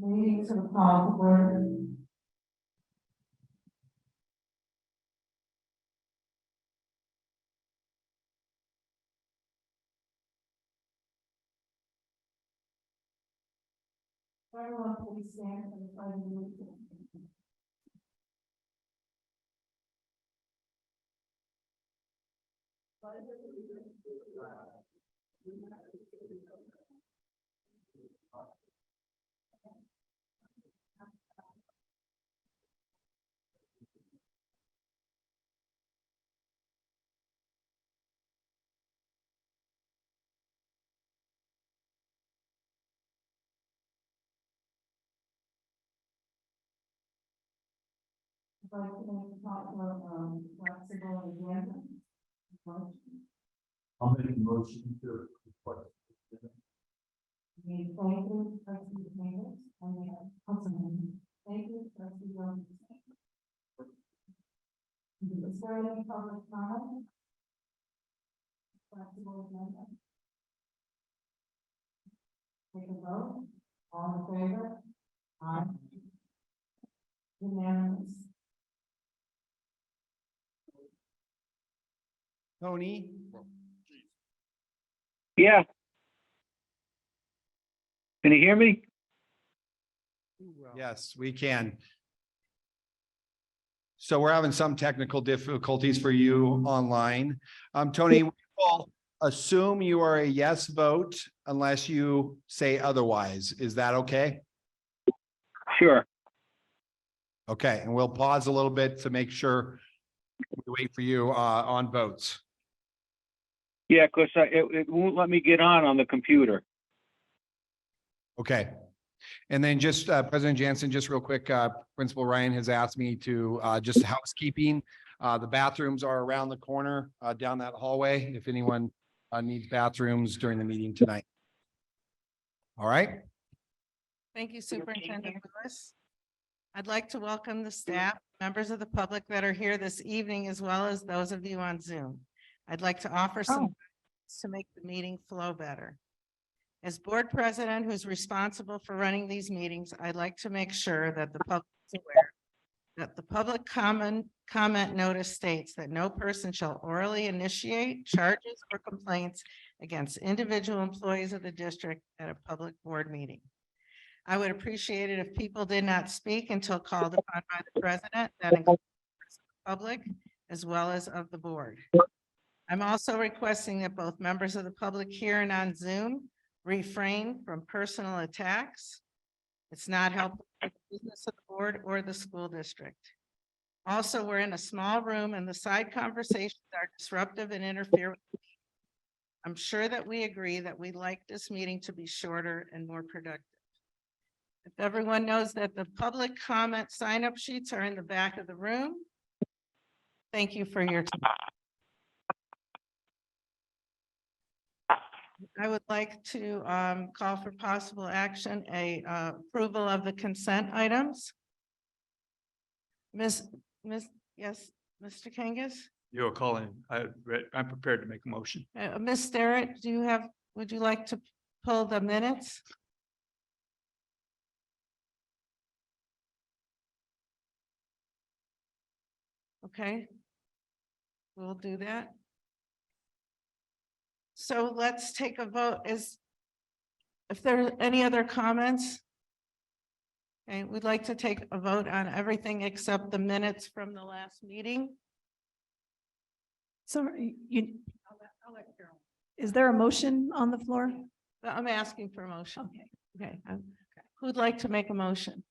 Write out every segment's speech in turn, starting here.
Meeting to the call to order. Everyone, please stand for the pledge of allegiance. I'll make a motion to. Thank you, trustee Davis, and thank you, trustee Jones. Is there any public comment? Flexible agenda. Take a vote. All in favor? Aye. Unanimous. Tony? Yeah. Can you hear me? Yes, we can. So we're having some technical difficulties for you online. Tony, we will assume you are a yes vote unless you say otherwise. Is that okay? Sure. Okay, and we'll pause a little bit to make sure we wait for you on votes. Yeah, because it won't let me get on the computer. Okay. And then just President Jansen, just real quick, Principal Ryan has asked me to just housekeeping. The bathrooms are around the corner down that hallway if anyone needs bathrooms during the meeting tonight. All right. Thank you, Superintendent Lewis. I'd like to welcome the staff, members of the public that are here this evening, as well as those of you on Zoom. I'd like to offer some to make the meeting flow better. As board president who's responsible for running these meetings, I'd like to make sure that the public is aware that the public comment notice states that no person shall orally initiate charges or complaints against individual employees of the district at a public board meeting. I would appreciate it if people did not speak until called upon by the president, that includes the public as well as of the board. I'm also requesting that both members of the public here and on Zoom refrain from personal attacks. It's not helpful for the business of the board or the school district. Also, we're in a small room and the side conversations are disruptive and interfere with the meeting. I'm sure that we agree that we'd like this meeting to be shorter and more productive. If everyone knows that the public comment sign-up sheets are in the back of the room. Thank you for your time. I would like to call for possible action, approval of the consent items. Yes, Mr. Kangas? You're calling. I'm prepared to make a motion. Ms. Starrett, would you like to pull the minutes? Okay. We'll do that. So let's take a vote. If there are any other comments? Okay, we'd like to take a vote on everything except the minutes from the last meeting. So I'll let Carol. Is there a motion on the floor? I'm asking for a motion. Okay. Okay. Who'd like to make a motion?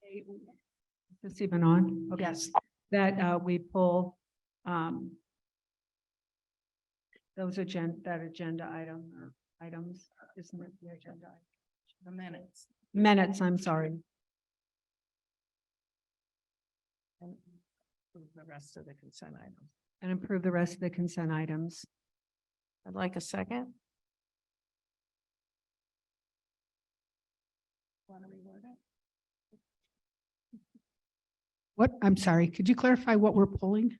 Is this even on? Okay. Yes. That we pull those agenda item or items, isn't it the agenda? The minutes. Minutes, I'm sorry. And the rest of the consent items. And approve the rest of the consent items. I'd like a second. Want to reword it? What, I'm sorry, could you clarify what we're pulling?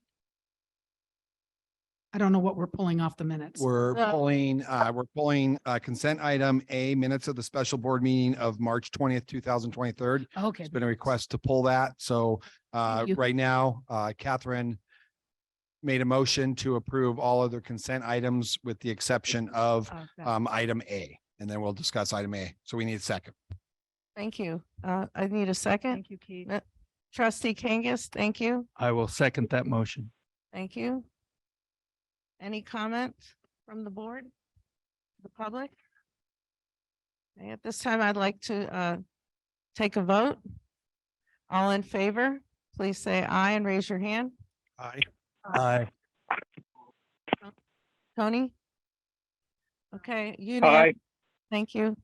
I don't know what we're pulling off the minutes. We're Uh, pulling consent item A, minutes of the special board meeting of March 20th, 2023. Okay. It's been a request to pull that. So Thank you. right now, Catherine made a motion to approve all other consent items with the exception of item A. And then we'll discuss item A. So we need a second. Thank you. I need a second. Thank you, Keith. Trustee Kangas, thank you. I will second that motion. Thank you. Any comment from the board? The public? Okay, at this time, I'd like to take a vote. All in favor, please say aye and raise your hand. Aye. Aye. Tony? Okay, Aye. thank you.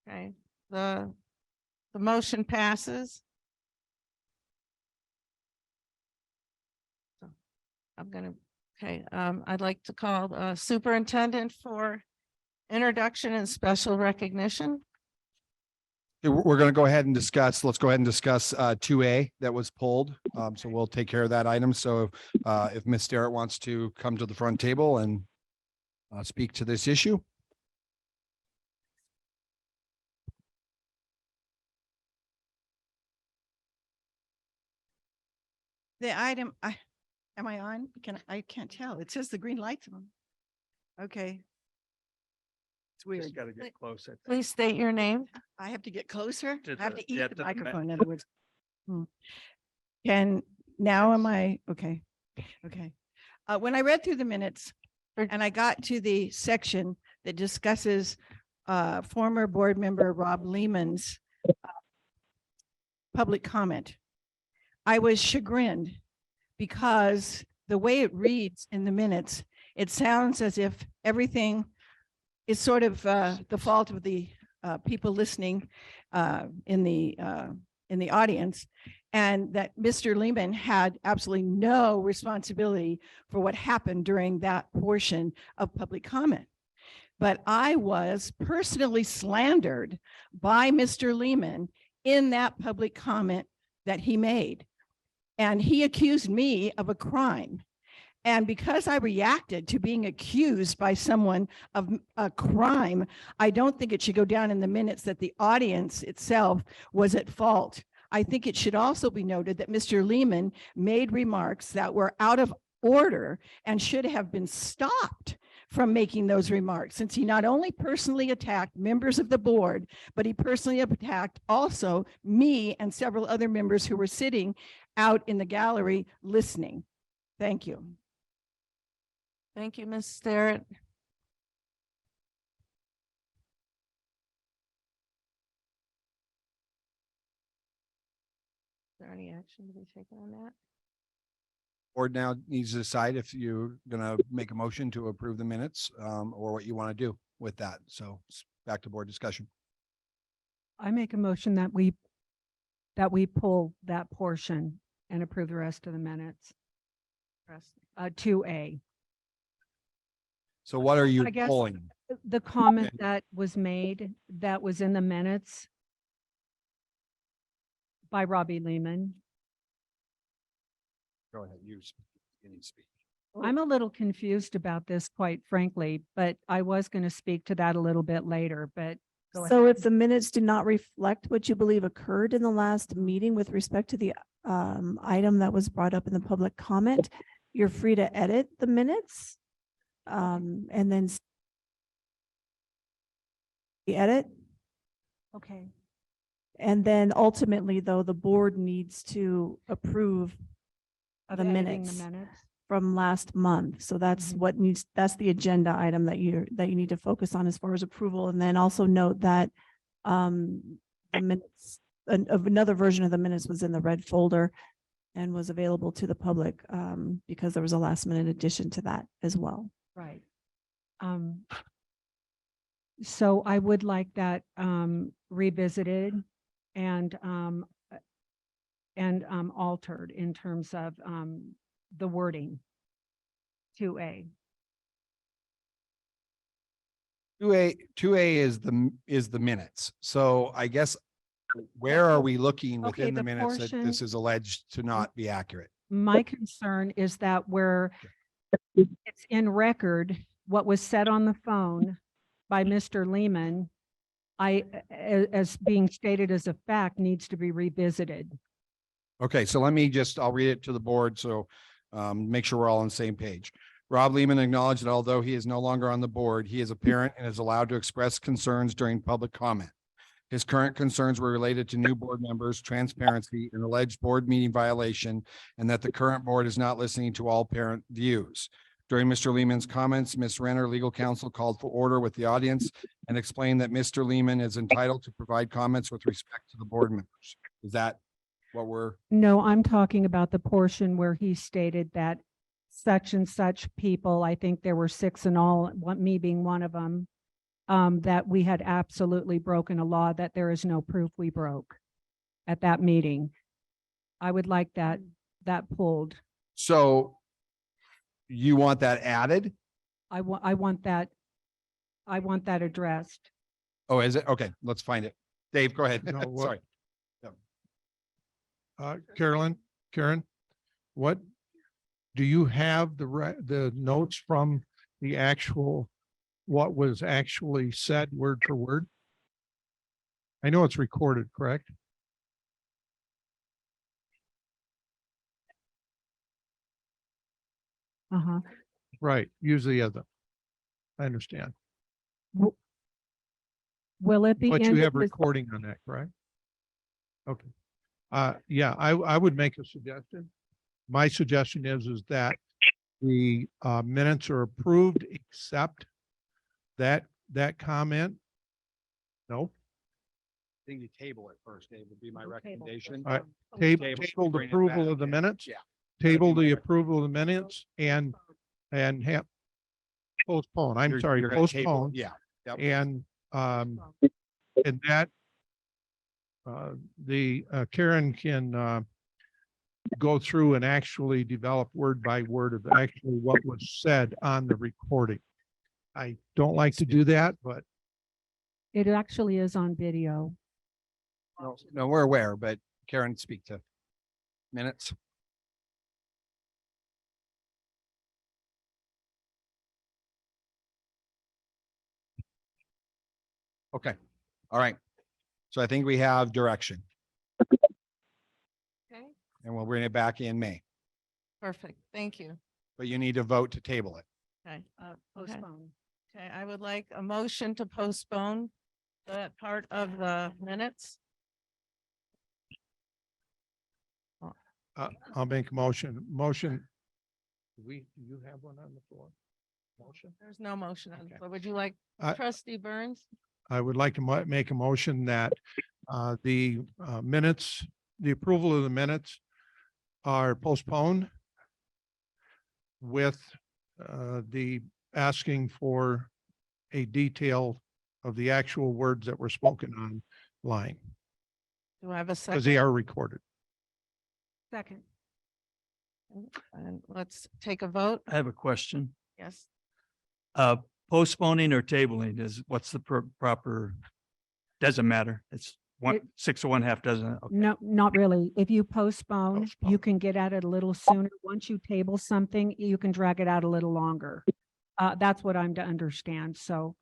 Okay, the motion passes. So, I'd like to call Superintendent for introduction and special recognition. We're going to go ahead and discuss, let's go ahead and discuss 2A that was pulled. So we'll take care of that item. So if Ms. Starrett wants to come to the front table and speak to this issue. The item, am I on? I can't tell. It says the green light's on. Okay. It's weird. Just gotta get close. I think. Please state your name. I have to get closer. To I have the- to eat yeah, the to the microphone, in other words. Now am I, okay, okay. When I read through the minutes and I got to the section that discusses former board member Rob Lehman's public comment, I was chagrined because the way it reads in the minutes, it sounds as if everything is sort of the fault of the people listening in the audience, and that Mr. Lehman had absolutely no responsibility for what happened during that portion of public comment. But I was personally slandered by Mr. Lehman in that public comment that he made. And he accused me of a crime. And because I reacted to being accused by someone of a crime, I don't think it should go down in the minutes that the audience itself was at fault. I think it should also be noted that Mr. Lehman made remarks that were out of order and should have been stopped from making those remarks, since he not only personally attacked members of the board, but he personally attacked also me and several other members who were sitting out in the gallery listening. Thank you. Thank you, Ms. Starrett. Is there any action to be taken on that? Board now needs to decide if you're going to make a motion to approve the minutes or what you want to do with that. So back to board discussion. I make a motion that we pull that portion and approve the rest of the minutes. 2A. So what are you I guess- pulling? The comment that was made, that was in the minutes by Robbie Lehman. Go ahead. You need to speak. I'm a little confused about this, quite frankly, but I was going to speak to that a little bit later, but go So ahead. if the minutes do not reflect what you believe occurred in the last meeting with respect to the item that was brought up in the public comment, you're free to edit the minutes. And then edit. Okay. And then ultimately, though, the board needs to approve Of the editing minutes from last month. So that's Mhm. what needs, that's the agenda item that you need to focus on as far as approval. And then also note that the minutes, of another version of the minutes was in the red folder and was available to the public because there was a last minute addition to that as well. Right. So I would like that revisited and altered in terms of the wording. 2A. 2A is the minutes. So I guess where are we looking Okay, within the the minutes that portion- this is alleged to not be accurate? My concern is that where it's in record, what was said on the phone by Mr. Lehman, as being stated as a fact, needs to be revisited. Okay, so let me I'll read it to the board, so make sure we're all on the same page. Rob Lehman acknowledged that although he is no longer on the board, he is a parent and is allowed to express concerns during public comment. His current concerns were related to new board members, transparency, an alleged board meeting violation, and that the current board is not listening to all parent views. During Mr. Lehman's comments, Ms. Renner, legal counsel, called for order with the audience and explained that Mr. Lehman is entitled to provide comments with respect to the board members. Is that what we're? No, I'm talking about the portion where he stated that such and such people, I think there were 6 in all, me being one of them, that we had absolutely broken a law that there is no proof we broke at that meeting. I would like that pulled. So you want that added? I want that addressed. Oh, is it? Okay, let's find it. Dave, go ahead. No, what- Sorry. Karen, what, do you have the notes from the actual, what was actually said word for word? I know it's recorded, correct? Uh-huh. Right, usually as I understand, Will it be? but you in have this- recording on that, correct? Okay. Yeah, I would make a suggestion. My suggestion is that the minutes are approved except that comment. No, I think you table it first, Dave, would be my We'll table recommendation. All right. Table, Tabled bring it approval back, of the yeah. minutes. Yeah. Table That'd be the my approval of the minutes and have postpone, I'm You're- sorry, you're gonna table- postpone. Yeah. Yep. And that Karen can go through and actually develop word by word of actually what was said on the recording. I don't like to do that, but It actually is on video. No, we're aware, but Karen, speak to minutes. Okay, all right. So I think we have direction Okay, and we'll bring it back in May, perfect. Thank you. but you need to vote to table it. Okay. Okay. Postpone. Okay, I would like a motion to postpone that part of the minutes. I'll make a motion. Do you have one on the floor? Motion? There's no motion on, Okay. so would you like trustee Burns? I would like to make a motion that the minutes, the approval of the minutes are postponed with the asking for a detail of the actual words that were spoken online, Do I have a because second? they are recorded. Second. And let's take a vote. I have a question. Yes. Postponing or tabling what's the proper, doesn't matter. It's one, It- 6 or 1/2 doesn't. Okay. No, not really. If you postpone, you Postpone. can get at it a little sooner. Once you table something, you can drag it out a little longer. That's what I'm to understand, so.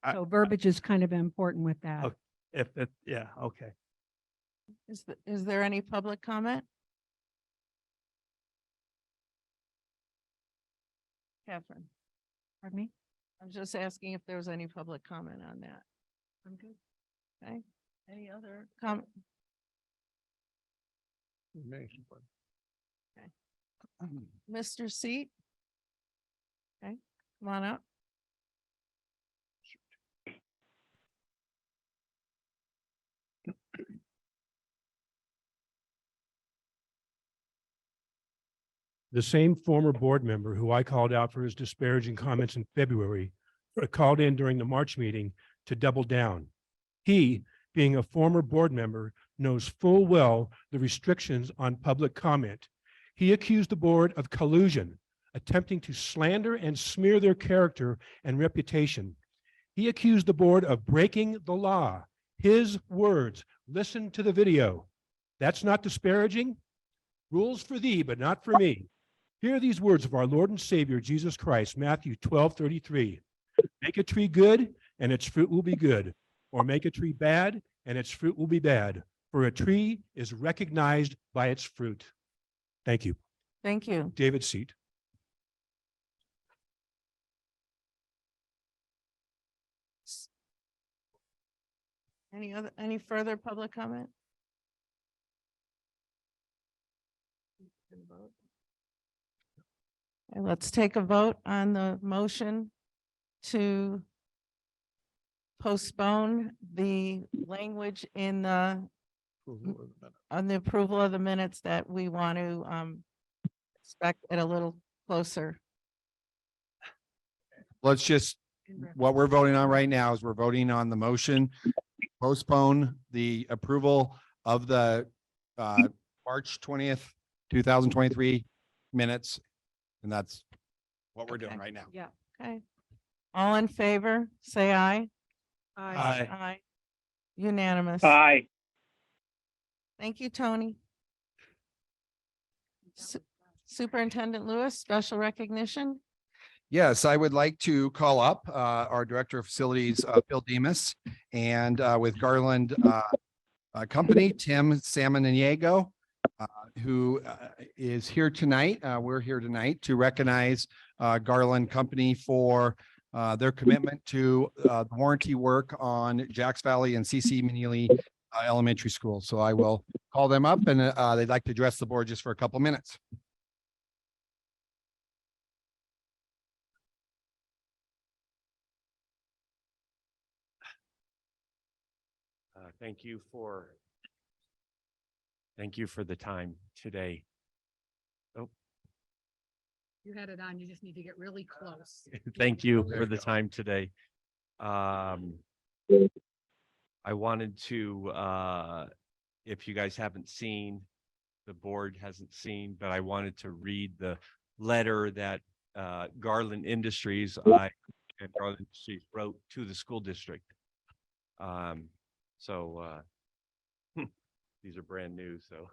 I- So verbiage is kind of important with that. Okay. If it, yeah, okay. Is there any public comment? Catherine, Pardon me? I was just asking if there was any public comment on that. I'm good. Okay, any other comment? Mr. Seat? Okay, come on up. The same former board member who I called out for his disparaging comments in February called in during the March meeting to double down. He, being a former board member, knows full well the restrictions on public comment. He accused the board of collusion, attempting to slander and smear their character and reputation. He accused the board of breaking the law. His words, listen to the video. That's not disparaging. Rules for thee, but not for me. Hear these words of our Lord and Savior, Jesus Christ, Matthew 12:33. Make a tree good, and its fruit will be good, or make a tree bad, and its fruit will be bad. For a tree is recognized by its fruit. Thank you. Thank you. David Seat. Any further public comment? And let's take a vote on the motion to postpone the language in the, on the approval of the minutes that we want to expect it a little closer. Let's just, what we're voting on right now is we're voting on the motion, postpone the approval of the March 20th, 2023 minutes. And that's what we're doing Okay. right now. Yeah. Okay. All in favor, say aye. Aye. Aye. Unanimous. Aye. Thank you, Tony. Superintendent Lewis, special recognition. Yes, I would like to call up our Director of Facilities, Phil Demas, and with Garland Company, Tim Samaniego, who is here tonight. We're here tonight to recognize Garland Company for their commitment to the warranty work on Jacks Valley and CC Manili Elementary School. So I will call them up, and they'd like to address the board just for a couple minutes. Thank you for the time today. Oh, You had it on, you just need to get really close. thank you for the time today. I wanted to, if you guys haven't seen, the board hasn't seen, but I wanted to read the letter that Garland Industries wrote to the school district. These are brand new, so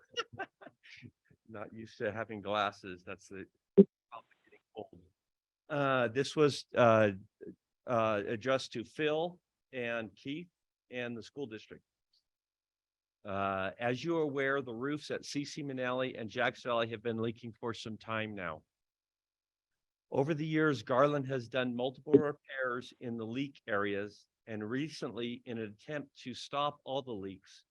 not used to having glasses. That's the probably getting old. This was addressed to Phil and Keith and the school district. As you are aware, the roofs at CC Manali and Jacks Valley have been leaking for some time now. Over the years, Garland has done multiple repairs in the leak areas, and recently, in an attempt to stop all the leaks,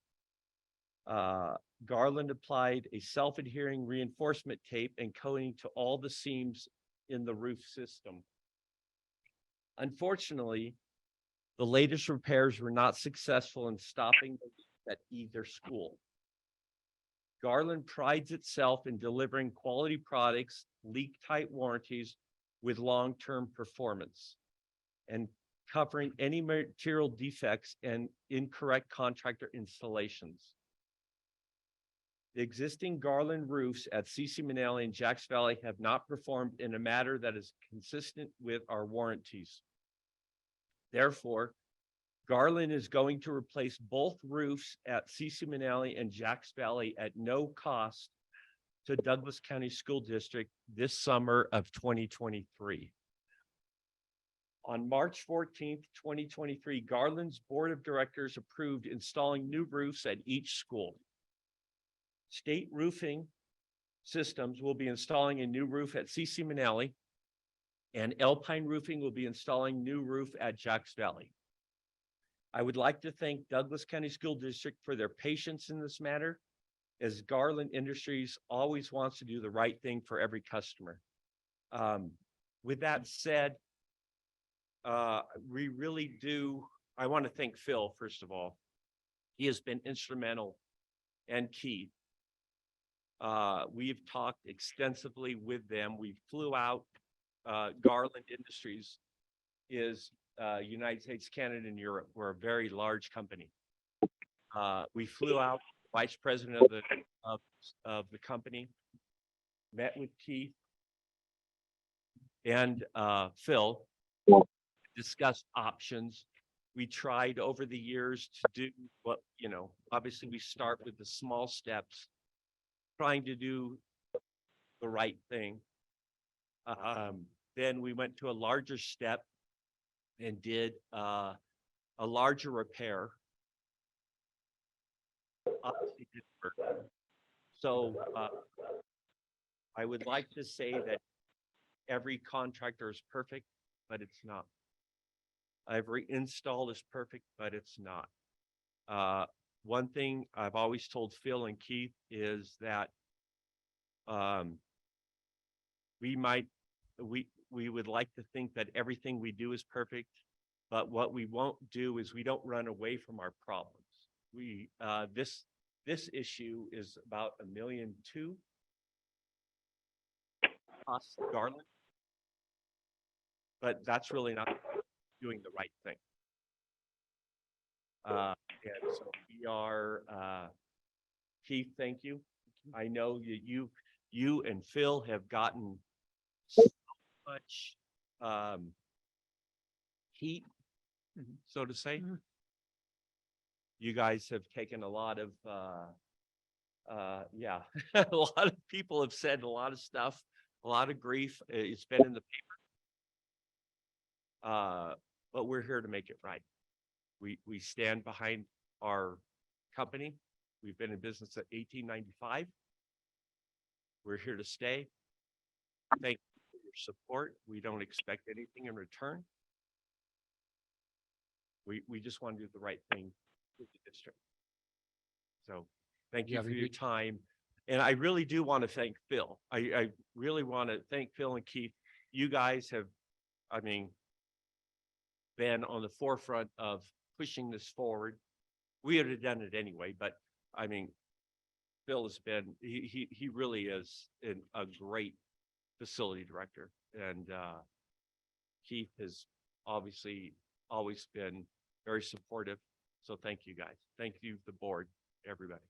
Garland applied a self-adhering reinforcement tape and coating to all the seams in the roof system. Unfortunately, the latest repairs were not successful in stopping the leaks at either school. Garland prides itself in delivering quality products, leak-tight warranties with long-term performance, and covering any material defects and incorrect contractor installations. The existing Garland roofs at CC Manali and Jacks Valley have not performed in a manner that is consistent with our warranties. Therefore, Garland is going to replace both roofs at CC Manali and Jacks Valley at no cost to Douglas County School District this summer of 2023. On March 14th, 2023, Garland's Board of Directors approved installing new roofs at each school. State Roofing Systems will be installing a new roof at CC Manali, and Alpine Roofing will be installing new roof at Jacks Valley. I would like to thank Douglas County School District for their patience in this matter, as Garland Industries always wants to do the right thing for every customer. With that said, we really do, I want to thank Phil, first of all. He has been instrumental and key. We've talked extensively with them. We flew out, Garland Industries is United States, Canada, and Europe. We're a very large company. We flew out, vice president of the company, met with Keith and Phil, discussed options. We tried over the years to do what, obviously we start with the small steps. trying to do the right thing. Then we went to a larger step and did a larger repair. Obviously didn't work. So I would like to say that every contractor is perfect, but it's not. Every install is perfect, but it's not. One thing I've always told Phil and Keith is that we would like to think that everything we do is perfect, but what we won't do is we don't run away from our problems. We this issue is about $1.2 million cost Garland, but that's really not doing the right thing. And so we are, Keith, thank you. I know that you and Phil have gotten so much heat, so to say. You guys have taken a lot of, yeah, a lot of people have said a lot of stuff, a lot of grief. It's been in the paper. But we're here to make it right. We stand behind our company. We've been in business at 1895. We're here to stay. Thank you for your support. We don't expect anything in return. We just want to do the right thing with the district. So thank you for your time. And I really do want to thank Phil. I really want to thank Phil and Keith. You guys have, I mean, been on the forefront of pushing this forward. We would have done it anyway, but I mean, Phil has been, he really is a great facility director. And Keith has obviously always been very supportive. So thank you guys. Thank you, the board, everybody.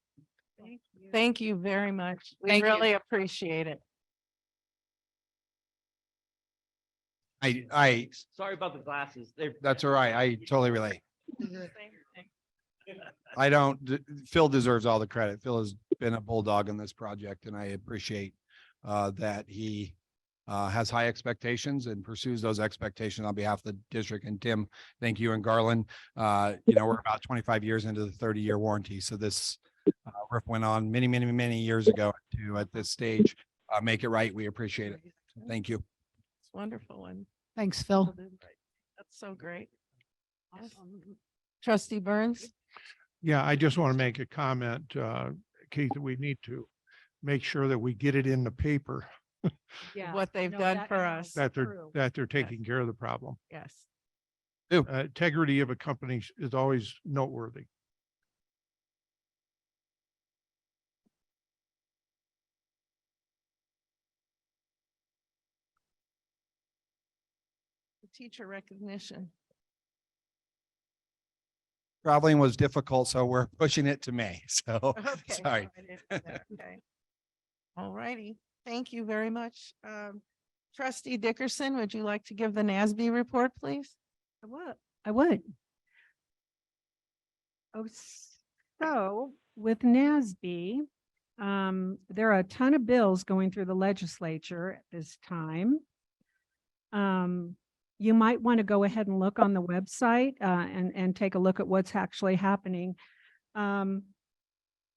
Thank you very much. We Thank you. really appreciate it. I, Sorry about the glasses. that's all right. I totally relate. I don't, Phil deserves all the credit. Phil has been a bulldog in this project, and I appreciate that he has high expectations and pursues those expectations on behalf of the district. And Tim, thank you. And Garland, you know, we're about 25 years into the 30-year warranty. So this roof went on many years ago to, at this stage, make it right. We appreciate it. Thank you. It's wonderful. And Thanks, Phil. that's so great. Trustee Burns? Yeah, I just want to make a comment, Keith, that we need to make sure that we get it in the paper, Yeah. What they've No, done that for is us. that true. they're taking care of the problem. Yes. Integrity of a company is always noteworthy. Teacher recognition. Traveling was difficult, so we're pushing it to May. So Okay. sorry. I didn't know that. Okay. All righty. Thank you very much. Trustee Dickerson, would you like to give the NASB report, please? I would. Oh, so with NASB, there are a ton of bills going through the legislature at this time. You might want to go ahead and look on the website and take a look at what's actually happening.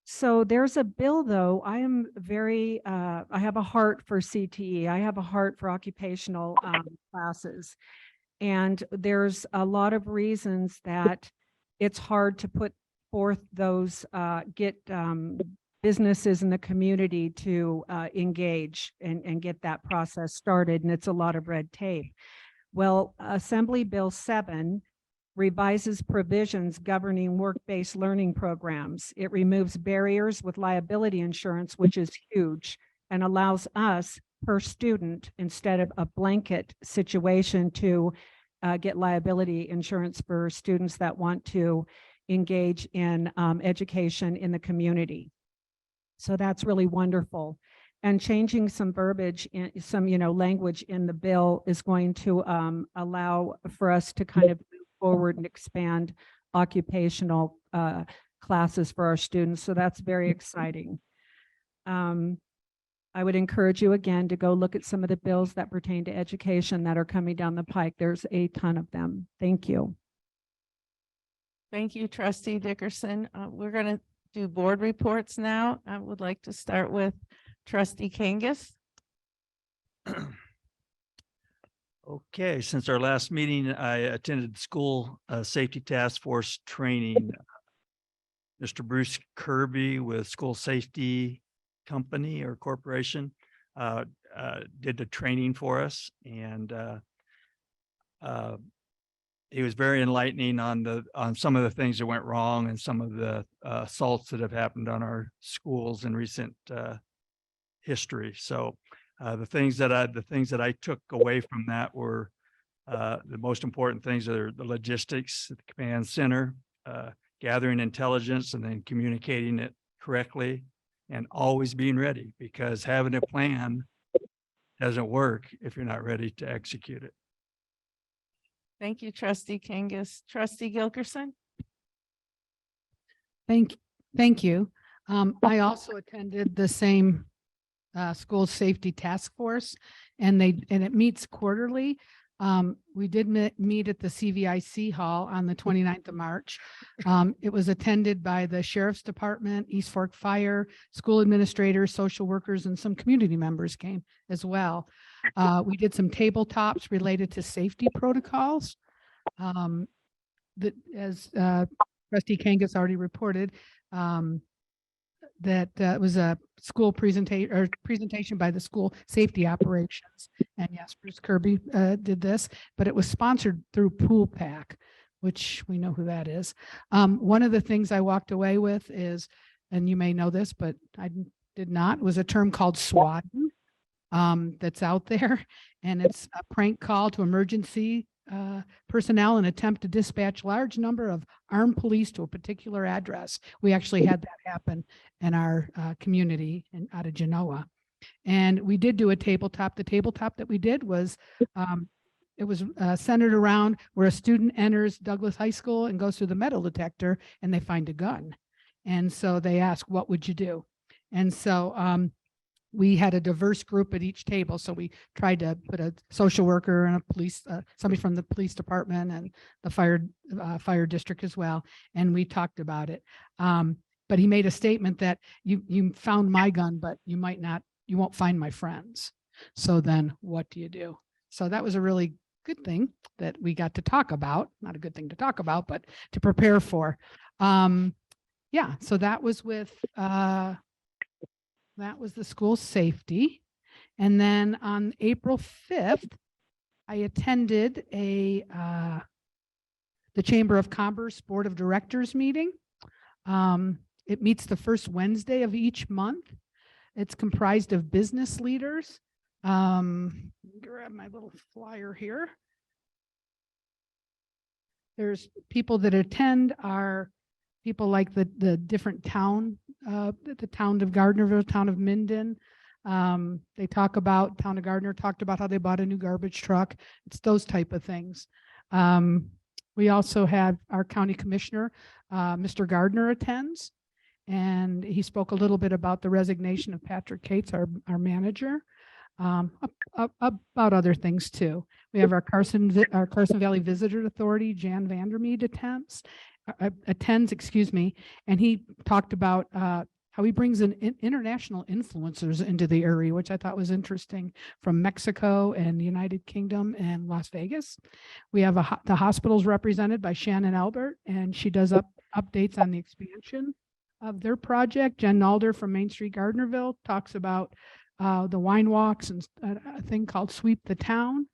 So there's a bill, though. I am very, I have a heart for CTE. I have a heart for occupational classes. And there's a lot of reasons that it's hard to put forth those, get businesses in the community to engage and get that process started. And it's a lot of red tape. Well, Assembly Bill 7 revises provisions governing work-based learning programs. It removes barriers with liability insurance, which is huge, and allows us per student, instead of a blanket situation, to get liability insurance for students that want to engage in education in the community. So that's really wonderful. And changing some verbiage, in some, language in the bill is going to allow for us to kind of move forward and expand occupational classes for our students. So that's very exciting. I would encourage you again to go look at some of the bills that pertain to education that are coming down the pike. There's a ton of them. Thank you. Thank you, trustee Dickerson. We're going to do board reports now. I would like to start with trustee Kangas. Okay, since our last meeting, I attended school safety task force training. Mr. Bruce Kirby with School Safety Company or Corporation did the training for us, and he was very enlightening on some of the things that went wrong and some of the assaults that have happened on our schools in recent history. So the things that I took away from that were the most important things are the logistics at the command center, gathering intelligence and then communicating it correctly, and always being ready, because having a plan doesn't work if you're not ready to execute it. Thank you, trustee Kangas. Trustee Gilkerson. Thank you. I also attended the same school safety task force, and it meets quarterly. We did meet at the CVIC hall on the 29th of March. It was attended by the Sheriff's Department, East Fork Fire, school administrators, social workers, and some community members came as well. We did some tabletops related to safety protocols. That, as trustee Kangas already reported, that was a school presentation by the school safety operations. And yes, Bruce Kirby did this, but it was sponsored through Pool Pack, which we know who that is. One of the things I walked away with is, and you may know this, but I did not, was a term called swatting that's out there. And it's a prank call to emergency personnel in attempt to dispatch large number of armed police to a particular address. We actually had that happen in our community out of Genoa. And we did do a tabletop. The tabletop that we did was, it was centered around where a student enters Douglas High School and goes through the metal detector and they find a gun. And so they ask, what would you do? And so we had a diverse group at each table. So we tried to put a social worker and a police, somebody from the police department and the fire district as well. And we talked about it. But he made a statement that you found my gun, but you won't find my friends. So then what do you do? So that was a really good thing that we got to talk about. Not a good thing to talk about, but to prepare for. Yeah, so that was with, that was the school safety. And then on April 5th, I attended the Chamber of Commerce Board of Directors meeting. It meets the first Wednesday of each month. It's comprised of business leaders. Grab my little flyer here. There's people that attend are people like the different town, the town of Gardnerville, town of Minden. They talk about, town of Gardner talked about how they bought a new garbage truck. It's those type of things. We also had our county commissioner, Mr. Gardner attends, and he spoke a little bit about the resignation of Patrick Cates, our manager, about other things too. We have our Carson Valley Visitor Authority, Jan Vandermeed attends, excuse me, and he talked about how he brings in international influencers into the area, which I thought was interesting, from Mexico and the United Kingdom and Las Vegas. We have the hospitals represented by Shannon Albert, and she does updates on the expansion of their project. Jen Nalder from Main Street Gardnerville talks about the wine walks and a thing called Sweep the Town.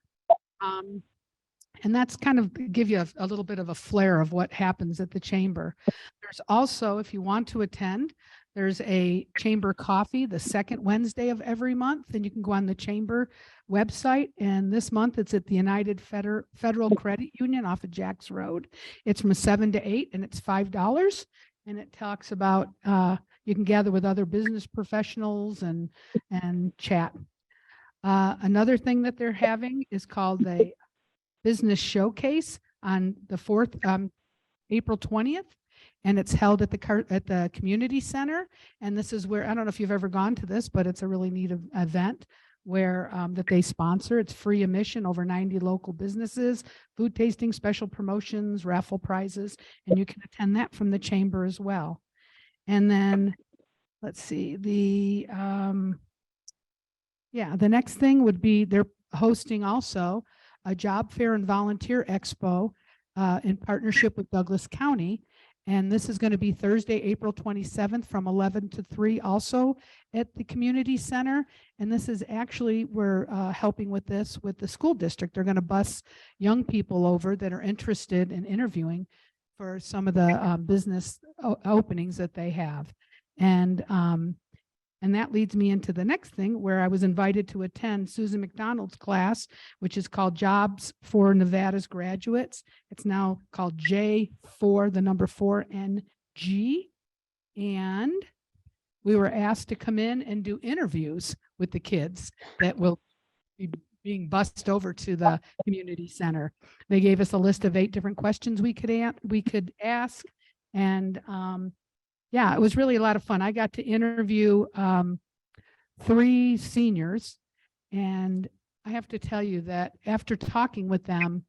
And that's kind of give you a little bit of a flair of what happens at the chamber. There's also, if you want to attend, there's a chamber coffee the second Wednesday of every month, and you can go on the chamber website. And this month it's at the United Federal Credit Union off of Jacks Road. It's from 7 to 8 and it's $5. And it talks about, you can gather with other business professionals and chat. Another thing that they're having is called the Business Showcase on the 4th, April 20th. and it's held at the community center. And this is where, I don't know if you've ever gone to this, but it's a really neat event where that they sponsor. It's free admission, over 90 local businesses, food tasting, special promotions, raffle prizes, and you can attend that from the chamber as well. And then let's see, the next thing would be they're hosting also a job fair and volunteer expo in partnership with Douglas County. And this is going to be Thursday, April 27th from 11 to 3 also at the community center. And this is actually, we're helping with this with the school district. They're going to bus young people over that are interested in interviewing for some of the business openings that they have. And that leads me into the next thing, where I was invited to attend Susan McDonald's class, which is called Jobs for Nevada's Graduates. It's now called J4, the number 4NG. And we were asked to come in and do interviews with the kids that will be being bussed over to the community center. They gave us a list of 8 different questions we could ask. And yeah, it was really a lot of fun. I got to interview 3 seniors, and I have to tell you that after talking with them,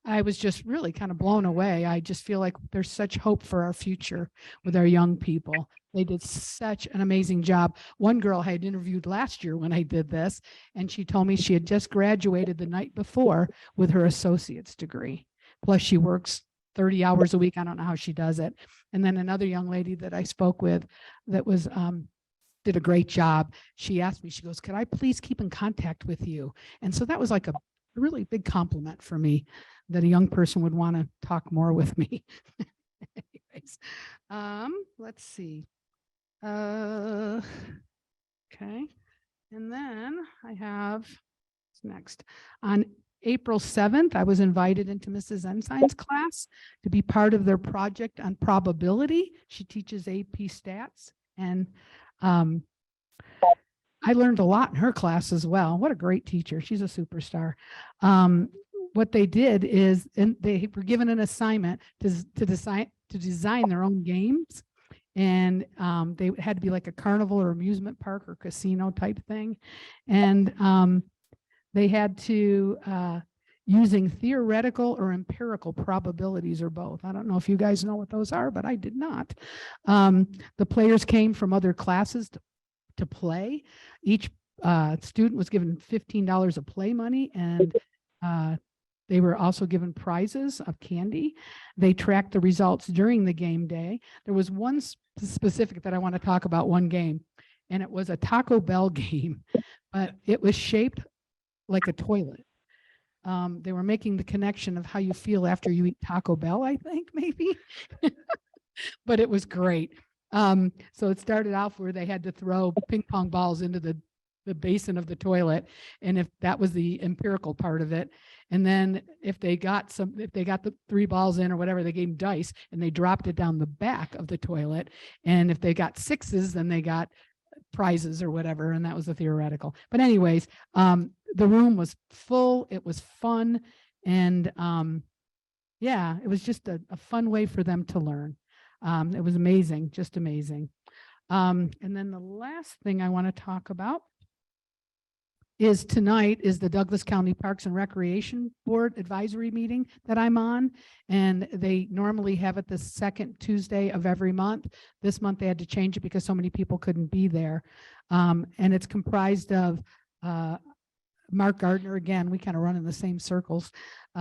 I was just really kind of blown away. I just feel like there's such hope for our future with our young people. They did such an amazing job. One girl I had interviewed last year when I did this, and she told me she had just graduated the night before with her associate's degree. Plus she works 30 hours a week. I don't know how she does it. And then another young lady that I spoke with that was did a great job. She asked me, she goes, could I please keep in contact with you? And so that was like a really big compliment for me, that a young person would want to talk more with me. Anyways, let's see. Okay. And then I have, what's next? On April 7th, I was invited into Mrs. Ensign's class to be part of their project on probability. She teaches AP stats, and I learned a lot in her class as well. What a great teacher. She's a superstar. What they did is, and they were given an assignment to design their own games. And they had to be like a carnival or amusement park or casino type thing. And they had to, using theoretical or empirical probabilities or both. I don't know if you guys know what those are, but I did not. The players came from other classes to play. Each student was given $15 of play money, and they were also given prizes of candy. They tracked the results during the game day. There was one specific that I want to talk about, one game, and it was a Taco Bell game, but it was shaped like a toilet. They were making the connection of how you feel after you eat Taco Bell, I think, maybe. But it was great. So it started off where they had to throw ping pong balls into the basin of the toilet. And if that was the empirical part of it. And then if they got the 3 balls in or whatever, they gave them dice and they dropped it down the back of the toilet. And if they got 6s, then they got prizes or whatever. And that was the theoretical. But anyways, the room was full. It was fun. And yeah, it was just a fun way for them to learn. It was amazing, just amazing. And then the last thing I want to talk about is tonight is the Douglas County Parks and Recreation Board advisory meeting that I'm on. And they normally have it the second Tuesday of every month. This month they had to change it because so many people couldn't be there. And it's comprised of Mark Gardner. Again, we kind of run in the same circles.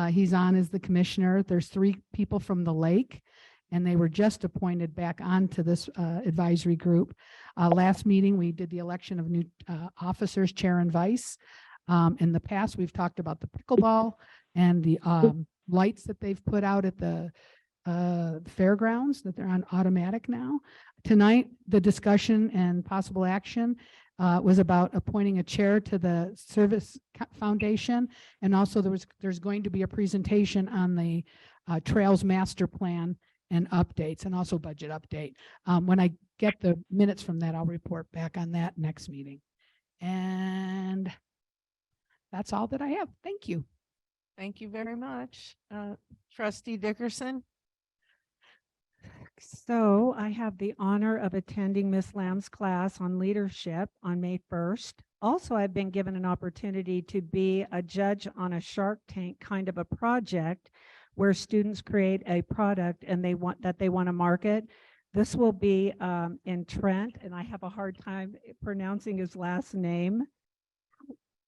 He's on as the commissioner. There's 3 people from the lake, and they were just appointed back onto this advisory group. Last meeting, we did the election of new officers, chair and vice. In the past, we've talked about the pickleball and the lights that they've put out at the fairgrounds, that they're on automatic now. Tonight, the discussion and possible action was about appointing a chair to the Service Foundation. And also there's going to be a presentation on the Trails Master Plan and updates, and also budget update. When I get the minutes from that, I'll report back on that next meeting. And that's all that I have. Thank you. Thank you very much. Trustee Dickerson? So I have the honor of attending Miss Lamb's class on leadership on May 1st. Also, I've been given an opportunity to be a judge on a Shark Tank kind of a project where students create a product and they want to market. This will be in Trent, and I have a hard time pronouncing his last name.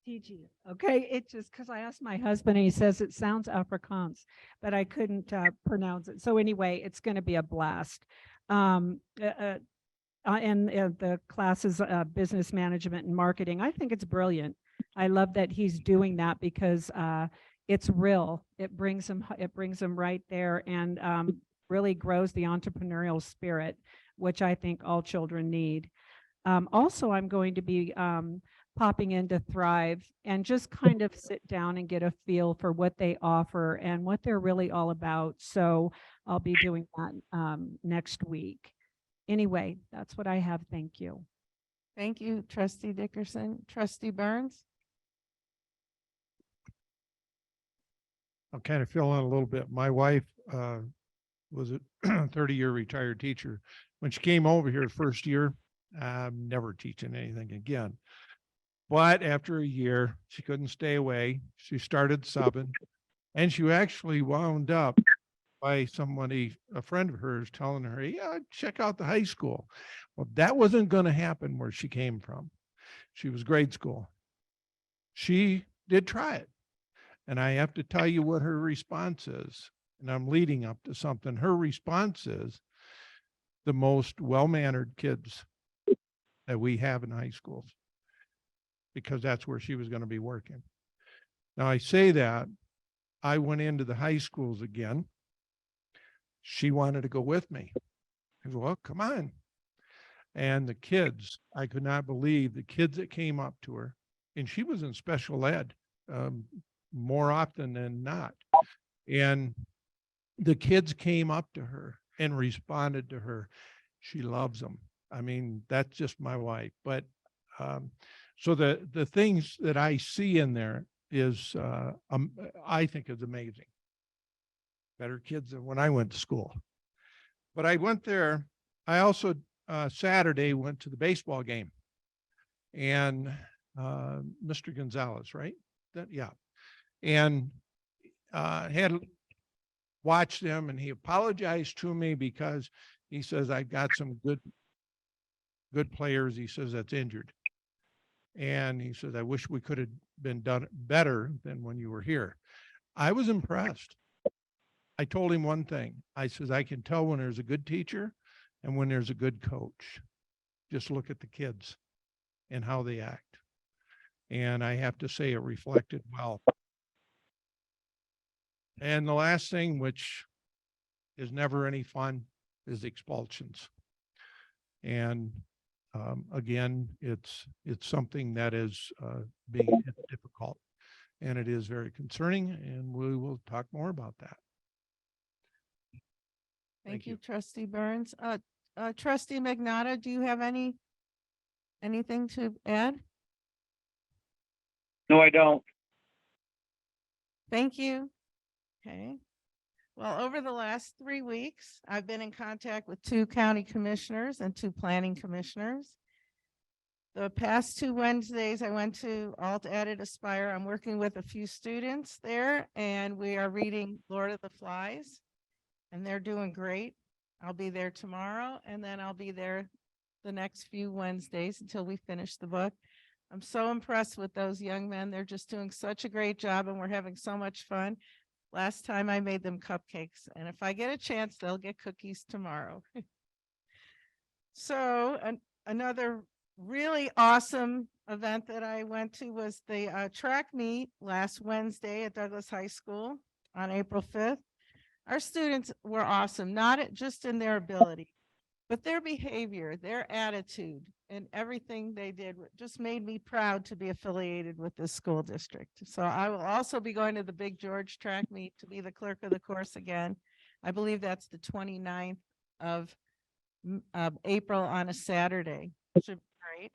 TG. Okay, it just because I asked my husband and he says it sounds Afrikaans, but I couldn't pronounce it. So anyway, it's going to be a blast. And the classes, business management and marketing. I think it's brilliant. I love that he's doing that because it's real. It brings him right there and really grows the entrepreneurial spirit, which I think all children need. Also, I'm going to be popping into Thrive and just kind of sit down and get a feel for what they offer and what they're really all about. So I'll be doing that next week. Anyway, that's what I have. Thank you. Thank you, Trustee Dickerson. Trustee Burns? I'm kind of feeling a little bit. My wife was a 30-year retired teacher. When she came over here the first year, I'm never teaching anything again. But after a year, she couldn't stay away. She started subbing, and she actually wound up by somebody, a friend of hers, telling her, yeah, check out the high school. Well, that wasn't going to happen where she came from. She was grade school. She did try it. And I have to tell you what her response is. And I'm leading up to something. Her response is the most well-mannered kids that we have in high schools, because that's where she was going to be working. Now I say that, I went into the high schools again. She wanted to go with me. I said, well, come on. And the kids, I could not believe the kids that came up to her, and she was in special ed more often than not. And the kids came up to her and responded to her. She loves them. I mean, that's just my wife. But so the things that I see in there is, I think is amazing. Better kids than when I went to school. But I went there. I also Saturday went to the baseball game, and Mr. Gonzalez, right? Yeah. And had watched them, and he apologized to me because he says, I've got some good players. He says that's injured. And he says, I wish we could have been done better than when you were here. I was impressed. I told him one thing. I says, I can tell when there's a good teacher and when there's a good coach. Just look at the kids and how they act. And I have to say it reflected well. And the last thing, which is never any fun, is expulsions. And again, it's something that is being difficult, and it is very concerning, and we will talk more about that. Thank you, Trustee Burns. Trustee Magnata, do you have anything to add? No, I don't. Thank you. Okay. Well, over the last 3 weeks, I've been in contact with 2 county commissioners and 2 planning commissioners. The past 2 Wednesdays, I went to Alt Edit Aspire. I'm working with a few students there, and we are reading Lord of the Flies, and they're doing great. I'll be there tomorrow, and then I'll be there the next few Wednesdays until we finish the book. I'm so impressed with those young men. They're just doing such a great job, and we're having so much fun. Last time I made them cupcakes, and if I get a chance, they'll get cookies tomorrow. So another really awesome event that I went to was the track meet last Wednesday at Douglas High School on April 5th. Our students were awesome, not just in their ability, but their behavior, their attitude, and everything they did just made me proud to be affiliated with this school district. So I will also be going to the Big George track meet to be the clerk of the course again. I believe that's the 29th of April on a Saturday. Should be great.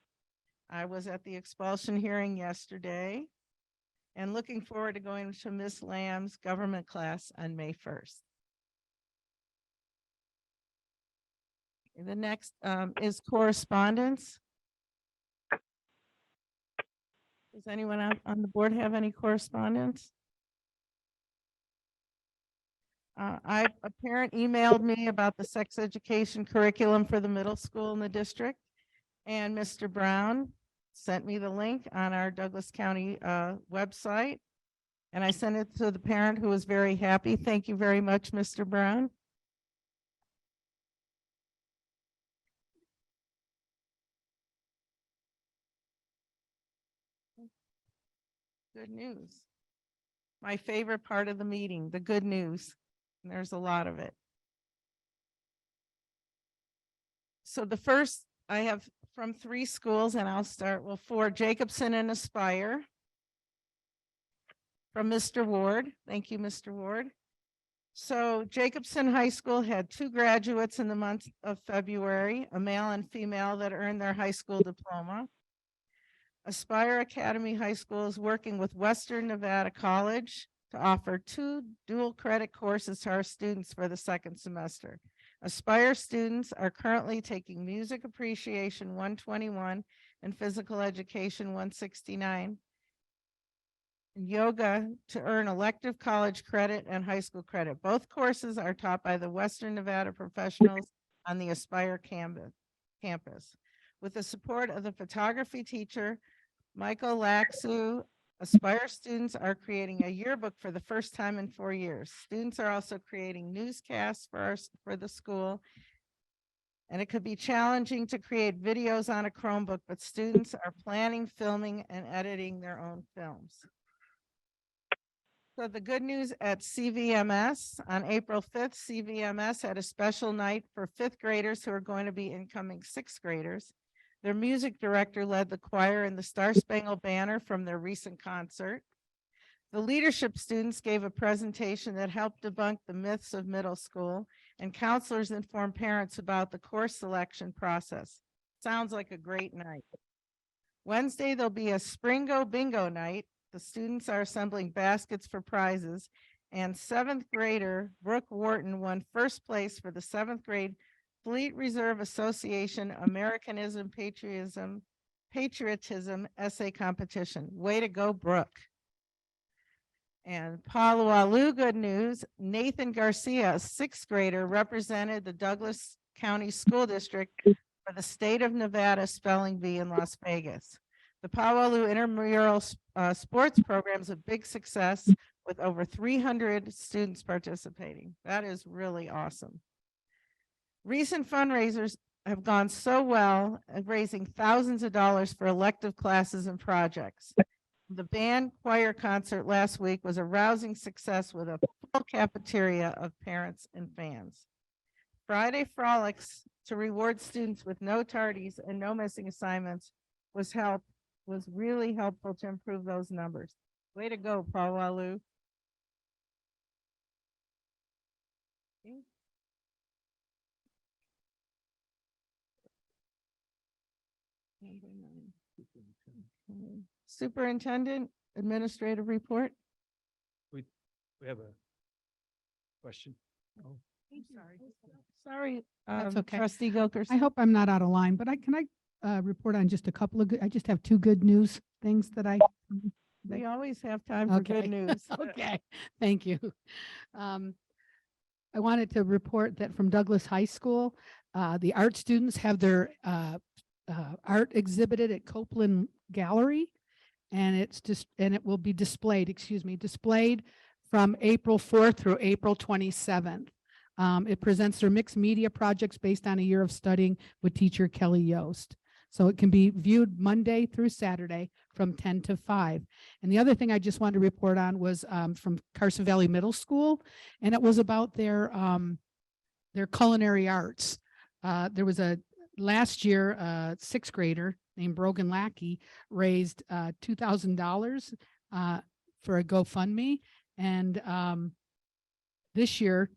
I was at the expulsion hearing yesterday and looking forward to going to Miss Lamb's government class on May 1st. The next is correspondence. Does anyone on the board have any correspondence? A parent emailed me about the sex education curriculum for the middle school in the district. And Mr. Brown sent me the link on our Douglas County website. And I sent it to the parent, who was very happy. Thank you very much, Mr. Brown. Good news. My favorite part of the meeting, the good news. And there's a lot of it. So the first I have from 3 schools, and I'll start, well, 4, Jacobson and Aspire. From Mr. Ward. Thank you, Mr. Ward. So Jacobson High School had 2 graduates in the month of February, a male and female, that earned their high school diploma. Aspire Academy High School is working with Western Nevada College to offer 2 dual credit courses to our students for the 2nd semester. Aspire students are currently taking Music Appreciation 121 and Physical Education 169. Yoga to earn elective college credit and high school credit. Both courses are taught by the Western Nevada professionals on the Aspire campus. With the support of the photography teacher, Michael Laxu, Aspire students are creating a yearbook for the first time in 4 years. Students are also creating newscasts for the school. And it could be challenging to create videos on a Chromebook, but students are planning, filming, and editing their own films. So the good news at CVMS, on April 5th, CVMS had a special night for 5th graders who are going to be incoming 6th graders. Their music director led the choir in the Star Spangled Banner from their recent concert. The leadership students gave a presentation that helped debunk the myths of middle school, and counselors informed parents about the course selection process. Sounds like a great night. Wednesday, there'll be a Springo Bingo night. The students are assembling baskets for prizes, and 7th grader Brooke Wharton won first place for the 7th grade Fleet Reserve Association Americanism Patriotism essay competition. Way to go, Brooke. And Palawalu, good news, Nathan Garcia, a 6th grader, represented the Douglas County School District for the state of Nevada spelling bee in Las Vegas. The Palawalu intramural sports program is a big success with over 300 students participating. That is really awesome. Recent fundraisers have gone so well at raising thousands of dollars for elective classes and projects. The band choir concert last week was a rousing success with a full cafeteria of parents and fans. Friday frolics to reward students with no tardies and no missing assignments was really helpful to improve those numbers. Way to go, Pawalu. Superintendent, administrative report. We have a question. Oh, Sorry, That's okay. Trustee Gilkers. I hope I'm not out of line, but can I report on just a couple of I just have 2 good news things that We always have time for good news. Okay, thank you. I wanted to report that from Douglas High School, the art students have their art exhibited at Copeland Gallery, and it will be displayed from April 4th through April 27th. It presents their mixed media projects based on a year of studying with teacher Kelly Yost. So it can be viewed Monday through Saturday from 10 to 5. And the other thing I just wanted to report on was from Carson Valley Middle School, and it was about their culinary arts. There was last year, 6th grader named Brogan Lackey raised $2,000 for a GoFundMe. And this year,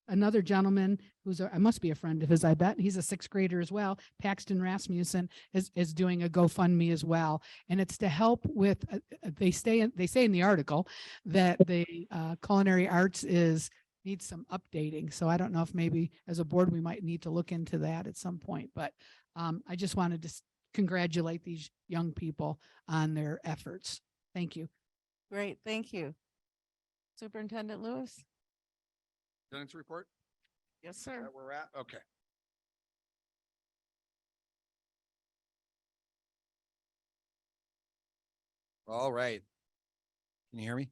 another gentleman who's I must be a friend of his, I bet. He's a 6th grader as well. Paxton Rasmussen is doing a GoFundMe as well. And it's to help with, they say in the article that the culinary arts is, needs some updating. So I don't know if maybe as a board, we might need to look into that at some point, but I just wanted to congratulate these young people on their efforts. Thank you. Great, thank you. Superintendent Lewis? Attendance report? Yes, sir. Where we're at? Okay. All right. Can you hear me?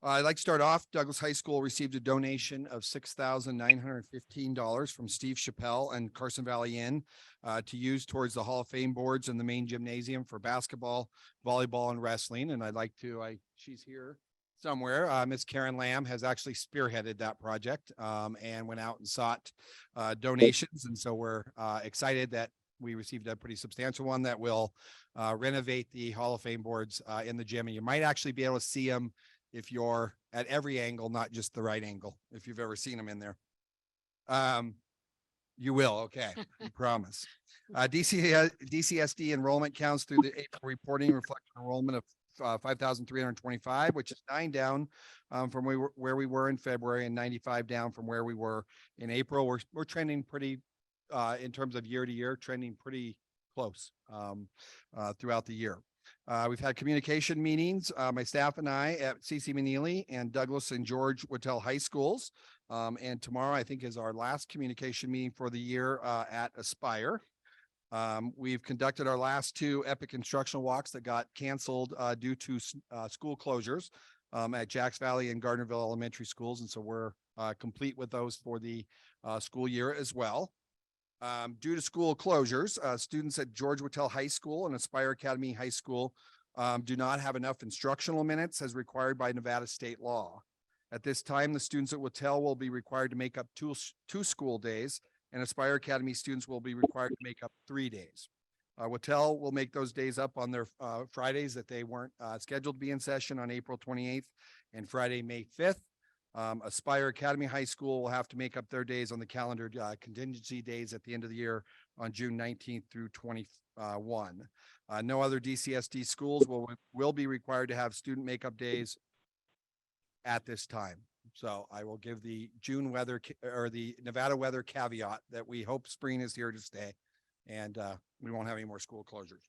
I'd like to start off. Douglas High School received a donation of $6,915 from Steve Chappelle and Carson Valley Inn to use towards the Hall of Fame boards in the main gymnasium for basketball, volleyball, and wrestling. And I'd like to, she's here somewhere. Miss Karen Lamb has actually spearheaded that project and went out and sought donations. And so we're excited that we received a pretty substantial one that will renovate the Hall of Fame boards in the gym. And you might actually be able to see them if you're at every angle, not just the right angle, if you've ever seen them in there. You will, okay, I promise. DCSD enrollment counts through the April reporting reflect enrollment of 5,325, which is 9 down from where we were in February and 95 down from where we were in April. We're trending pretty, in terms of year to year, trending pretty close throughout the year. We've had communication meetings, my staff and I at CC McNeely and Douglas and George Whittle High Schools. And tomorrow, I think, is our last communication meeting for the year at Aspire. We've conducted our last 2 epic instructional walks that got canceled due to school closures at Jacks Valley and Gardnerville Elementary Schools. And so we're complete with those for the school year as well. Due to school closures, students at George Whittle High School and Aspire Academy High School do not have enough instructional minutes as required by Nevada state law. At this time, the students at Whittle will be required to make up two school days, and Aspire Academy students will be required to make up 3 days. Whittle will make those days up on their Fridays that they weren't scheduled to be in session on April 28th and Friday, May 5th. Aspire Academy High School will have to make up their days on the calendar contingency days at the end of the year on June 19th through 21. No other DCSD schools will be required to have student makeup days at this time. So I will give the June weather or the Nevada weather caveat that we hope spring is here to stay and we won't have any more school closures.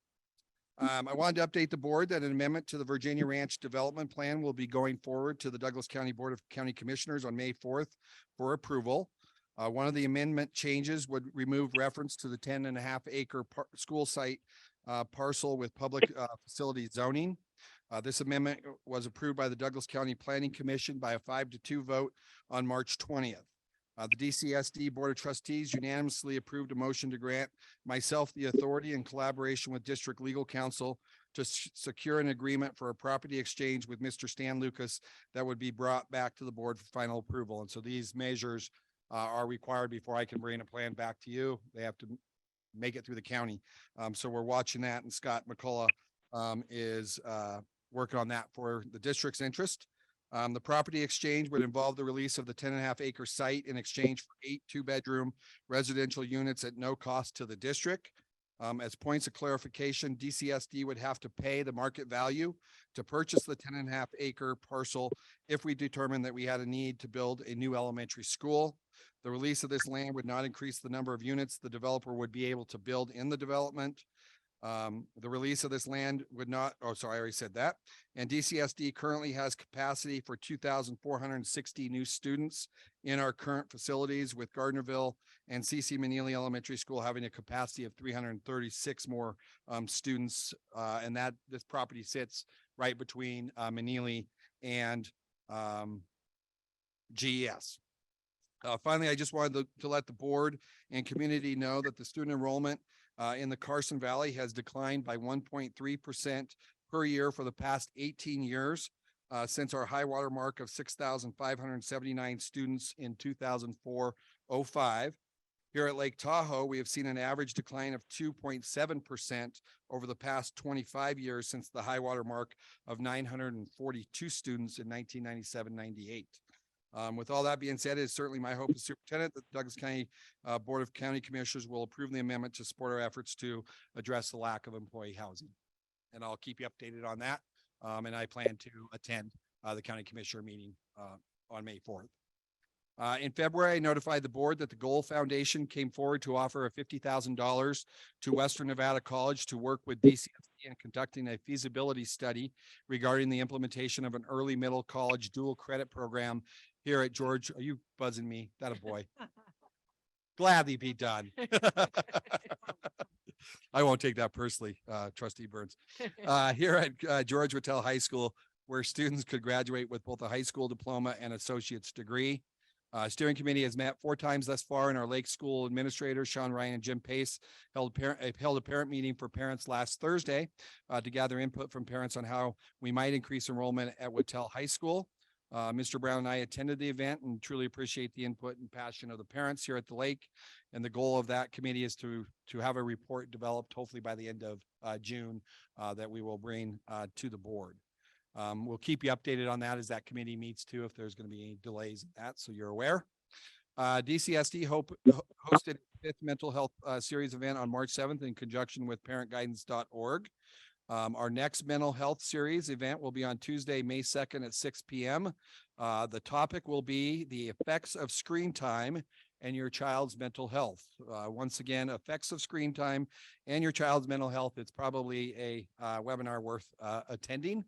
I wanted to update the board that an amendment to the Virginia Ranch Development Plan will be going forward to the Douglas County Board of County Commissioners on May 4th for approval. One of the amendment changes would remove reference to the 10.5 acre school site parcel with public facility zoning. This amendment was approved by the Douglas County Planning Commission by a 5-2 vote on March 20th. The DCSD Board of Trustees unanimously approved a motion to grant myself the authority in collaboration with District Legal Counsel to secure an agreement for a property exchange with Mr. Stan Lucas that would be brought back to the board for final approval. And so these measures are required before I can bring a plan back to you. They have to make it through the county. So we're watching that, and Scott McCullough is working on that for the district's interest. The property exchange would involve the release of the 10.5 acre site in exchange for 8 2-bedroom residential units at no cost to the district. As points of clarification, DCSD would have to pay the market value to purchase the 10.5 acre parcel if we determined that we had a need to build a new elementary school. The release of this land would not increase the number of units the developer would be able to build in the development. The release of this land would not, oh, sorry, I already said that. And DCSD currently has capacity for 2,460 new students in our current facilities, with Gardnerville and CC McNeely Elementary School having a capacity of 336 more students. And that this property sits right between McNeely and GES. Finally, I just wanted to let the board and community know that the student enrollment in the Carson Valley has declined by 1.3% per year for the past 18 years since our high water mark of 6,579 students in 2004-05. Here at Lake Tahoe, we have seen an average decline of 2.7% over the past 25 years since the high water mark of 942 students in 1997-98. With all that being said, it's certainly my hope as superintendent that the Douglas County Board of County Commissioners will approve the amendment to support our efforts to address the lack of employee housing. And I'll keep you updated on that. And I plan to attend the county commissioner meeting on May 4th. In February, I notified the board that the Goal Foundation came forward to offer a $50,000 to Western Nevada College to work with DCSD in conducting a feasibility study regarding the implementation of an early middle college dual credit program here at George. Are you buzzing me? That a boy. Gladly be done. I won't take that personally, Trustee Burns. Here at George Whittle High School, where students could graduate with both a high school diploma and associate's degree. Steering committee has met 4 times thus far, and our Lake School administrators, Sean Ryan and Jim Pace, held a parent meeting for parents last Thursday to gather input from parents on how we might increase enrollment at Whittle High School. Mr. Brown and I attended the event and truly appreciate the input and passion of the parents here at the lake. And the goal of that committee is to have a report developed hopefully by the end of June that we will bring to the board. We'll keep you updated on that as that committee meets too, if there's going to be any delays in that, so you're aware. DCSD hosted a 5th mental health series event on March 7th in conjunction with parentguidance.org. Our next mental health series event will be on Tuesday, May 2nd at 6 p.m. The topic will be the effects of screen time and your child's mental health. Once again, effects of screen time and your child's mental health. It's probably a webinar worth attending,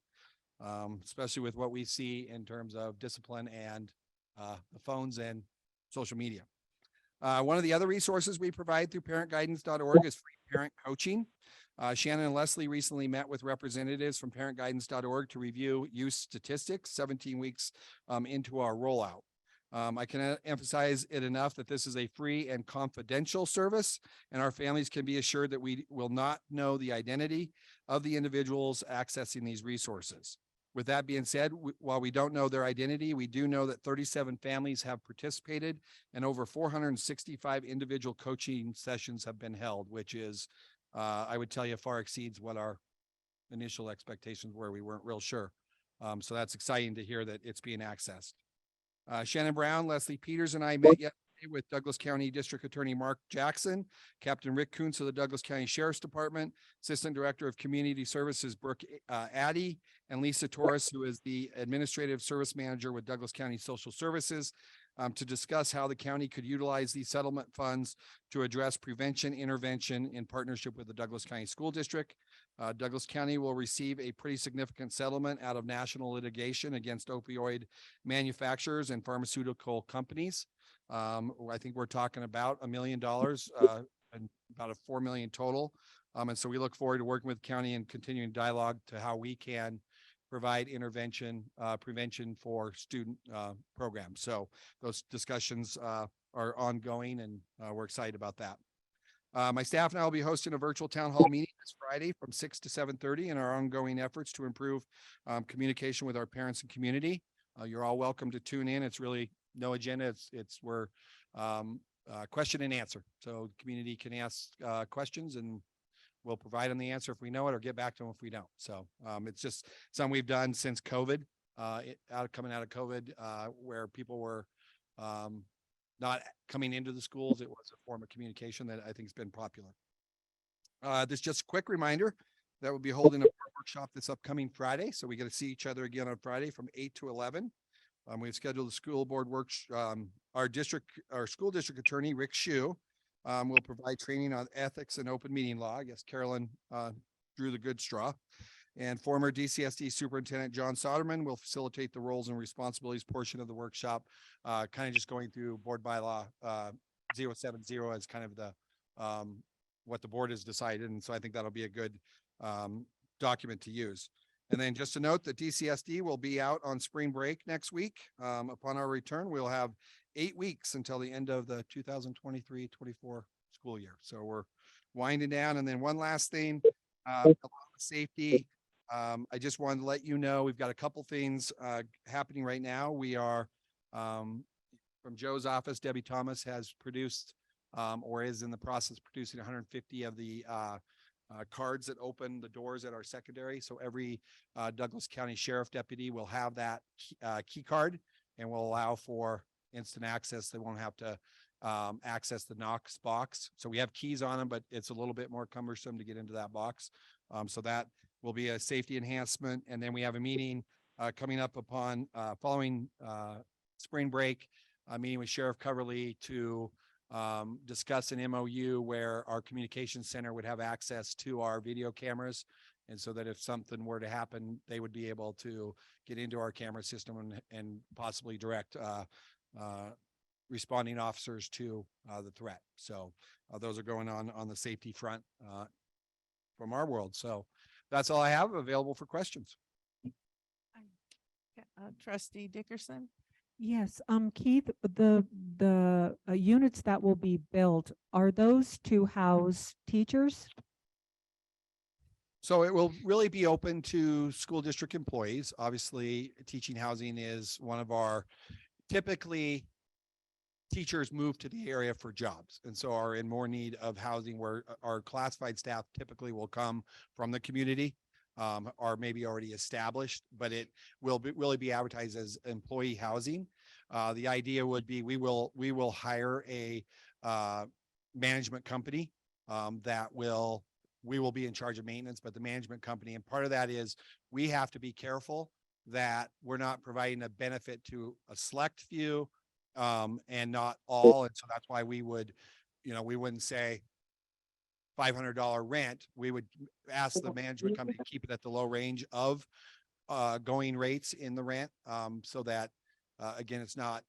especially with what we see in terms of discipline and the phones and social media. One of the other resources we provide through parentguidance.org is free parent coaching. Shannon and Leslie recently met with representatives from parentguidance.org to review use statistics 17 weeks into our rollout. I can emphasize it enough that this is a free and confidential service, and our families can be assured that we will not know the identity of the individuals accessing these resources. With that being said, while we don't know their identity, we do know that 37 families have participated and over 465 individual coaching sessions have been held, which is, I would tell you, far exceeds what our initial expectations were. We weren't real sure. So that's exciting to hear that it's being accessed. Shannon Brown, Leslie Peters, and I met yesterday with Douglas County District Attorney Mark Jackson, Captain Rick Kuntz of the Douglas County Sheriff's Department, Assistant Director of Community Services Brooke Addy, and Lisa Torres, who is the Administrative Service Manager with Douglas County Social Services, to discuss how the county could utilize these settlement funds to address prevention intervention in partnership with the Douglas County School District. Douglas County will receive a pretty significant settlement out of national litigation against opioid manufacturers and pharmaceutical companies. I think we're talking about $1 million and about a $4 million total. And so we look forward to working with the county and continuing dialogue to how we can provide intervention, prevention for student programs. So those discussions are ongoing, and we're excited about that. My staff and I will be hosting a virtual town hall meeting this Friday from 6 to 7:30 in our ongoing efforts to improve communication with our parents and community. You're all welcome to tune in. It's really no agenda. We're question and answer. So the community can ask questions and we'll provide them the answer if we know it or get back to them if we don't. So it's just something we've done since COVID, coming out of COVID, where people were not coming into the schools. It was a form of communication that I think has been popular. This just a quick reminder that we'll be holding a workshop this upcoming Friday. So we get to see each other again on Friday from 8 to 11. We've scheduled the school board our school district attorney, Rick Shue, will provide training on ethics and open meeting law. I guess Carolyn drew the good straw. And former DCSD Superintendent John Soderman will facilitate the roles and responsibilities portion of the workshop, kind of just going through board bylaw 070 as kind of the what the board has decided. And so I think that'll be a good document to use. And then just to note that DCSD will be out on spring break next week. Upon our return, we'll have 8 weeks until the end of the 2023-24 school year. So we're winding down. And then one last thing, safety. I just wanted to let you know, we've got a couple things happening right now. We are from Joe's office, Debbie Thomas has produced or is in the process of producing 150 of the cards that open the doors at our secondary. So every Douglas County Sheriff deputy will have that key card and will allow for instant access. They won't have to access the Knox box. So we have keys on them, but it's a little bit more cumbersome to get into that box. So that will be a safety enhancement. And then we have a meeting coming up upon following spring break, meeting with Sheriff Coverly to discuss an MOU where our communications center would have access to our video cameras. And so that if something were to happen, they would be able to get into our camera system and possibly direct responding officers to the threat. So those are going on the safety front from our world. So that's all I have available for questions. Trustee Dickerson? Yes, Keith, the units that will be built, are those to house teachers? So it will really be open to school district employees. Obviously, teaching housing is one of our, typically teachers move to the area for jobs and so are in more need of housing, where our classified staff typically will come from the community, are maybe already established, but it will really be advertised as employee housing. The idea would be we will hire a management company we will be in charge of maintenance, but the management company, and part of that is we have to be careful that we're not providing a benefit to a select few and not all. And so that's why we would, we wouldn't say $500 rent. We would ask the management company to keep it at the low range of going rates in the rent, so that again, it's not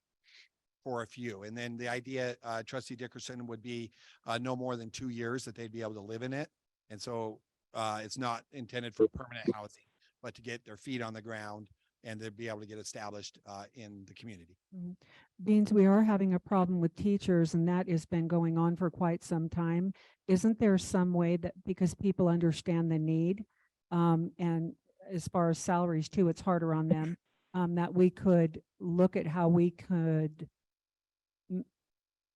for a few. And then the idea, Trustee Dickerson, would be no more than 2 years that they'd be able to live in it. And so it's not intended for permanent housing, but to get their feet on the ground and to be able to get established in the community. Deans, we are having a problem with teachers, and that has been going on for quite some time. Isn't there some way that, because people understand the need, and as far as salaries too, it's harder on them, that we could look at how we could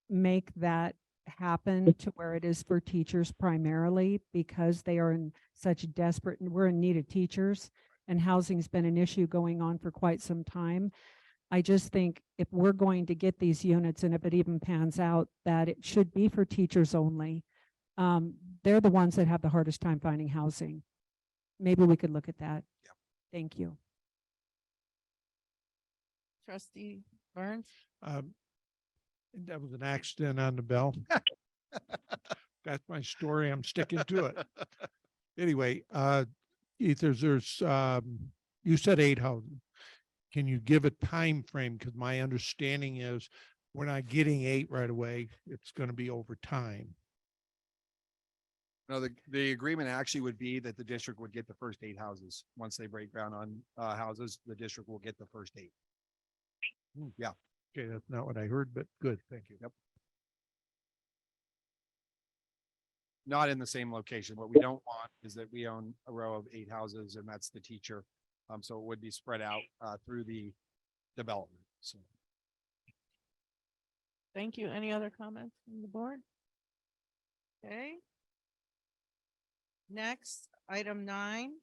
make that happen to where it is for teachers primarily, because they are in such desperate, and we're in need of teachers, and housing's been an issue going on for quite some time. I just think if we're going to get these units, and if it even pans out, that it should be for teachers only. They're the ones that have the hardest time finding housing. Maybe we could look at that. Yeah. Thank you. Trustee Burns? That was an accident on the bell. That's my story. I'm sticking to it. Anyway, there's you said 8 houses. Can you give a time frame? Because my understanding is we're not getting 8 right away. It's going to be over time. No, the agreement actually would be that the district would get the first 8 houses. Once they break ground on houses, the district will get the first 8. Yeah. Okay, that's not what I heard, but good. Thank you. Yep. Not in the same location. What we don't want is that we own a row of 8 houses and that's the teacher. So it would be spread out through the development. So. Thank you. Any other comments from the board? Okay. Next, item 9.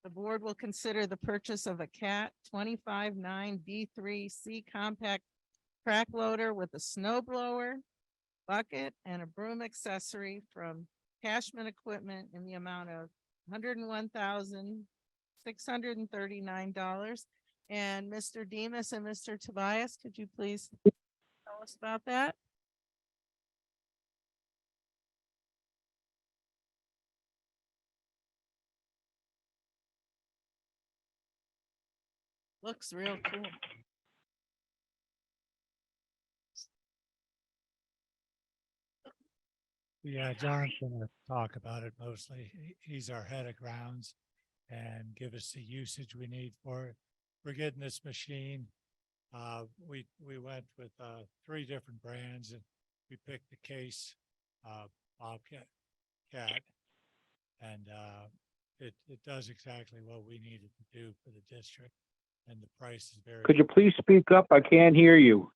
The board will consider the purchase of a CAT 259B3C compact track loader with a snow blower, bucket, and a broom accessory from Cashman Equipment in the amount of $101,639. And Mr. Demas and Mr. Tobias, could you please tell us about that? Looks real cool. Yeah, John's gonna talk about it mostly. He's our head of grounds and give us the usage we need for it. We're getting this machine. We went with 3 different brands, and we picked the Case Bobcat Cat, and it does exactly what we needed to do for the district. And the price is very. Could you please speak up? I can't hear you.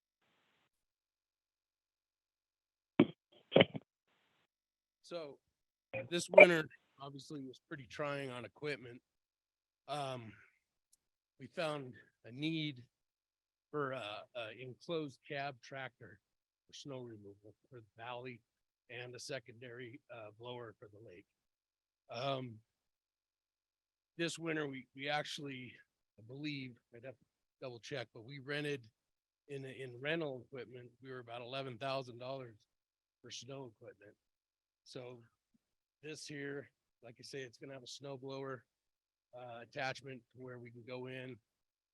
So this winter obviously was pretty trying on equipment. We found a need for a enclosed cab tractor for snow removal for the valley and a secondary blower for the lake. This winter we actually, I believe, I'd have to double check, but we rented in rental equipment, we were about $11,000 for snow equipment. So this here, like I say, it's gonna have a snow blower attachment where we can go in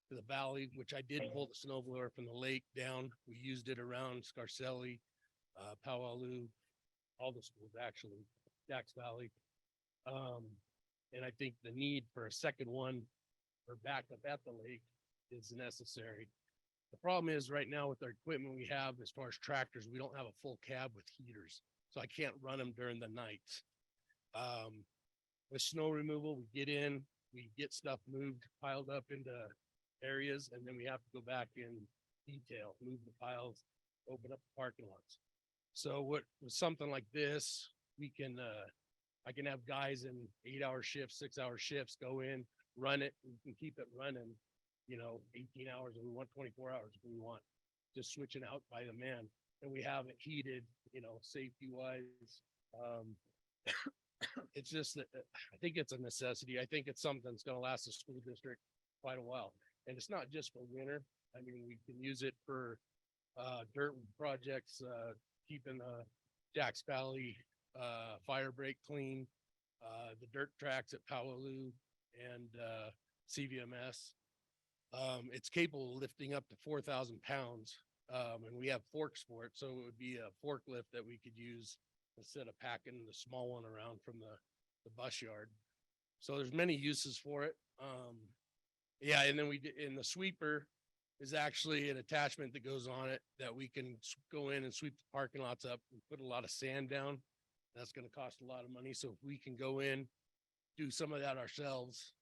to the valley, which I did pull the snow blower from the lake down. We used it around Scarcelli, Powaloo, all the schools actually, Dax Valley. And I think the need for a second one or backup at the lake is necessary. The problem is right now with our equipment we have as far as tractors, we don't have a full cab with heaters, so I can't run them during the nights. With snow removal, we get in, we get stuff moved, piled up into areas, and then we have to go back in detail, move the piles, open up the parking lots. So what with something like this, we can I can have guys in 8-hour shifts, 6-hour shifts go in, run it, we can keep it running, 18 hours, and we want 24 hours if we want, just switching out by the man. And we have it heated, safety wise. It's just that I think it's a necessity. I think it's something that's going to last the school district quite a while. And it's not just for winter. I mean, we can use it for dirt projects, keeping Dax Valley fire break clean, the dirt tracks at Powaloo and CVMS. It's capable of lifting up to 4,000 pounds. And we have forks for it. So it would be a forklift that we could use instead of packing the small one around from the bus yard. So there's many uses for it. Yeah, and then in the sweeper is actually an attachment that goes on it that we can go in and sweep the parking lots up and put a lot of sand down. That's going to cost a lot of money. So if we can go in, do some of that ourselves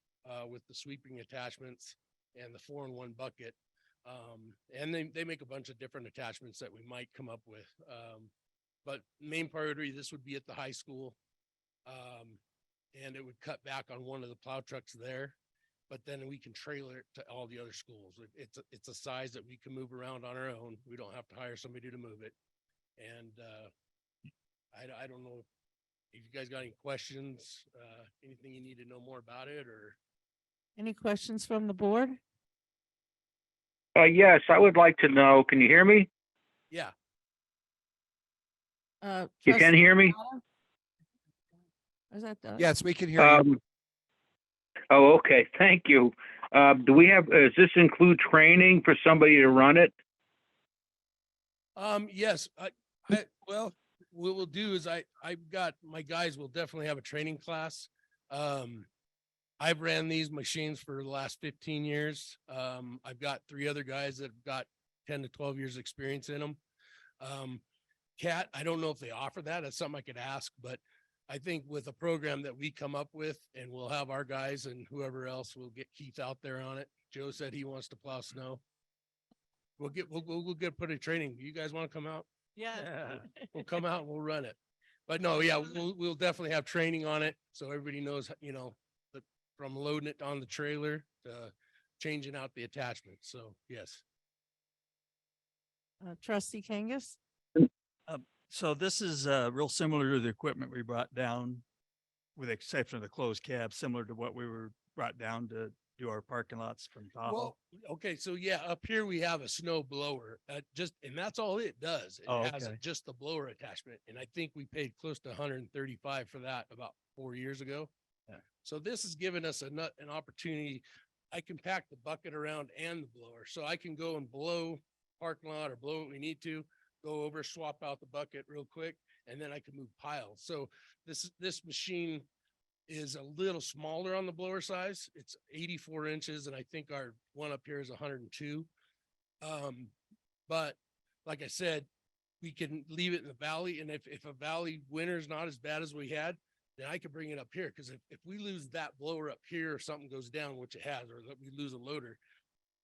with the sweeping attachments and the 4-in-1 bucket. And they make a bunch of different attachments that we might come up with. But main priority, this would be at the high school. And it would cut back on one of the plow trucks there, but then we can trailer it to all the other schools. It's a size that we can move around on our own. We don't have to hire somebody to move it. And I don't know if you guys got any questions, anything you need to know more about it, or. Any questions from the board? Yes, I would like to know, can you hear me? Yeah. You can hear me? Is that Doug? Yes, we can hear you. Oh, okay. Thank you. Does this include training for somebody to run it? Yes, well, what we'll do is I've got my guys will definitely have a training class. I've ran these machines for the last 15 years. I've got 3 other guys that have got 10 to 12 years experience in them. Cat, I don't know if they offer that. That's something I could ask, but I think with a program that we come up with, and we'll have our guys and whoever else, we'll get Keith out there on it. Joe said he wants to plow snow. We'll get put a training. You guys want to come out? Yeah. We'll come out and we'll run it. But no, yeah, we'll definitely have training on it. So everybody knows, from loading it on the trailer to changing out the attachment. So yes. Trustee Kangas? So this is real similar to the equipment we brought down, with the exception of the closed cab, similar to what we were brought down to do our parking lots from Tahoe. Well, okay, so yeah, up here we have a snow blower, and that's all it does. It has okay. just the blower attachment, and I think we paid close to 135 for that about 4 years ago. Yeah. So this has given us an opportunity. I can pack the bucket around and the blower, so I can go and blow parking lot or blow what we need to, go over, swap out the bucket real quick, and then I can move piles. So this machine is a little smaller on the blower size. It's 84 inches, and I think our one up here is 102. But like I said, we can leave it in the valley, and if a valley winter is not as bad as we had, then I could bring it up here. Because if we lose that blower up here, or something goes down, which it has, or that we lose a loader,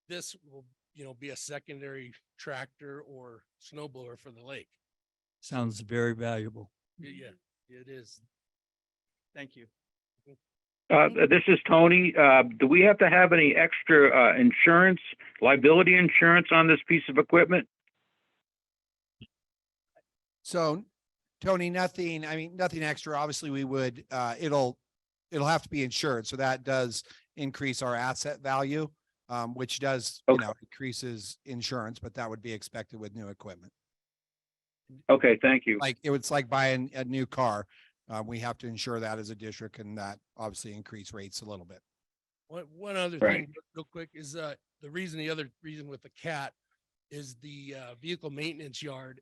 this will be a secondary tractor or snow blower for the lake. Sounds very valuable. Yeah, it is. Thank you. This is Tony. Do we have to have any extra insurance, liability insurance on this piece of equipment? So Tony, nothing extra. Obviously we would, it'll have to be insured. So that does increase our asset value. which does, Okay. increases insurance, but that would be expected with new equipment. Okay, thank you. Like, it's like buying a new car. We have to insure that as a district, and that obviously increase rates a little bit. One other Right. thing, real quick, is the other reason with the CAT is the vehicle maintenance yard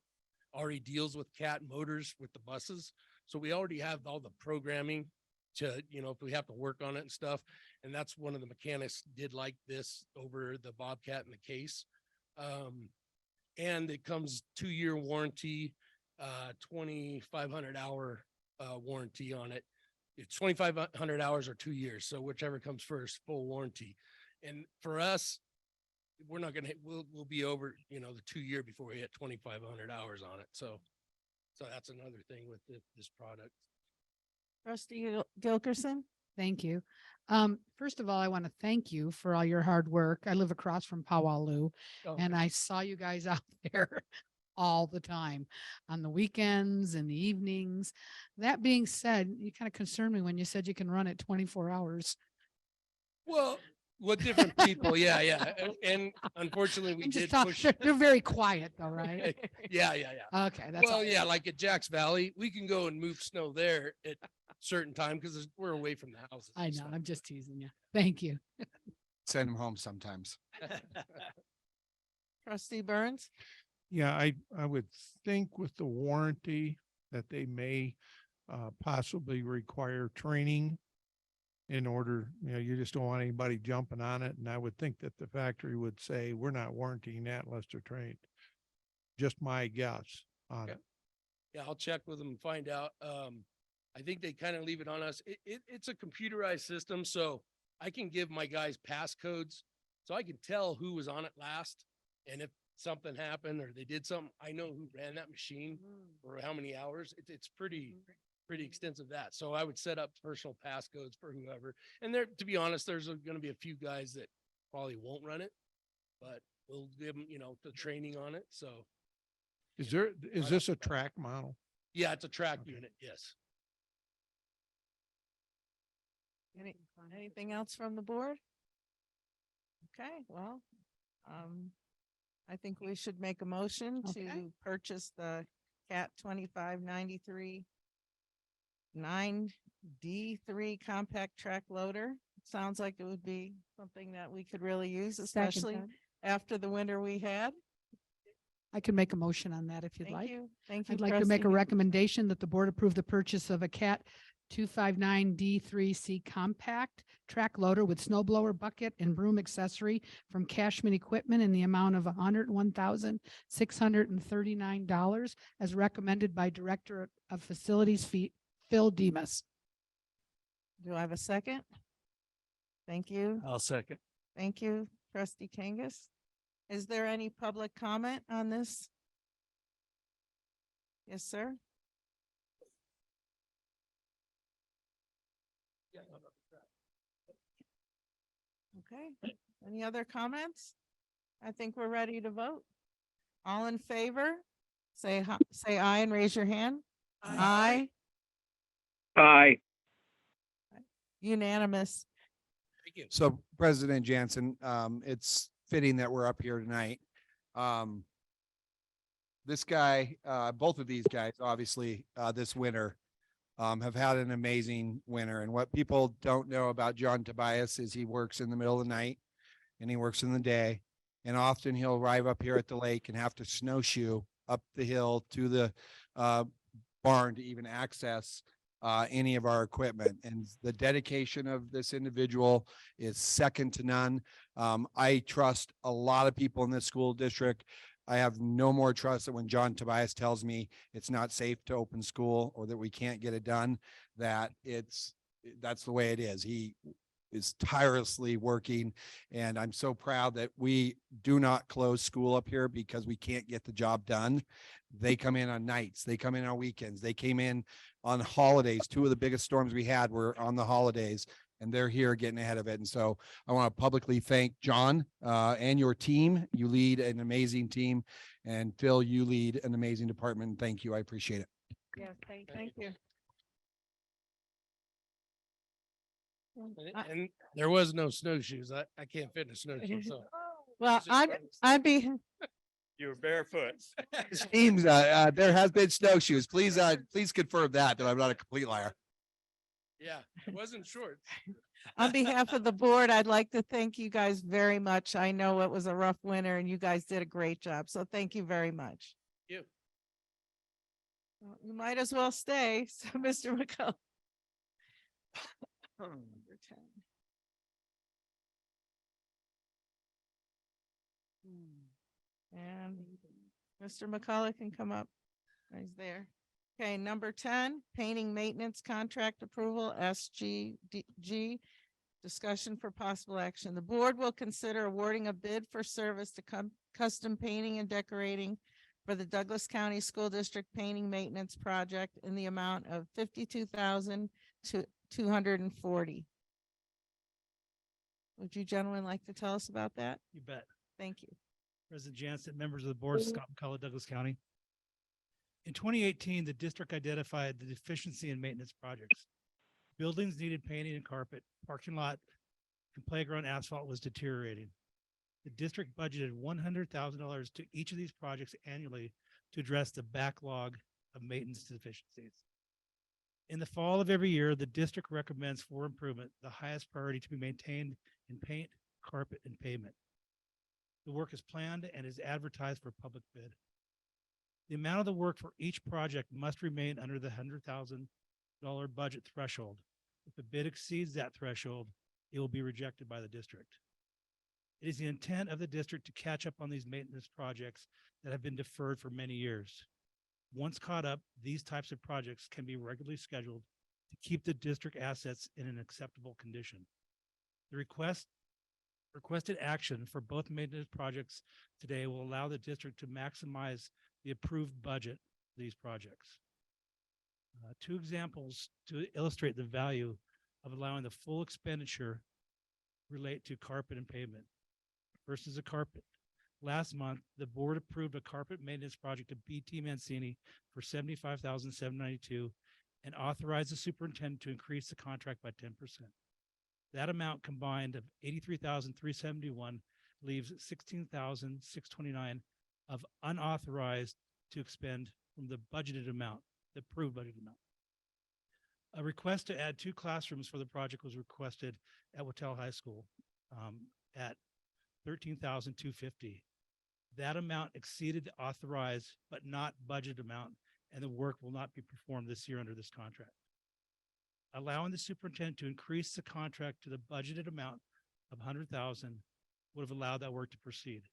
already deals with CAT motors with the buses. So we already have all the programming to, if we have to work on it and stuff. And that's one of the mechanics did like this over the Bobcat and the Case. And it comes 2-year warranty, 2,500 hour warranty on it. It's 2,500 hours or 2 years. So whichever comes first, full warranty. And for us, we're not gonna, we'll be over, the 2-year before we hit 2,500 hours on it. So that's another thing with this product. Trustee Gilkerson? Thank you. First of all, I want to thank you for all your hard work. I live across from Powaloo, and I saw you guys out there all the time on the weekends and the evenings. That being said, you kind of concerned me when you said you can run it 24 hours. Well, with different people. Yeah. And unfortunately we I'm just did talking, push. they're very quiet though, right? Yeah. Okay, that's all. Well, yeah, like at Jack's Valley, we can go and move snow there at certain time because we're away from the houses. I and know, stuff. I'm just teasing you. Thank you. Send them home sometimes. Trustee Burns? Yeah, I would think with the warranty that they may possibly require training in order, you just don't want anybody jumping on it. And I would think that the factory would say, we're not warranting that unless they're trained. Just my guess on it. Yeah, I'll check with them and find out. I think they kind of leave it on us. It's a computerized system, so I can give my guys passcodes, so I can tell who was on it last. And if something happened or they did something, I know who ran that machine for how many hours. It's pretty extensive that. So I would set up personal passcodes for whoever. And there, to be honest, there's going to be a few guys that probably won't run it, but we'll give them, the training on it. So Is this a track model? yeah, it's a track unit. Yes. Anything else from the board? Okay, well, I think we should make a motion to Okay. purchase the CAT 2593 9D3 compact track loader. Sounds like it would be something that we could really use, especially Second after the winter we had. I can make a motion on that if you'd Thank like. you. Thank you. I'd like to make a Trustee recommendation that the board approve the purchase of a CAT 259D3C compact track loader with snow blower bucket and broom accessory from Cashman Equipment in the amount of $101,639 as recommended by Director of Facilities Phil Demas. Do I have a second? Thank you. I'll second. Thank you, Trustee Kangas. Is there any public comment on this? Yes, sir. Okay, any other comments? I think we're ready to vote. All in favor, say aye and raise your hand. Aye. Aye. Unanimous. So President Jansen, it's fitting that we're up here tonight. This guy, both of these guys, obviously, this winter, have had an amazing winter. And what people don't know about John Tobias is he works in the middle of the night and he works in the day. And often he'll arrive up here at the lake and have to snowshoe up the hill to the barn to even access any of our equipment. And the dedication of this individual is second to none. I trust a lot of people in this school district. I have no more trust that when John Tobias tells me it's not safe to open school or that we can't get it done, that that's the way it is. He is tirelessly working, and I'm so proud that we do not close school up here because we can't get the job done. They come in on nights, they come in on weekends, they came in on holidays. 2 of the biggest storms we had were on the holidays, and they're here getting ahead of it. And so I want to publicly thank John and your team. You lead an amazing team, and Phil, you lead an amazing department. Thank you. I appreciate it. Yes, thank you. And there was no snowshoes. I can't fit in a snowshoe, so. Well, It's just- I'd be, You were barefoot. Seems, there has been snowshoes. Please, please confirm that I'm not a complete liar. Yeah, it wasn't short. on behalf of the board, I'd like to thank you guys very much. I know it was a rough winter and you guys did a great job. So thank you very much. You. Well, you might as well stay. So Mr. McCullough. Number 10. And Mr. McCullough can come up. He's there. Okay, number 10, painting maintenance contract approval, SGG. Discussion for possible action. The board will consider awarding a bid for service to custom painting and decorating for the Douglas County School District Painting Maintenance Project in the amount of $52,240. Would you gentlemen like to tell us about that? You bet. Thank you. President Jansen, members of the board, Scott McCullough, Douglas County. In 2018, the district identified the deficiency in maintenance projects. Buildings needed painting and carpet, parking lot and playground asphalt was deteriorating. The district budgeted $100,000 to each of these projects annually to address the backlog of maintenance deficiencies. In the fall of every year, the district recommends for improvement, the highest priority to be maintained in paint, carpet, and pavement. The work is planned and is advertised for public bid. The amount of the work for each project must remain under the $100,000 budget threshold. If the bid exceeds that threshold, it will be rejected by the district. It is the intent of the district to catch up on these maintenance projects that have been deferred for many years. Once caught up, these types of projects can be regularly scheduled to keep the district assets in an acceptable condition. The requested action for both maintenance projects today will allow the district to maximize the approved budget of these projects. Two examples to illustrate the value of allowing the full expenditure relate to carpet and pavement. First is a carpet. Last month, the board approved a carpet maintenance project to BT Mancini for $75,792 and authorized the superintendent to increase the contract by 10%. That amount combined of $83,371 leaves $16,629 of unauthorized to expend from the budgeted amount, the approved budgeted amount. A request to add 2 classrooms for the project was requested at Wattell High School at $13,250. That amount exceeded the authorized but not budgeted amount, and the work will not be performed this year under this contract. Allowing the superintendent to increase the contract to the budgeted amount of $100,000 would have allowed that work to proceed.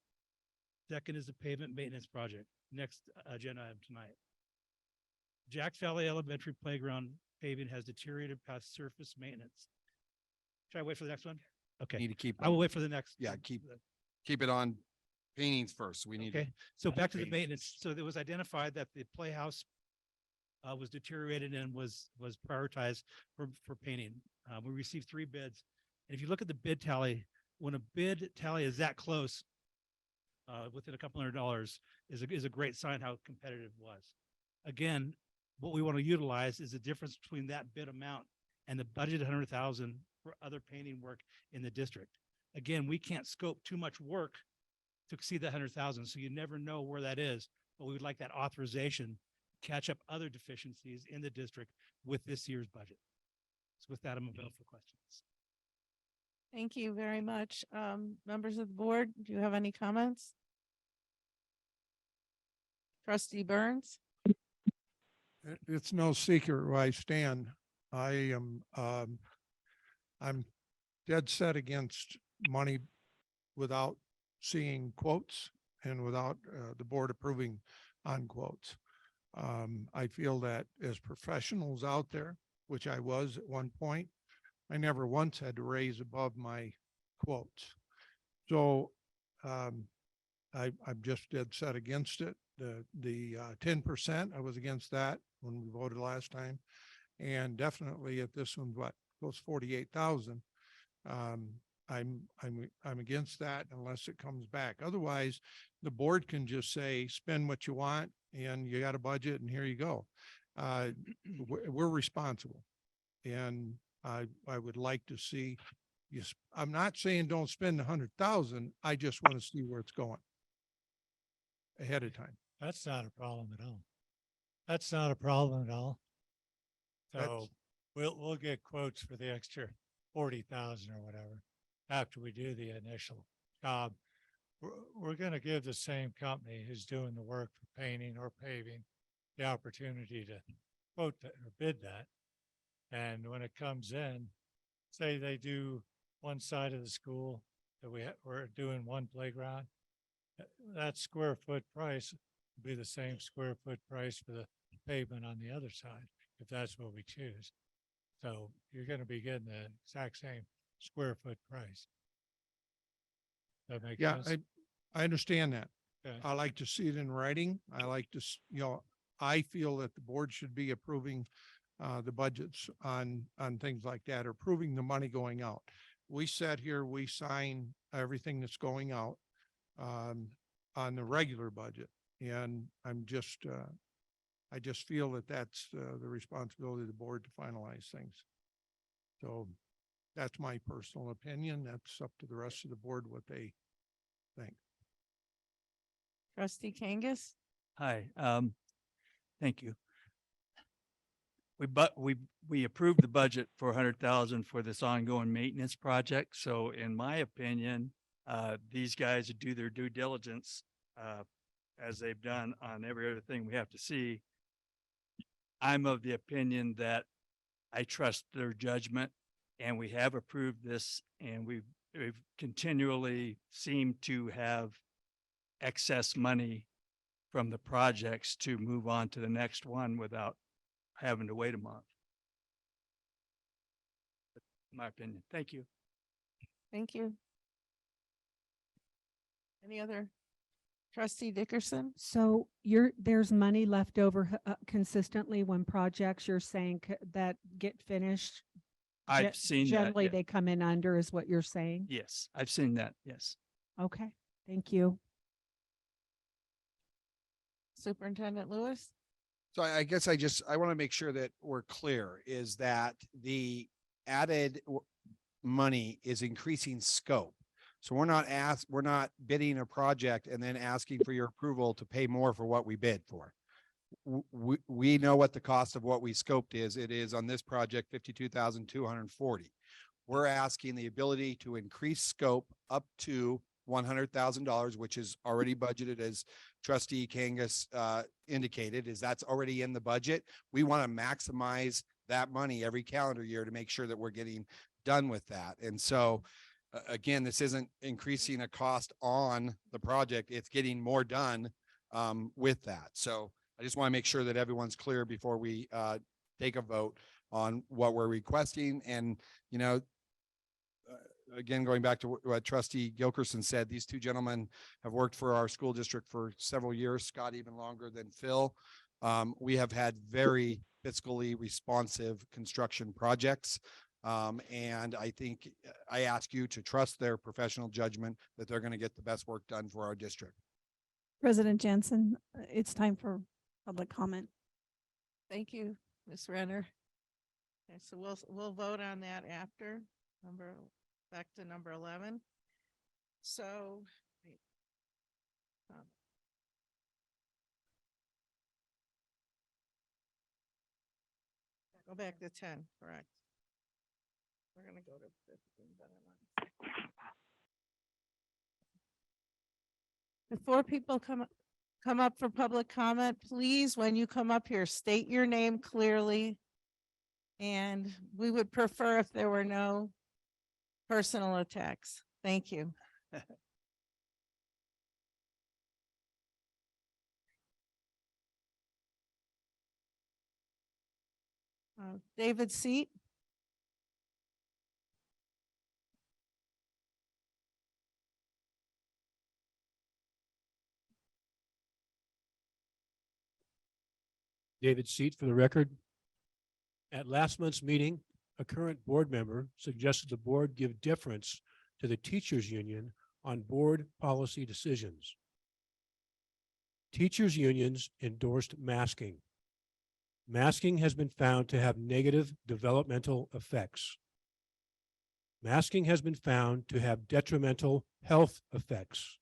Second is the pavement maintenance project. Next agenda item tonight. Jack Valley Elementary Playground paving has deteriorated past surface maintenance. Should I wait for the next one? Okay, Need to keep. I will wait for the next. Yeah, keep it on paintings first. We need. Okay, so back to the paintings. maintenance. So it was identified that the playhouse was deteriorated and was prioritized for painting. We received 3 bids. And if you look at the bid tally, when a bid tally is that close, within a couple $100 is a great sign how competitive it was. Again, what we want to utilize is the difference between that bid amount and the budget $100,000 for other painting work in the district. Again, we can't scope too much work to exceed that $100,000, so you never know where that is. But we would like that authorization to catch up other deficiencies in the district with this year's budget. So with that, I'm available for questions. Thank you very much. Members of the board, do you have any comments? Trustee Burns? It's no secret where I stand. I am, I'm dead set against money without seeing quotes and without the board approving on quotes. I feel that as professionals out there, which I was at one point, I never once had to raise above my quotes. So I'm just dead set against it. The 10%, I was against that when we voted last time. And definitely at this one, what goes 48,000. I'm against that unless it comes back. Otherwise, the board can just say, spend what you want and you got a budget and here you go. We're responsible. And I would like to see, I'm not saying don't spend 100,000. I just want to see where it's going ahead of time. That's not a problem at all. That's not a problem at all. So That's- we'll get quotes for the extra 40,000 or whatever after we do the initial job. We're going to give the same company who's doing the work for painting or paving the opportunity to quote that or bid that. And when it comes in, say they do one side of the school that we're doing one playground, that square foot price will be the same square foot price for the pavement on the other side, if that's what we choose. So you're going to be getting the exact same square foot price. That makes Yeah, sense? I understand that. Okay. I like to see it in writing. I like to, I feel that the board should be approving the budgets on things like that, or approving the money going out. We sat here, we sign everything that's going out on the regular budget. And I just feel that that's the responsibility of the board to finalize things. So that's my personal opinion. That's up to the rest of the board what they think. Trustee Kangas? Hi, thank you. We approved the budget for 100,000 for this ongoing maintenance project. So in my opinion, these guys do their due diligence, as they've done on every other thing we have to see. I'm of the opinion that I trust their judgment, and we have approved this, and we've continually seemed to have excess money from the projects to move on to the next one without having to wait a month. My opinion. Thank you. Thank you. Any other? Trustee Dickerson? So there's money left over consistently when projects you're saying that get finished. I've seen that. Generally, Yeah. they come in under is what you're saying? Yes, I've seen that. Yes. Okay, thank you. Superintendent Lewis? So I guess I want to make sure that we're clear, is that the added money is increasing scope. So we're not bidding a project and then asking for your approval to pay more for what we bid for. We know what the cost of what we scoped is. It is on this project, 52,240. We're asking the ability to increase scope up to $100,000, which is already budgeted, as Trustee Kangas indicated, is that's already in the budget. We want to maximize that money every calendar year to make sure that we're getting done with that. And so again, this isn't increasing a cost on the project. It's getting more done with that. So I just want to make sure that everyone's clear before we take a vote on what we're requesting. And, again, going back to what Trustee Gilkerson said, these two gentlemen have worked for our school district for several years, Scott even longer than Phil. We have had very fiscally responsive construction projects. And I think I ask you to trust their professional judgment that they're going to get the best work done for our district. President Jansen, it's time for public comment. Thank you, Ms. Renner. Okay, so we'll vote on that after back to number 11. So go back to 10, correct? We're gonna go to 15, but I'm on. Before people come up for public comment, please, when you come up here, state your name clearly. And we would prefer if there were no personal attacks. Thank you. David Seat. David Seat for the record. At last month's meeting, a current board member suggested the board give deference to the teachers union on board policy decisions. Teachers unions endorsed masking. Masking has been found to have negative developmental effects. Masking has been found to have detrimental health effects.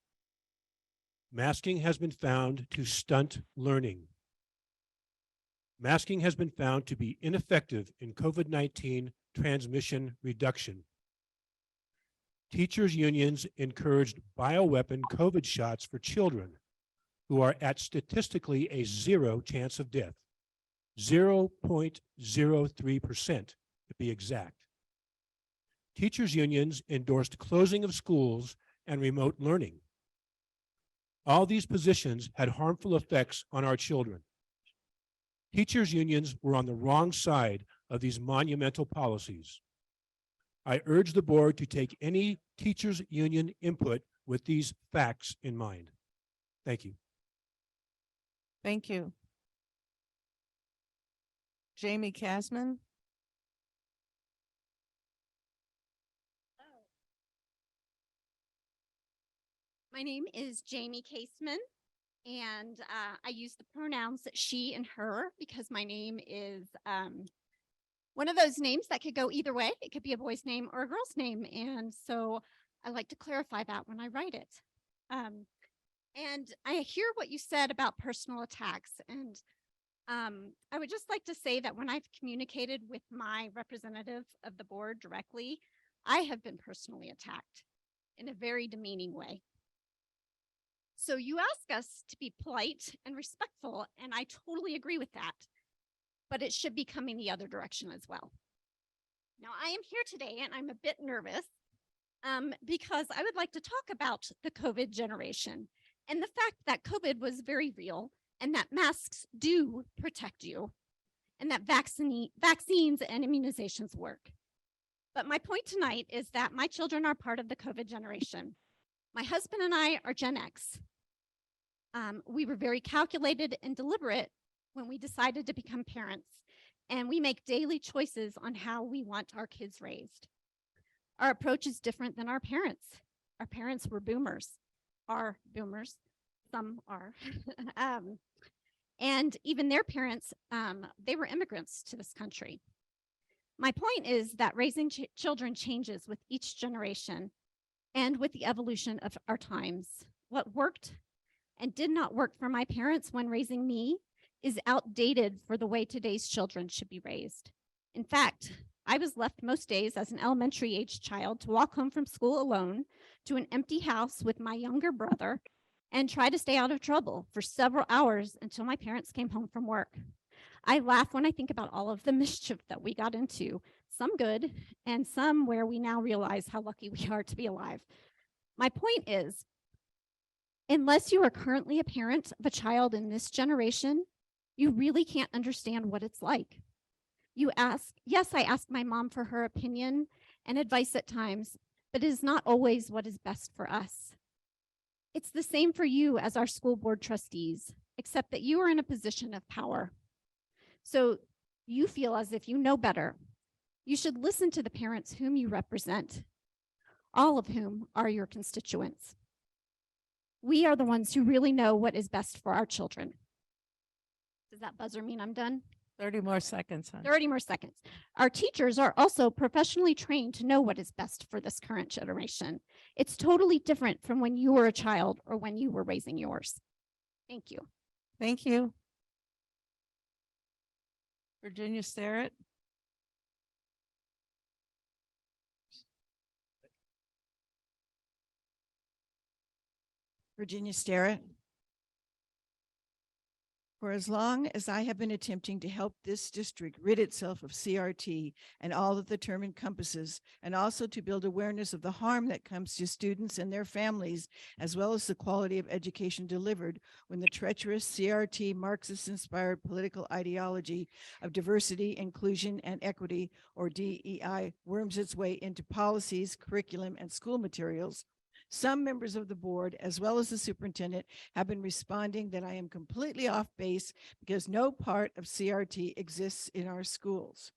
Masking has been found to stunt learning. Masking has been found to be ineffective in COVID-19 transmission reduction. Teachers' unions encouraged bioweapon COVID shots for children who are at statistically a 0 chance of death, 0.03% to be exact. Teachers' unions endorsed closing of schools and remote learning. All these positions had harmful effects on our children. Teachers' unions were on the wrong side of these monumental policies. I urge the board to take any teachers' union input with these facts in mind. Thank you. Thank you. Jamie Kasman. My name is Jamie Caseman, and I use the pronouns she and her because my name is one of those names that could go either way. It could be a boy's name or a girl's name, and so I like to clarify that when I write it. And I hear what you said about personal attacks, and I would just like to say that when I've communicated with my representative of the board directly, I have been personally attacked in a very demeaning way. So you ask us to be polite and respectful, and I totally agree with that, but it should be coming the other direction as well. Now, I am here today and I'm a bit nervous because I would like to talk about the COVID generation and the fact that COVID was very real and that masks do protect you and that vaccines and immunizations work. But my point tonight is that my children are part of the COVID generation. My husband and I are Gen X. We were very calculated and deliberate when we decided to become parents, and we make daily choices on how we want our kids raised. Our approach is different than our parents. Our parents were boomers, are boomers, some are. And even their parents, they were immigrants to this country. My point is that raising children changes with each generation and with the evolution of our times. What worked and did not work for my parents when raising me is outdated for the way today's children should be raised. In fact, I was left most days as an elementary age child to walk home from school alone to an empty house with my younger brother and try to stay out of trouble for several hours until my parents came home from work. I laugh when I think about all of the mischief that we got into, some good and some where we now realize how lucky we are to be alive. My point is, unless you are currently a parent of a child in this generation, you really can't understand what it's like. Yes, I ask my mom for her opinion and advice at times, but it is not always what is best for us. It's the same for you as our school board trustees, except that you are in a position of power. So you feel as if you know better. You should listen to the parents whom you represent, all of whom are your constituents. We are the ones who really know what is best for our children. Does that buzzer mean I'm done? 30 more seconds. Huh? 30 more seconds. Our teachers are also professionally trained to know what is best for this current generation. It's totally different from when you were a child or when you were raising yours. Thank you. Thank you. Virginia Starrett. Virginia Starrett. For as long as I have been attempting to help this district rid itself of CRT and all that the term encompasses, and also to build awareness of the harm that comes to students and their families, as well as the quality of education delivered when the treacherous CRT Marxist-inspired political ideology of diversity, inclusion, and equity, or DEI, worms its way into policies, curriculum, and school materials, some members of the board, as well as the superintendent, have been responding that I am completely off base because no part of CRT exists in our schools.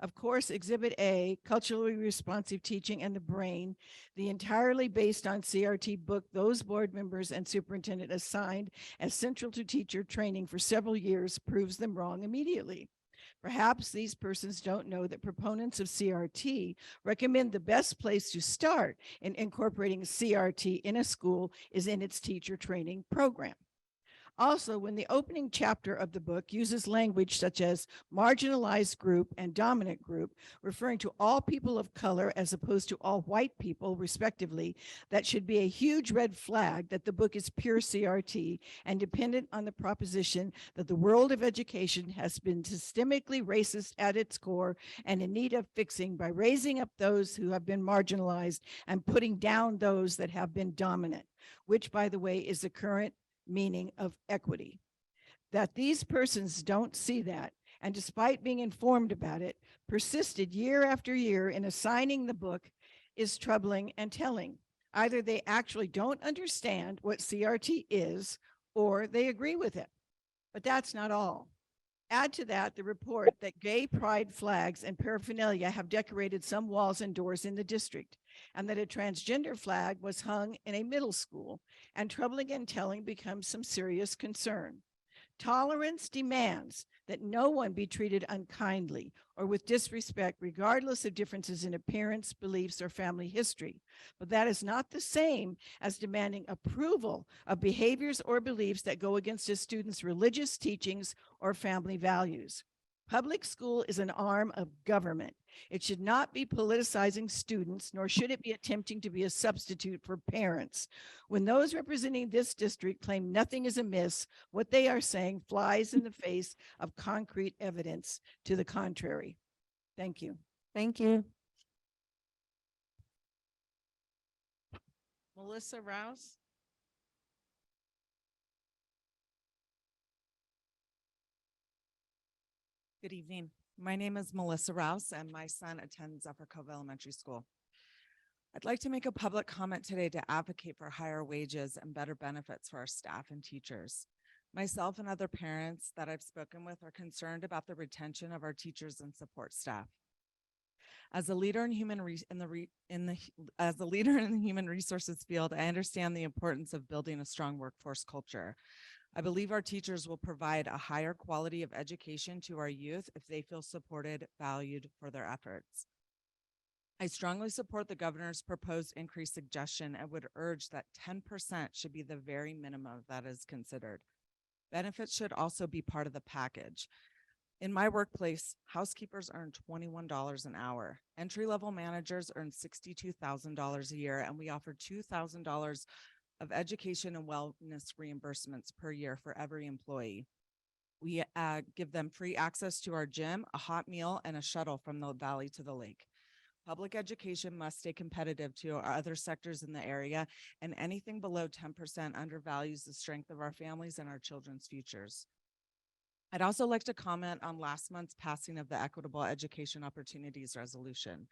Of course, Exhibit A, Culturally Responsive Teaching and the Brain, the entirely based on CRT book those board members and superintendent assigned as central to teacher training for several years, proves them wrong immediately. Perhaps these persons don't know that proponents of CRT recommend the best place to start in incorporating CRT in a school is in its teacher training program. Also, when the opening chapter of the book uses language such as marginalized group and dominant group, referring to all people of color as opposed to all white people, respectively, that should be a huge red flag that the book is pure CRT and dependent on the proposition that the world of education has been systemically racist at its core and in need of fixing by raising up those who have been marginalized and putting down those that have been dominant, which, by the way, is the current meaning of equity. That these persons don't see that, and despite being informed about it, persisted year after year in assigning the book is troubling and telling. Either they actually don't understand what CRT is, or they agree with it. But that's not all. Add to that the report that gay pride flags and paraphernalia have decorated some walls and doors in the district, and that a transgender flag was hung in a middle school, and troubling and telling becomes some serious concern. Tolerance demands that no one be treated unkindly or with disrespect, regardless of differences in appearance, beliefs, or family history. But that is not the same as demanding approval of behaviors or beliefs that go against a student's religious teachings or family values. Public school is an arm of government. It should not be politicizing students, nor should it be attempting to be a substitute for parents. When those representing this district claim nothing is amiss, what they are saying flies in the face of concrete evidence to the contrary. Thank you. Thank you. Melissa Rouse. Good evening. My name is Melissa Rouse and my son attends Zephyr Cove Elementary School. I'd like to make a public comment today to advocate for higher wages and better benefits for our staff and teachers. Myself and other parents that I've spoken with are concerned about the retention of our teachers and support staff. As a leader in human resources field, I understand the importance of building a strong workforce culture. I believe our teachers will provide a higher quality of education to our youth if they feel supported, valued for their efforts. I strongly support the governor's proposed increase suggestion and would urge that 10% should be the very minimum that is considered. Benefits should also be part of the package. In my workplace, housekeepers earn $21 an hour. Entry-level managers earn $62,000 a year, and we offer $2,000 of education and wellness reimbursements per year for every employee. We give them free access to our gym, a hot meal, and a shuttle from the valley to the lake. Public education must stay competitive to our other sectors in the area, and anything below 10% undervalues the strength of our families and our children's futures. I'd also like to comment on last month's passing of the Equitable Education Opportunities Resolution.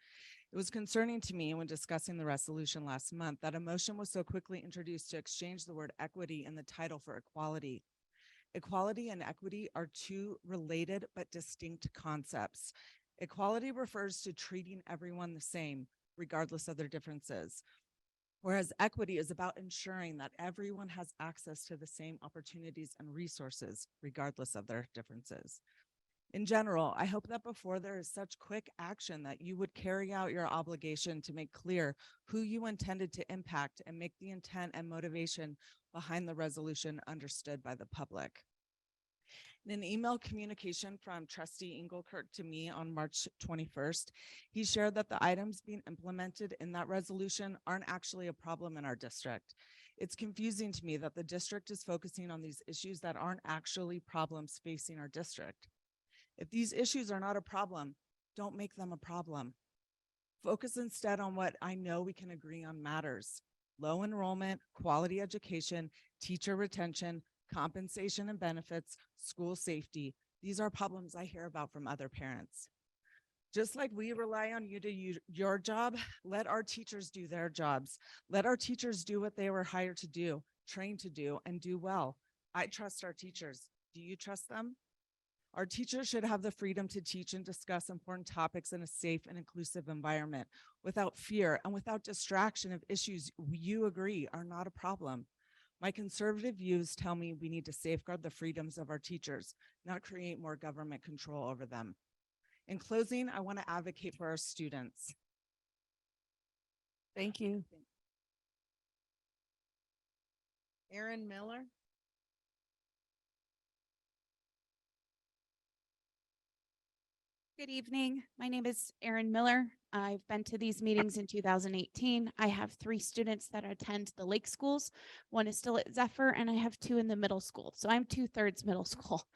It was concerning to me when discussing the resolution last month that a motion was so quickly introduced to exchange the word equity in the title for equality. Equality and equity are two related but distinct concepts. Equality refers to treating everyone the same, regardless of their differences, whereas equity is about ensuring that everyone has access to the same opportunities and resources, regardless of their differences. In general, I hope that before there is such quick action that you would carry out your obligation to make clear who you intended to impact and make the intent and motivation behind the resolution understood by the public. In an email communication from Trustee Engelkirk to me on March 21st, he shared that the items being implemented in that resolution aren't actually a problem in our district. It's confusing to me that the district is focusing on these issues that aren't actually problems facing our district. If these issues are not a problem, don't make them a problem. Focus instead on what I know we can agree on matters: low enrollment, quality education, teacher retention, compensation and benefits, school safety. These are problems I hear about from other parents. Just like we rely on you to do your job, let our teachers do their jobs. Let our teachers do what they were hired to do, trained to do, and do well. I trust our teachers. Do you trust them? Our teachers should have the freedom to teach and discuss important topics in a safe and inclusive environment without fear and without distraction of issues you agree are not a problem. My conservative views tell me we need to safeguard the freedoms of our teachers, not create more government control over them. In closing, I want to advocate for our students. Thank you. Erin Miller. Good evening. My name is Erin Miller. I've been to these meetings in 2018. I have 3 students that attend the Lake schools. One is still at Zephyr, and I have 2 in the middle school. So I'm 2/3 middle school.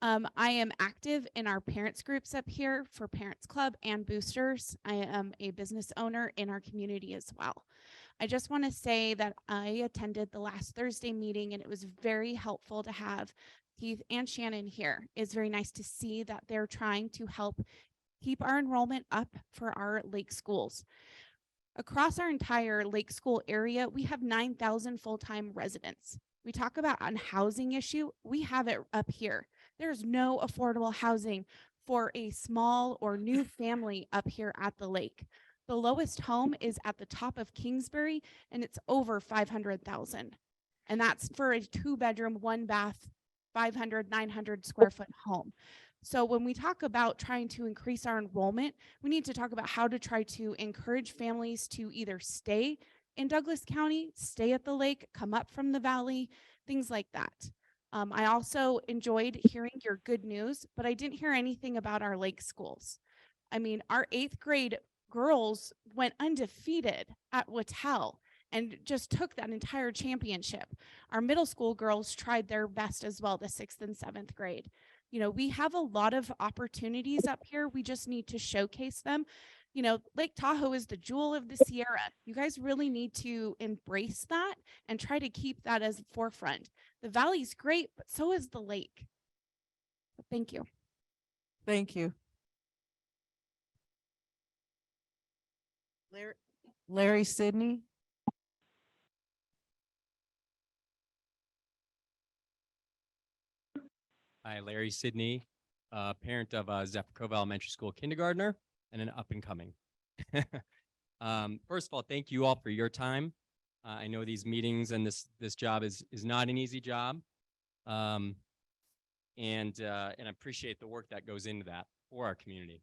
I am active in our parents groups up here for Parents Club and Boosters. I am a business owner in our community as well. I just want to say that I attended the last Thursday meeting, and it was very helpful to have Keith and Shannon here. It's very nice to see that they're trying to help keep our enrollment up for our Lake schools. Across our entire Lake school area, we have 9,000 full-time residents. We talk about an housing issue, we have it up here. There's no affordable housing for a small or new family up here at the lake. The lowest home is at the top of Kingsbury, and it's over 500,000. And that's for a 2-bedroom, 1-bath, 500, 900 square foot home. So when we talk about trying to increase our enrollment, we need to talk about how to try to encourage families to either stay in Douglas County, stay at the lake, come up from the valley, things like that. I also enjoyed hearing your good news, but I didn't hear anything about our lake schools. I mean, our 8th grade girls went undefeated at Wattel and just took that entire championship. Our middle school girls tried their best as well, the 6th and 7th grade. You know, we have a lot of opportunities up here. We just need to showcase them. You know, Lake Tahoe is the jewel of the Sierra. You guys really need to embrace that and try to keep that as forefront. The valley's great, but so is the lake. Thank you. Thank you. Larry Sidney. Hi, Larry Sidney, parent of a Zephyr Cove Elementary School kindergartner and an up and coming. First of all, thank you all for your time. I know these meetings and this job is not an easy job. And I appreciate the work that goes into that for our community.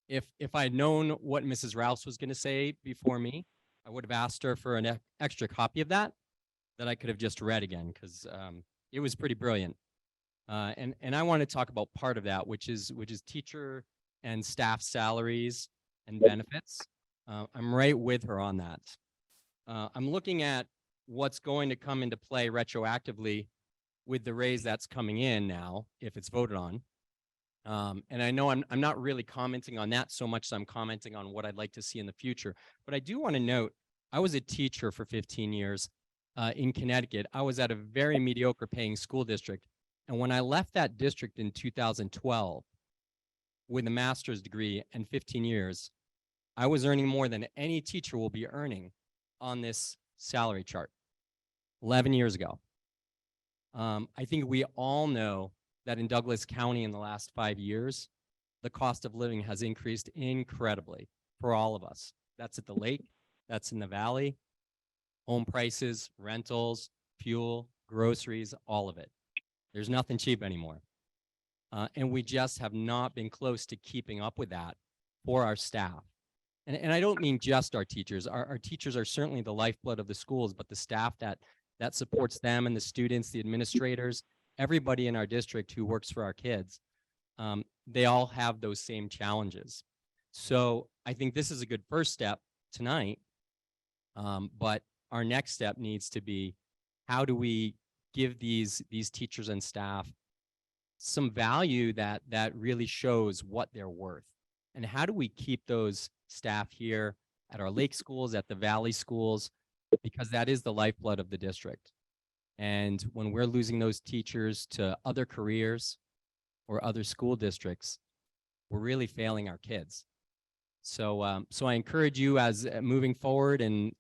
If I had known what Mrs. Rouse was going to say before me, I would have asked her for an extra copy of that I could have just read again, because it was pretty brilliant. And I want to talk about part of that, which is teacher and staff salaries and benefits. I'm right with her on that. I'm looking at what's going to come into play retroactively with the raise that's coming in now, if it's voted on. And I know I'm not really commenting on that so much as I'm commenting on what I'd like to see in the future. But I do want to note, I was a teacher for 15 years in Connecticut. I was at a very mediocre paying school district. And when I left that district in 2012 with a master's degree and 15 years, I was earning more than any teacher will be earning on this salary chart 11 years ago. I think we all know that in Douglas County in the last 5 years, the cost of living has increased incredibly for all of us. That's at the lake, that's in the valley, home prices, rentals, fuel, groceries, all of it. There's nothing cheap anymore. And we just have not been close to keeping up with that for our staff. And I don't mean just our teachers. Our teachers are certainly the lifeblood of the schools, but the staff that supports them and the students, the administrators, everybody in our district who works for our kids, they all have those same challenges. So I think this is a good first step tonight, but our next step needs to be, how do we give these teachers and staff some value that really shows what they're worth? And how do we keep those staff here at our lake schools, at the valley schools, because that is the lifeblood of the district. And when we're losing those teachers to other careers or other school districts, we're really failing our kids. So, so I encourage you as moving forward, and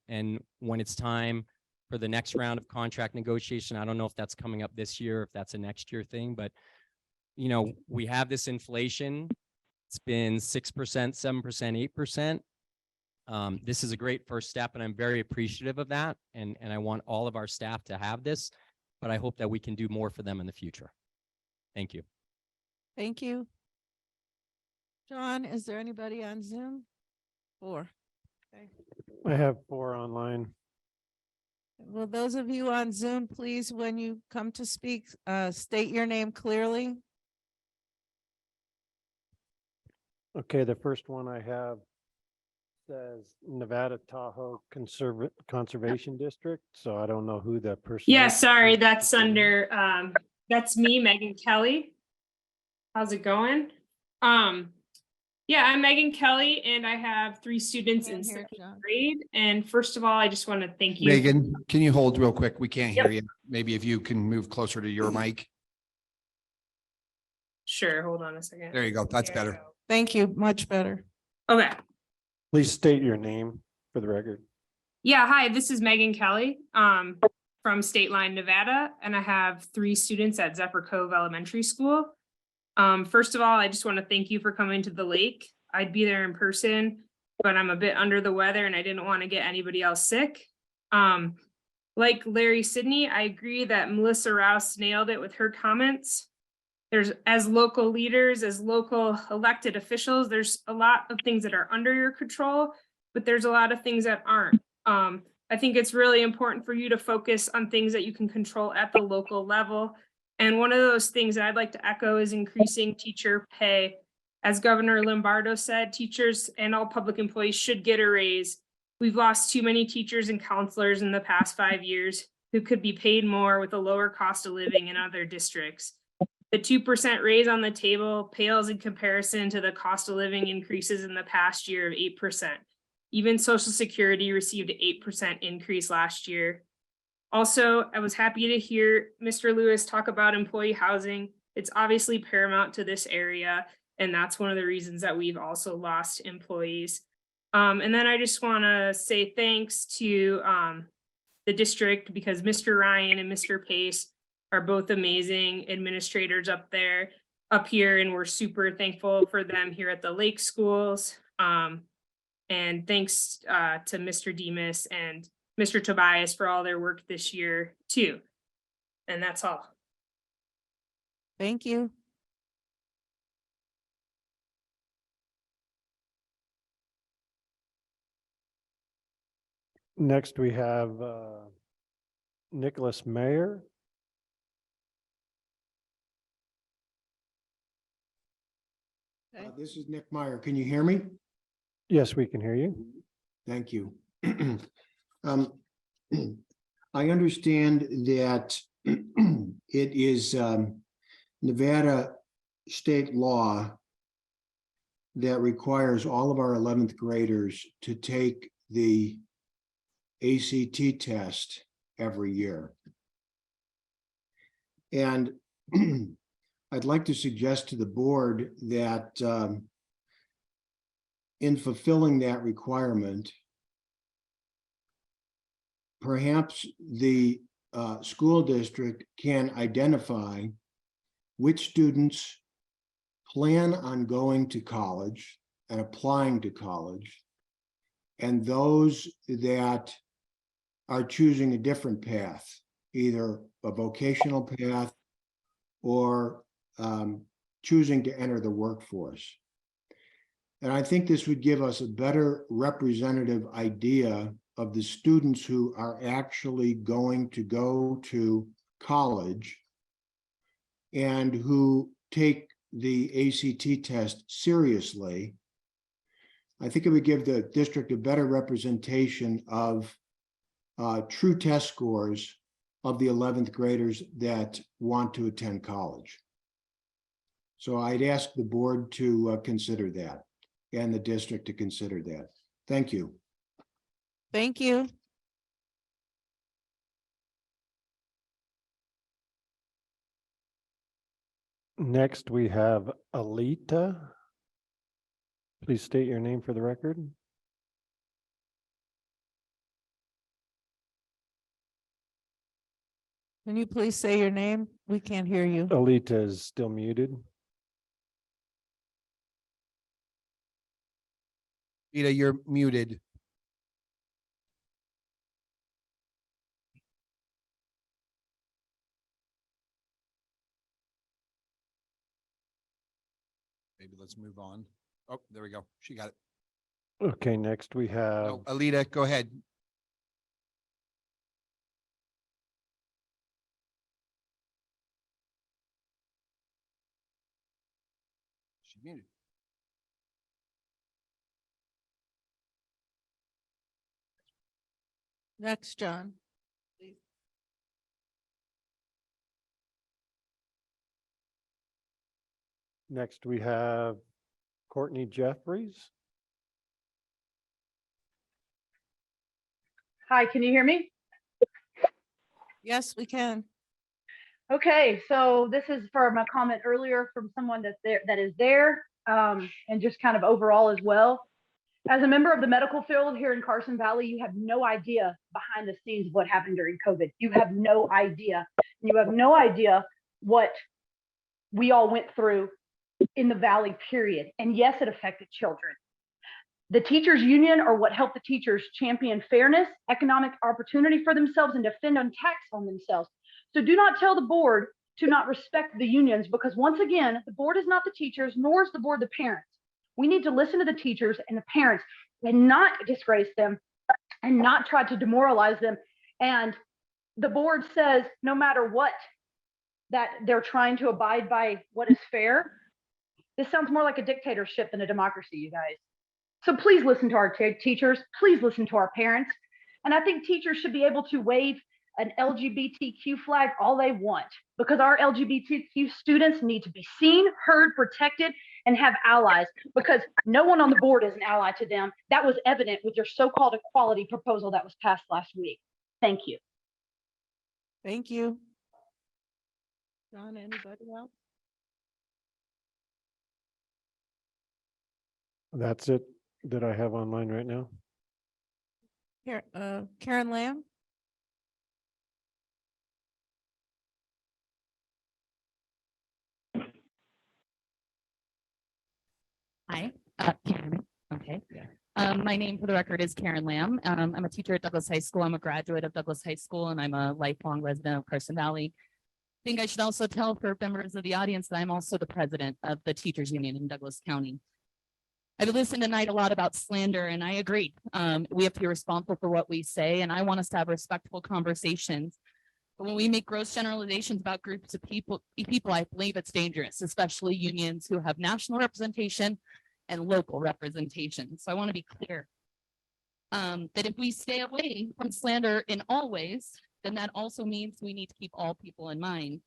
when it's time for the next round of contract negotiation, I don't know if that's coming up this year, if that's a next year thing, but we have this inflation. It's been 6%, 7%, 8%. This is a great first step, and I'm very appreciative of that. And I want all of our staff to have this, but I hope that we can do more for them in the future. Thank you. Thank you. John, is there anybody on Zoom? 4. Okay. I have 4 online. Will those of you on Zoom, please, when you come to speak, state your name clearly? Okay, the first one I have says Nevada Tahoe Conservation District, so I don't know who that person Yeah, is. sorry, that's under, that's me, Megan Kelly. How's it going? Yeah, I'm Megan Kelly, and I have 3 students in Can't hear 2nd John. grade. And first of all, I just want to thank you. Megan, can you hold real quick? We can't hear Yep. you. Maybe if you can move closer to your mic. Sure, hold on a second. There you go. That's There I better. go. Thank you, much better. Okay. Please state your name for the record. Yeah, hi, this is Megan Kelly from State Line, Nevada, and I have 3 students at Zephyr Cove Elementary School. First of all, I just want to thank you for coming to the lake. I'd be there in person, but I'm a bit under the weather and I didn't want to get anybody else sick. Like Larry Sidney, I agree that Melissa Rouse nailed it with her comments. As local leaders, as local elected officials, there's a lot of things that are under your control, but there's a lot of things that aren't. I think it's really important for you to focus on things that you can control at the local level. And one of those things that I'd like to echo is increasing teacher pay. As Governor Lombardo said, teachers and all public employees should get a raise. We've lost too many teachers and counselors in the past 5 years who could be paid more with a lower cost of living in other districts. The 2% raise on the table pales in comparison to the cost of living increases in the past year of 8%. Even Social Security received an 8% increase last year. Also, I was happy to hear Mr. Lewis talk about employee housing. It's obviously paramount to this area, and that's one of the reasons that we've also lost employees. And then I just want to say thanks to the district, because Mr. Ryan and Mr. Pace are both amazing administrators up here, and we're super thankful for them here at the Lake Schools. And thanks to Mr. Demas and Mr. Tobias for all their work this year too. And that's all. Thank you. Next, we have Nicholas Mayer. This is Nick Meyer. Can you hear me? Yes, we can hear you. Thank you. I understand that it is Nevada state law that requires all of our 11th graders to take the ACT test every year. And I'd like to suggest to the board that in fulfilling that requirement, perhaps the school district can identify which students plan on going to college and applying to college, and those that are choosing a different path, either a vocational path or choosing to enter the workforce. And I think this would give us a better representative idea of the students who are actually going to go to college and who take the ACT test seriously. I think it would give the district a better representation of true test scores of the 11th graders that want to attend college. So I'd ask the board to consider that, and the district to consider that. Thank you. Thank you. Next, we have Alita. Please state your name for the record. Can you please say your name? We can't hear you. Alita is still muted. Rita, you're muted. Maybe let's move on. Oh, there we go. She got it. Okay, next we have, No, Alita, go ahead. She's muted. Next, John. next we have Courtney Jeffries. Hi, can you hear me? Yes, we can. Okay, so this is from a comment earlier from someone that is there, and just kind of overall as well. As a member of the medical field here in Carson Valley, you have no idea behind the scenes of what happened during COVID. You have no idea. You have no idea what we all went through in the Valley, period. And yes, it affected children. The teachers union are what helped the teachers champion fairness, economic opportunity for themselves, and defend on tax on themselves. So do not tell the board to not respect the unions, because once again, the board is not the teachers, nor is the board the parents. We need to listen to the teachers and the parents and not disgrace them and not try to demoralize them. And the board says no matter what, that they're trying to abide by what is fair. This sounds more like a dictatorship than a democracy, you guys. So please listen to our teachers. Please listen to our parents. And I think teachers should be able to wave an LGBTQ flag all they want, because our LGBTQ students need to be seen, heard, protected, and have allies, because no one on the board is an ally to them. That was evident with your so-called equality proposal that was passed last week. Thank you. Thank you. John, anybody else? That's it that I have online right now. Here, Karen Lamb. Hi, can you hear me? Okay. My name for the record is Karen Lamb. I'm a teacher at Douglas High School. I'm a graduate of Douglas High School, and I'm a lifelong resident of Carson Valley. I think I should also tell for members of the audience that I'm also the president of the Teachers Union in Douglas County. I've listened tonight a lot about slander, and I agree. We have to be responsible for what we say, and I want us to have respectful conversations. But when we make gross generalizations about groups of people, I believe it's dangerous, especially unions who have national representation and local representation. So I want to be clear that if we stay away from slander in all ways, then that also means we need to keep all people in mind.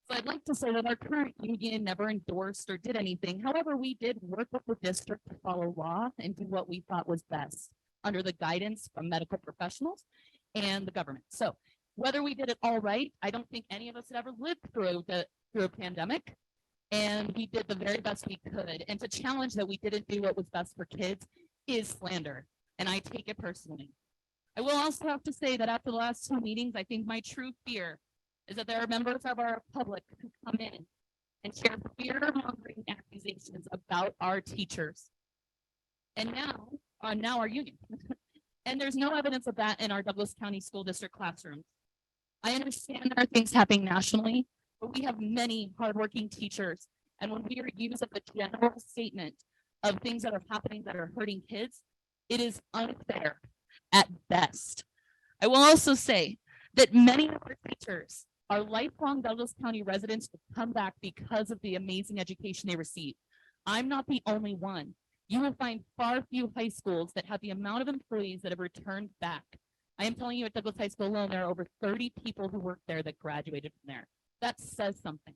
So I'd like to say that our current union never endorsed or did anything. However, we did work with the district to follow law and do what we thought was best under the guidance from medical professionals and the government. So whether we did it all right, I don't think any of us had ever lived through a pandemic. And we did the very best we could. And to challenge that we didn't do what was best for kids is slander. And I take it personally. I will also have to say that after the last two meetings, I think my true fear is that there are members of our public who come in and share fear-mongering accusations about our teachers. And now our union. And there's no evidence of that in our Douglas County School District classrooms. I understand there are things happening nationally, but we have many hardworking teachers. And when we are used as a general statement of things that are happening that are hurting kids, it is unfair at best. I will also say that many of our teachers are lifelong Douglas County residents who come back because of the amazing education they receive. I'm not the only one. You will find far few high schools that have the amount of employees that have returned back. I am telling you, at Douglas High School alone, there are over 30 people who work there that graduated from there. That says something.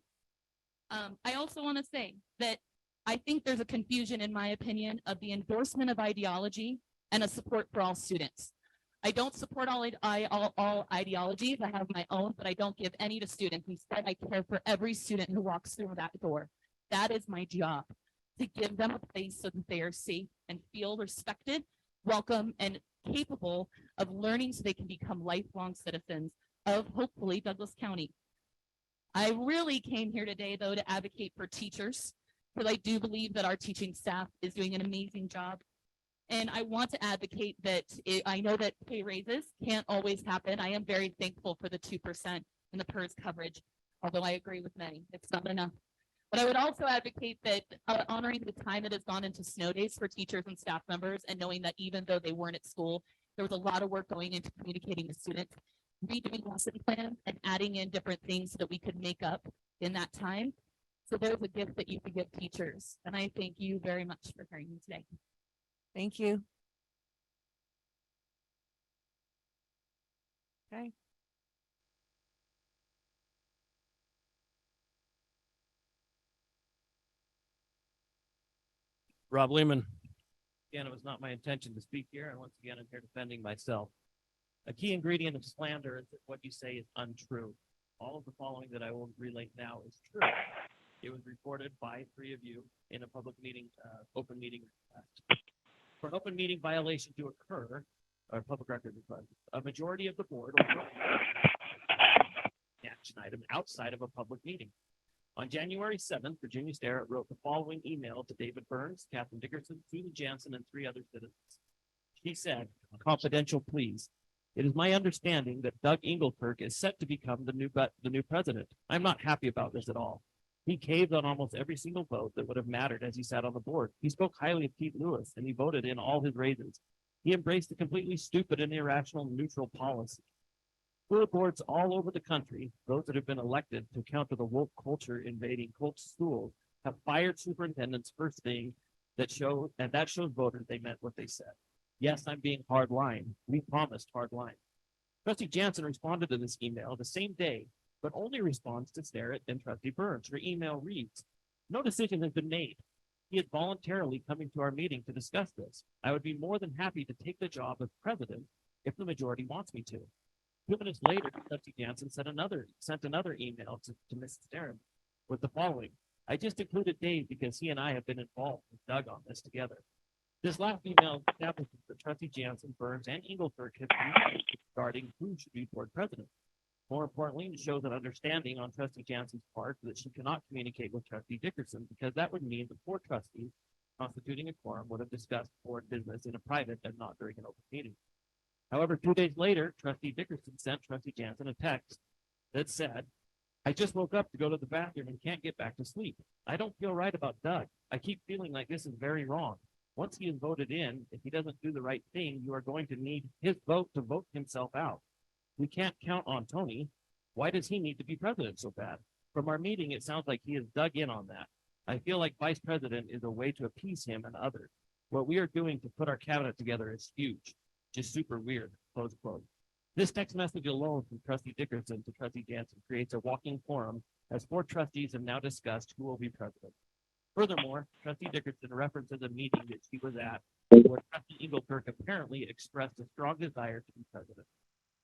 I also want to say that I think there's a confusion, in my opinion, of the endorsement of ideology and a support for all students. I don't support all ideologies. I have my own, but I don't give any to students. Instead, I care for every student who walks through that door. That is my job, to give them a place so that they are safe and feel respected, welcome, and capable of learning so they can become lifelong citizens of hopefully Douglas County. I really came here today, though, to advocate for teachers, because I do believe that our teaching staff is doing an amazing job. And I want to advocate that I know that pay raises can't always happen. I am very thankful for the 2% and the PERS coverage, although I agree with many, it's not enough. But I would also advocate that honoring the time that has gone into snow days for teachers and staff members, and knowing that even though they weren't at school, there was a lot of work going into communicating with students, redoing lesson plans and adding in different things so that we could make up in that time. So there's a gift that you could give teachers. And I thank you very much for hearing me today. Thank you. Okay. Rob Lehman. Again, it was not my intention to speak here, and once again, I'm here defending myself. A key ingredient of slander is that what you say is untrue. All of the following that I will relate now is true. It was reported by 3 of you in a public meeting, open meeting request. For an open meeting violation to occur, or public record request, a majority of the board will action item outside of a public meeting. On January 7th, Virginia Starrett wrote the following email to David Burns, Catherine Dickerson, Susan Jansen, and 3 other citizens. She said, confidential please. It is my understanding that Doug Engelkirk is set to become the new president. I'm not happy about this at all. He caved on almost every single vote that would have mattered as he sat on the board. He spoke highly of Pete Lewis, and he voted in all his raises. He embraced a completely stupid and irrational neutral policy. School boards all over the country, those that have been elected to counter the woke culture invading schools, have fired superintendents first thing that shows voters they meant what they said. Yes, I'm being hard line. We promised hard line. Trustee Jansen responded to this email the same day, but only responds to Starrett and Trustee Burns. Her email reads, no decision has been made. He is voluntarily coming to our meeting to discuss this. I would be more than happy to take the job of president if the majority wants me to. 2 minutes later, Trustee Jansen sent another email to Mrs. Starrett with the following. I just included Dave because he and I have been involved with Doug on this together. This last email establishes that Trustee Jansen, Burns, and Engelkirk have communicated regarding who should be board president. More importantly, it shows an understanding on Trustee Jansen's part that she cannot communicate with Trustee Dickerson because that would mean the 4 trustees constituting a quorum would have discussed board business in a private and not during an open meeting. However, 2 days later, Trustee Dickerson sent Trustee Jansen a text that said, I just woke up to go to the bathroom and can't get back to sleep. I don't feel right about Doug. I keep feeling like this is very wrong. Once he is voted in, if he doesn't do the right thing, you are going to need his vote to vote himself out. We can't count on Tony. Why does he need to be president so bad? From our meeting, it sounds like he has dug in on that. I feel like vice president is a way to appease him and others. What we are doing to put our cabinet together is huge. Just super weird, close quote. This text message alone from Trustee Dickerson to Trustee Jansen creates a walking forum as 4 trustees have now discussed who will be president. Furthermore, Trustee Dickerson references a meeting that she was at where Trustee Engelkirk apparently expressed a strong desire to be president.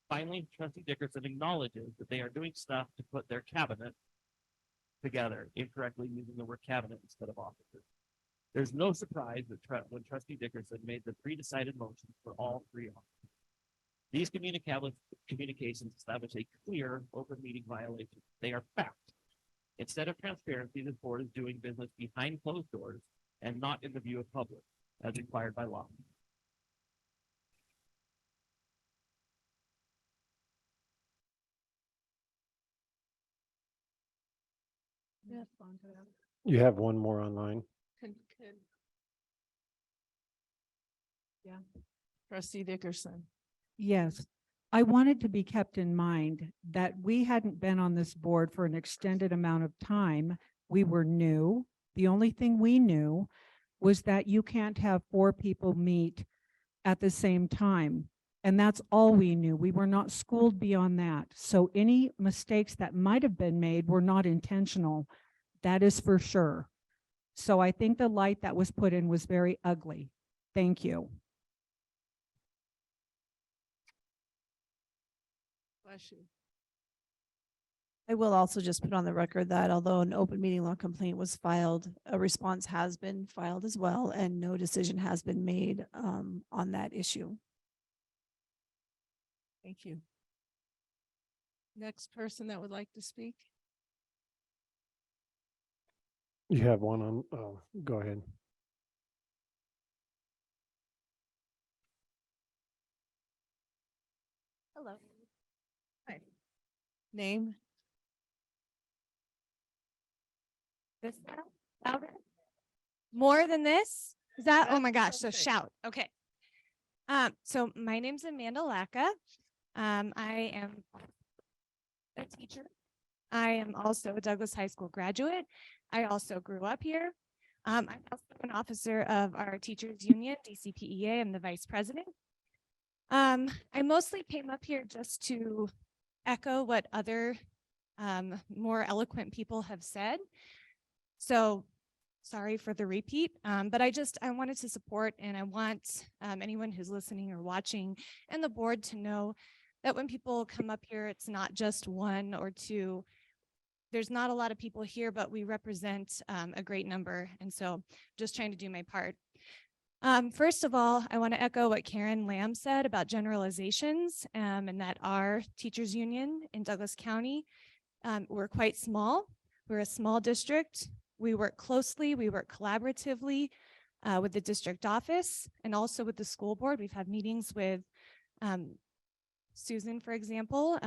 Finally, Trustee Dickerson acknowledges that they are doing stuff to put their cabinet together, incorrectly using the word cabinet instead of officers. There's no surprise that when Trustee Dickerson made the pre-decided motions for all 3 officers. These communications establish a clear open meeting violation. They are fact. Instead of transparency, this board is doing business behind closed doors and not in the view of public, as required by law. You have one more online. Yeah. Trustee Dickerson. Yes, I wanted to be kept in mind that we hadn't been on this board for an extended amount of time. We were new. The only thing we knew was that you can't have 4 people meet at the same time. And that's all we knew. We were not schooled beyond that. So any mistakes that might have been made were not intentional. That is for sure. So I think the light that was put in was very ugly. Thank you. Bless you. I will also just put on the record that although an open meeting law complaint was filed, a response has been filed as well, and no decision has been made on that issue. Thank you. Next person that would like to speak? You have one on, oh, go ahead. Hello. Hi. Name? This louder? More than this? Is that, oh my gosh, so shout. Okay. So my name's Amanda Lacka. I am a teacher. I am also a Douglas High School graduate. I also grew up here. I'm also an officer of our teachers union, DCPEA. I'm the vice president. I mostly came up here just to echo what other more eloquent people have said. So sorry for the repeat, but I wanted to support, and I want anyone who's listening or watching and the board to know that when people come up here, it's not just one or two. There's not a lot of people here, but we represent a great number. And so just trying to do my part. First of all, I want to echo what Karen Lamb said about generalizations and that our teachers union in Douglas County, we're quite small. We're a small district. We work closely, we work collaboratively with the district office and also with the school board. We've had meetings with Susan, for example.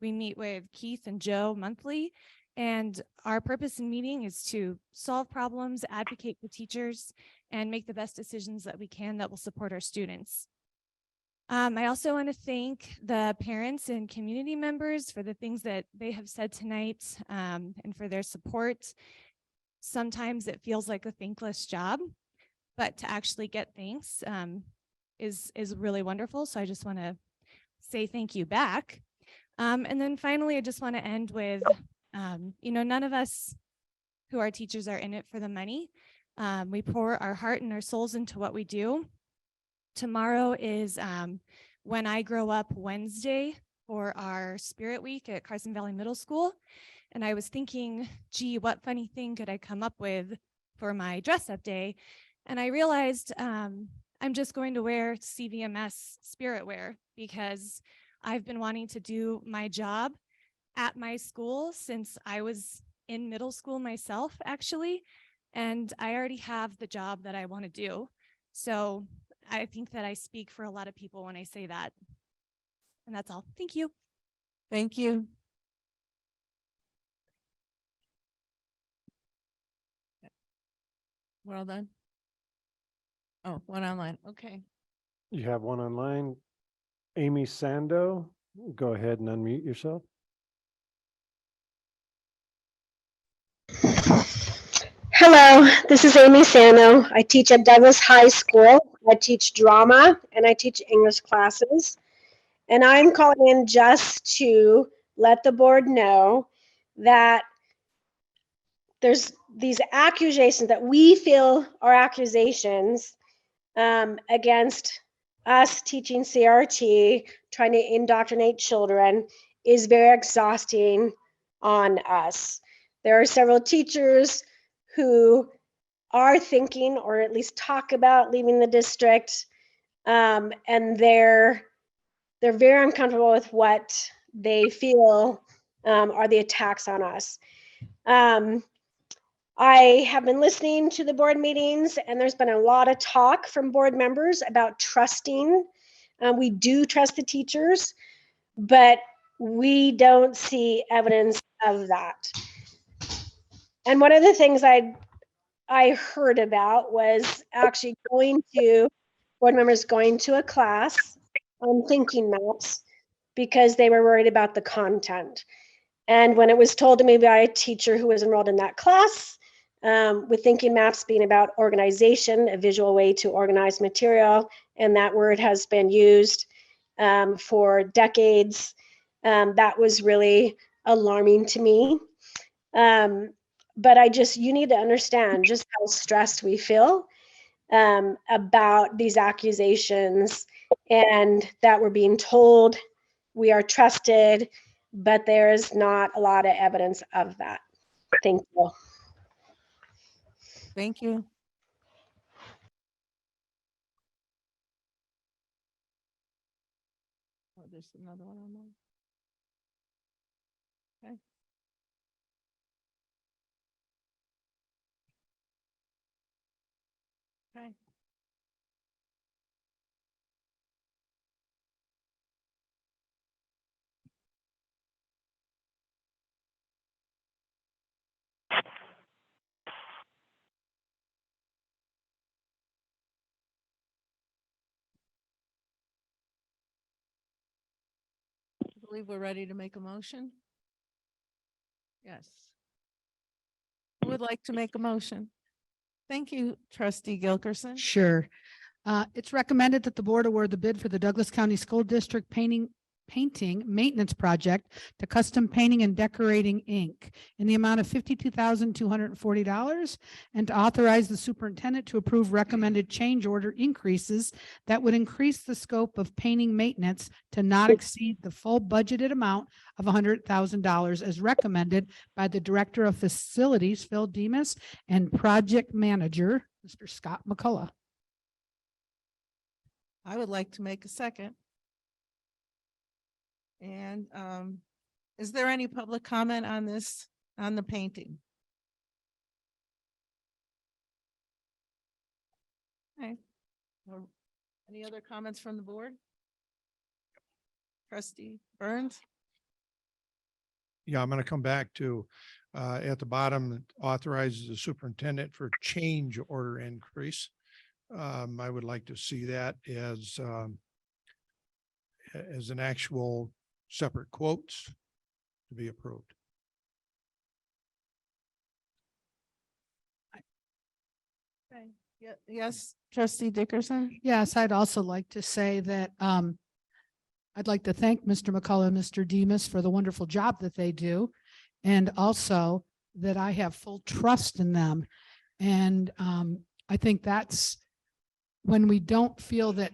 We meet with Keith and Joe monthly, and our purpose in meeting is to solve problems, advocate for teachers, and make the best decisions that we can that will support our students. I also want to thank the parents and community members for the things that they have said tonight and for their support. Sometimes it feels like a thankless job, but to actually get thanks is really wonderful. So I just want to say thank you back. And then finally, I just want to end with, none of us who are teachers are in it for the money. We pour our heart and our souls into what we do. Tomorrow is When I Grow Up Wednesday for our Spirit Week at Carson Valley Middle School. And I was thinking, gee, what funny thing could I come up with for my dress up day? And I realized I'm just going to wear CVMS spirit wear because I've been wanting to do my job at my school since I was in middle school myself, actually. And I already have the job that I want to do. So I think that I speak for a lot of people when I say that. And that's all. Thank you. Thank you. We're all done? Oh, one online. Okay. You have one online. Amy Sando, go ahead and unmute yourself. Hello, this is Amy Sano. I teach at Douglas High School. I teach drama and I teach English classes. And I'm calling in just to let the board know that there's these accusations that we feel are accusations against us teaching CRT, trying to indoctrinate children, is very exhausting on us. There are several teachers who are thinking, or at least talk about, leaving the district, and they're very uncomfortable with what they feel are the attacks on us. I have been listening to the board meetings, and there's been a lot of talk from board members about trusting. We do trust the teachers, but we don't see evidence of that. And one of the things I heard about was actually board members going to a class on thinking maps because they were worried about the content. And when it was told to me by a teacher who was enrolled in that class, with thinking maps being about organization, a visual way to organize material, and that word has been used for decades, that was really alarming to me. But you need to understand just how stressed we feel about these accusations, and that we're being told we are trusted, but there's not a lot of evidence of that. Thank you. Thank you. Oh, there's another one on there. Okay. Okay. I believe we're ready to make a motion. Yes. Who would like to make a motion? Thank you, trustee Gilkerson. Sure. It's recommended that the board award the bid for the Douglas County School District painting maintenance project to Custom Painting and Decorating, Inc. in the amount of $52,240, and to authorize the superintendent to approve recommended change order increases that would increase the scope of painting maintenance to not exceed the full budgeted amount of $100,000 as recommended by the Director of Facilities, Phil Demas, and Project Manager, Mr. Scott McCullough. I would like to make a second. And is there any public comment on this, on the painting? Okay. Well, any other comments from the board? Trustee Burns? Yeah, I'm going to come back to, at the bottom, it authorizes the superintendent for change order increase. I would like to see that as an actual separate quotes to be approved. Okay. Yeah, yes, trustee Dickerson? Yes, I'd also like to say that I'd like to thank Mr. McCullough and Mr. Demas for the wonderful job that they do. And also that I have full trust in them. And I think that's when we don't feel that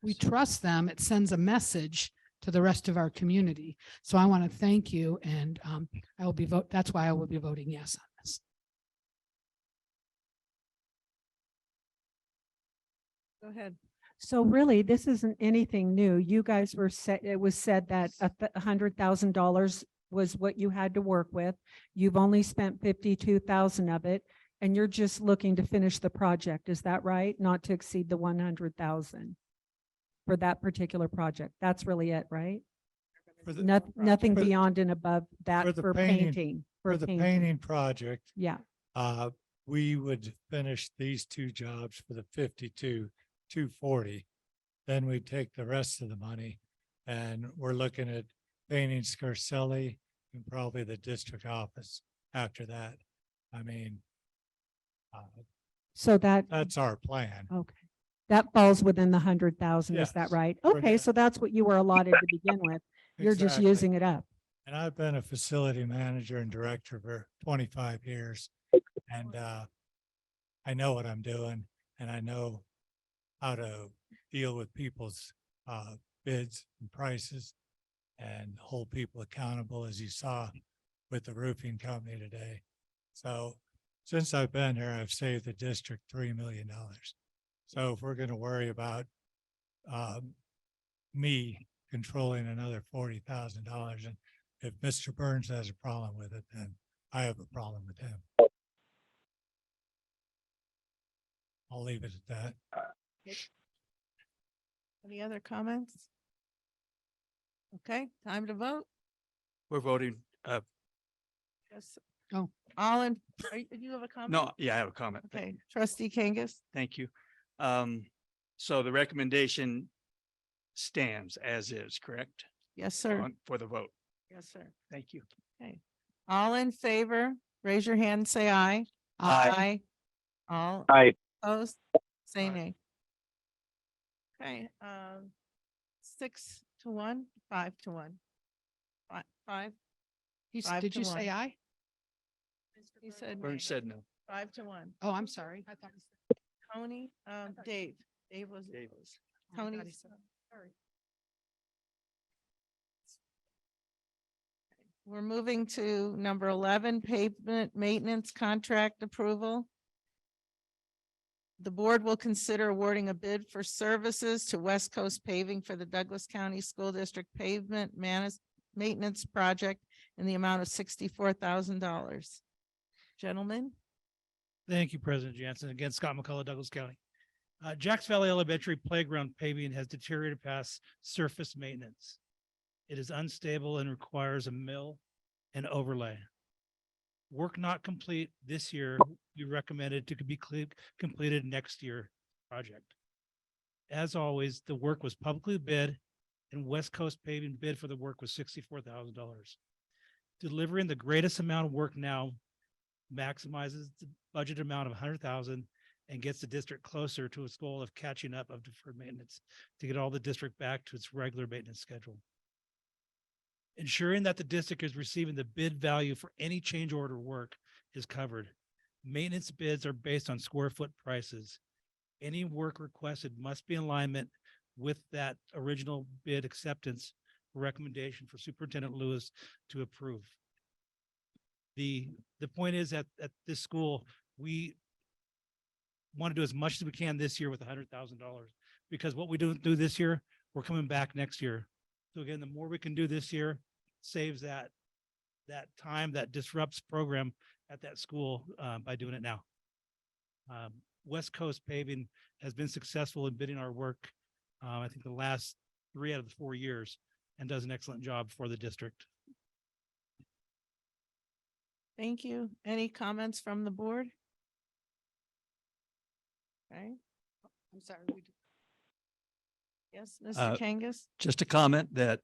we trust them, it sends a message to the rest of our community. So I want to thank you, and I will be that's why I will be voting yes on this. Go ahead. So really, this isn't anything new. You guys were said, it was said that $100,000 was what you had to work with. You've only spent 52,000 of it, and you're just looking to finish the project. Is that right? Not to exceed the 100,000 for that particular project. That's really it, right? Nothing beyond and above that for painting. For the painting project, Yeah. we would finish these two jobs for the 52,240. Then we take the rest of the money, and we're looking at painting Scarcelli and probably the district office after that. I mean, So that's our plan. okay. That falls within the 100,000, is that Yes, right? we're Okay, good. so that's what you were allotted to begin with. You're just Exactly. using it up. And I've been a facility manager and director for 25 years. And I know what I'm doing, and I know how to deal with people's bids and prices and hold people accountable, as you saw with the roofing company today. So since I've been here, I've saved the district $3 million. So if we're going to worry about me controlling another $40,000, and if Mr. Burns has a problem with it, then I have a problem with him. I'll leave it at that. Any other comments? Okay, time to vote. We're voting, Yes. Oh. All in, do you have a comment? no, yeah, I have a comment. Okay, trustee Kangas? Thank you. So the recommendation stands as is, correct? Yes, sir. For the vote. Yes, sir. Thank you. Okay. All in favor, raise your hand and say aye. Aye. All Aye. opposed, say nay. Okay, 6-1, 5-1. Five. Did you say aye? He said. Burns nay. said no. 5-1. Oh, I'm sorry. I thought. Tony, Dave. Dave was. Dave was. Tony. Sorry. We're moving to number 11, pavement maintenance contract approval. The board will consider awarding a bid for services to West Coast Paving for the Douglas County School District pavement maintenance project in the amount of $64,000. Gentlemen? Thank you, President Jansen. Again, Scott McCullough, Douglas County. Jacks Valley Elementary playground paving has deteriorated past surface maintenance. It is unstable and requires a mill and overlay. Work not complete this year, we recommend it to be completed next year project. As always, the work was publicly bid and West Coast Paving bid for the work was $64,000. Delivering the greatest amount of work now maximizes the budget amount of 100,000 and gets the district closer to its goal of catching up of deferred maintenance to get all the district back to its regular maintenance schedule. Ensuring that the district is receiving the bid value for any change order work is covered. Maintenance bids are based on square foot prices. Any work requested must be in alignment with that original bid acceptance recommendation for Superintendent Lewis to approve. The point is that at this school, we want to do as much as we can this year with $100,000 because what we don't do this year, we're coming back next year. So again, the more we can do this year saves that time that disrupts program at that school by doing it now. West Coast Paving has been successful in bidding our work. I think the last 3 out of the 4 years and does an excellent job for the district. Thank you. Any comments from the board? Okay. I'm sorry. Yes, Mr. Kangas? Just a comment that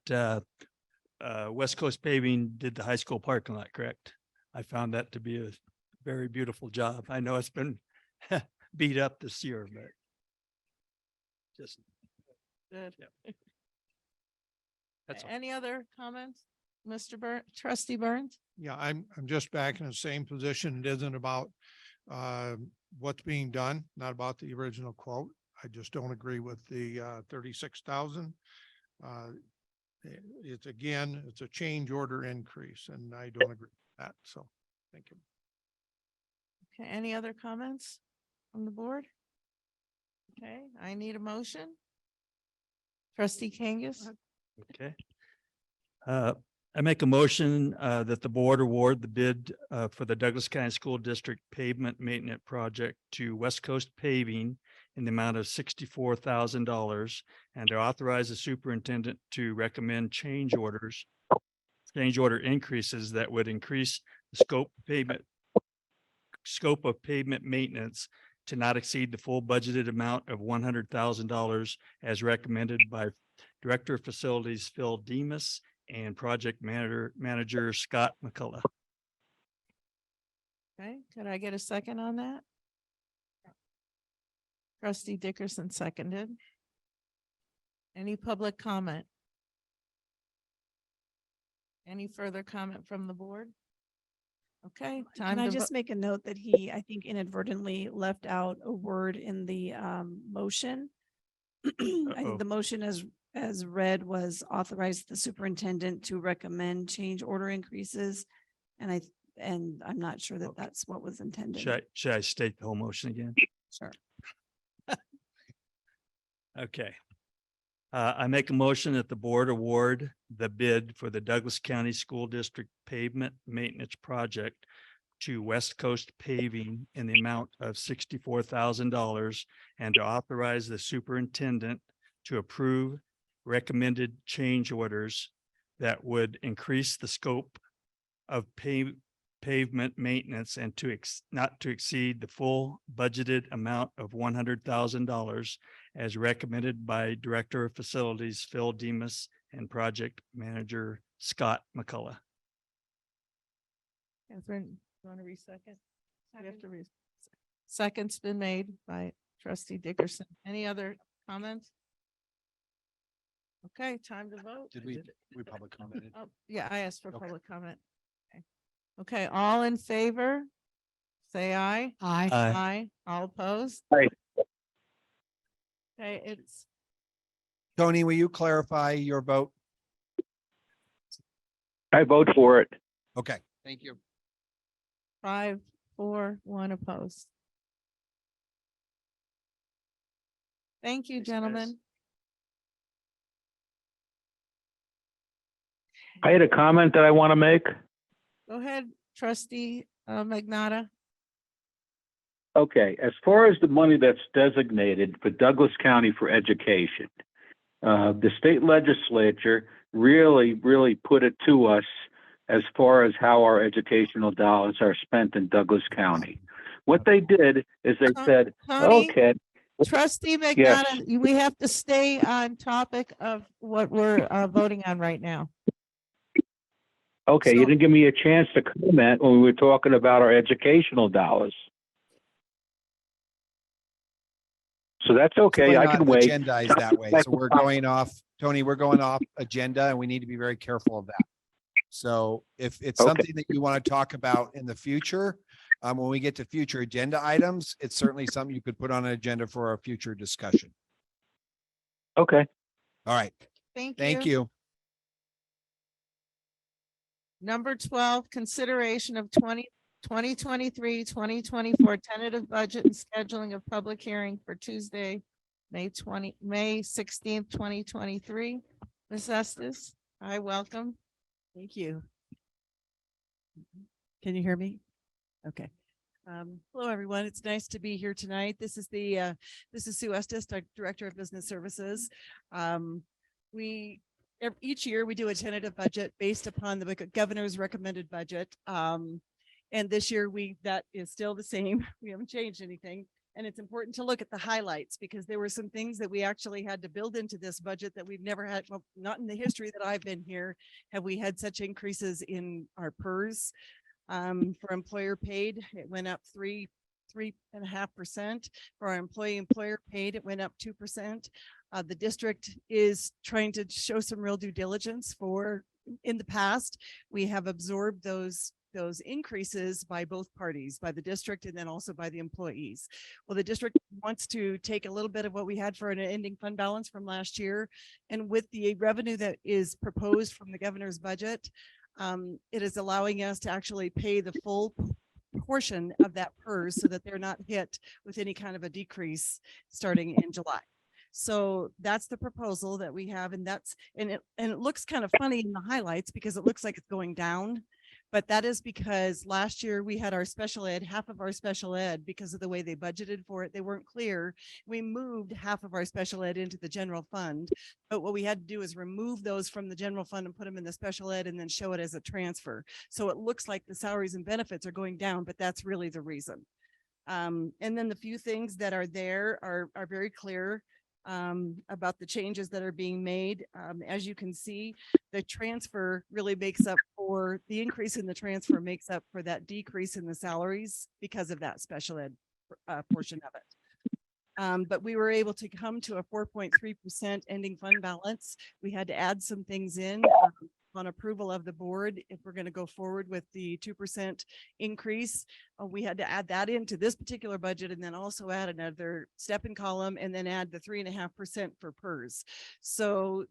West Coast Paving did the high school parking lot, correct? I found that to be a very beautiful job. I know it's been beat up this year, but just Good. yeah. That's all. Any other comments? Trustee Burns? Yeah, I'm just back in the same position. It isn't about what's being done, not about the original quote. I just don't agree with the 36,000. It's a change order increase and I don't agree with that. So thank you. Okay, any other comments from the board? Okay, I need a motion. Trustee Kangas? Okay. I make a motion that the board award the bid for the Douglas County School District pavement maintenance project to West Coast Paving in the amount of $64,000 and to authorize the superintendent to recommend change order increases that would increase the scope of pavement maintenance to not exceed the full budgeted amount of $100,000 as recommended by Director of Facilities Phil Demas and Project Manager Scott McCullough. Okay, could I get a second on that? Trustee Dickerson seconded. Any public comment? Any further comment from the board? Okay, time Can I to just make a note that he, I think inadvertently left out a word in the motion. I think the motion as read was authorize the superintendent to recommend change order increases. And I'm not sure that that's what was intended. Should I state the whole motion again? Sure. Okay. I make a motion that the board award the bid for the Douglas County School District pavement maintenance project to West Coast Paving in the amount of $64,000 and to authorize the superintendent to approve recommended change orders that would increase the scope of pavement maintenance and not to exceed the full budgeted amount of $100,000 as recommended by Director of Facilities Phil Demas and Project Manager Scott McCullough. Catherine, you want to re-second? We have to second's been made by Trustee Dickerson. Any other comments? Okay, time to vote. Did we public commented? Oh, yeah, I asked for Okay. public comment. Okay, all in favor? Say aye. Aye. Aye. Aye. All opposed? Aye. Okay, it's Tony, will you clarify your vote? I vote for it. Okay, thank you. 5, 4, 1 opposed. Thank you, gentlemen. I had a comment that I want to make. Go ahead, trustee Magnata. Okay, as far as the money that's designated for Douglas County for education, the state legislature really put it to us as far as how our educational dollars are spent in Douglas County. What they did is they said, Tony? okay. Trustee Yes. Magnata, we have to stay on topic of what we're voting on right now. Okay, you didn't give me a chance to comment when we were talking about our educational dollars. So that's okay. We're I not can wait. agendized that way. So we're going off, Tony, we're going off agenda and we need to be very careful of that. So if it's something that you want to talk about in the future, when we get to future agenda items, it's certainly something you could put on an agenda for a future discussion. Okay. All right. Thank you. Number 12, consideration of 2023-2024 tentative budget and scheduling of public hearing for Tuesday, May 16th, 2023. Ms. Estes, hi, welcome. Thank you. Can you hear me? Okay. Hello, everyone. It's nice to be here tonight. This is Sue Estes, Director of Business Services. Each year we do a tentative budget based upon the governor's recommended budget. And this year that is still the same. We haven't changed anything. And it's important to look at the highlights because there were some things that we actually had to build into this budget that we've never had, well, not in the history that I've been here, have we had such increases in our PERS. For employer paid, it went up 3.5%. For our employer paid, it went up 2%. The district is trying to show some real due diligence in the past, we have absorbed those increases by both parties, by the district and then also by the employees. Well, the district wants to take a little bit of what we had for an ending fund balance from last year. And with the revenue that is proposed from the governor's budget, it is allowing us to actually pay the full portion of that PERS so that they're not hit with any kind of a decrease starting in July. So that's the proposal that we have, and it looks kind of funny in the highlights because it looks like it's going down, but that is because last year we had our special ed, half of our special ed, because of the way they budgeted for it, they weren't clear. We moved half of our special ed into the general fund, but what we had to do is remove those from the general fund and put them in the special ed and then show it as a transfer. So it looks like the salaries and benefits are going down, but that's really the reason. And then the few things that are there are very clear about the changes that are being made. As you can see, the transfer really makes up for the increase in the transfer makes up for that decrease in the salaries because of that special ed portion of it. But we were able to come to a 4.3% ending fund balance. We had to add some things in on approval of the board. If we're going to go forward with the 2% increase, we had to add that into this particular budget and then also add another step in column and then add the 3.5% for PERS. So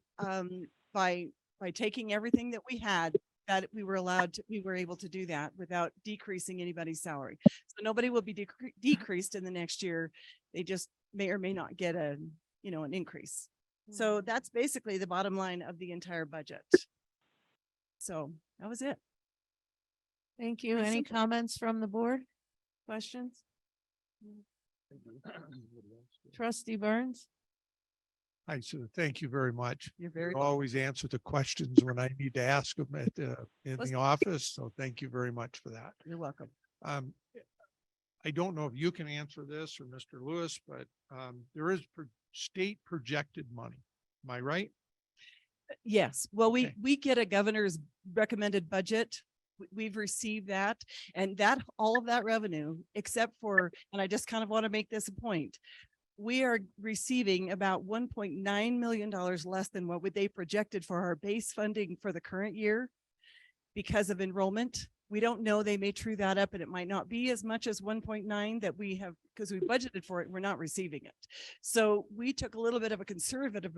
by taking everything that we had, that we were able to do that without decreasing anybody's salary. So nobody will be decreased in the next year. They just may or may not get an increase. So that's basically the bottom line of the entire budget. So that was it. Thank you. Any comments from the board? Questions? Trustee Burns? Hi, Sue. Thank you very much. You're very You always answer the questions when I need to ask them in the office. So thank you very much for that. You're welcome. I don't know if you can answer this or Mr. Lewis, but there is state projected money. Am I right? Yes. Well, we get a governor's recommended budget. We've received that, and that all of that revenue, except for, and I just kind of want to make this a point, we are receiving about $1.9 million less than what they projected for our base funding for the current year because of enrollment. We don't know, they may true that up and it might not be as much as 1.9 that we have, because we budgeted for it, we're not receiving it. So we took a little bit of a conservative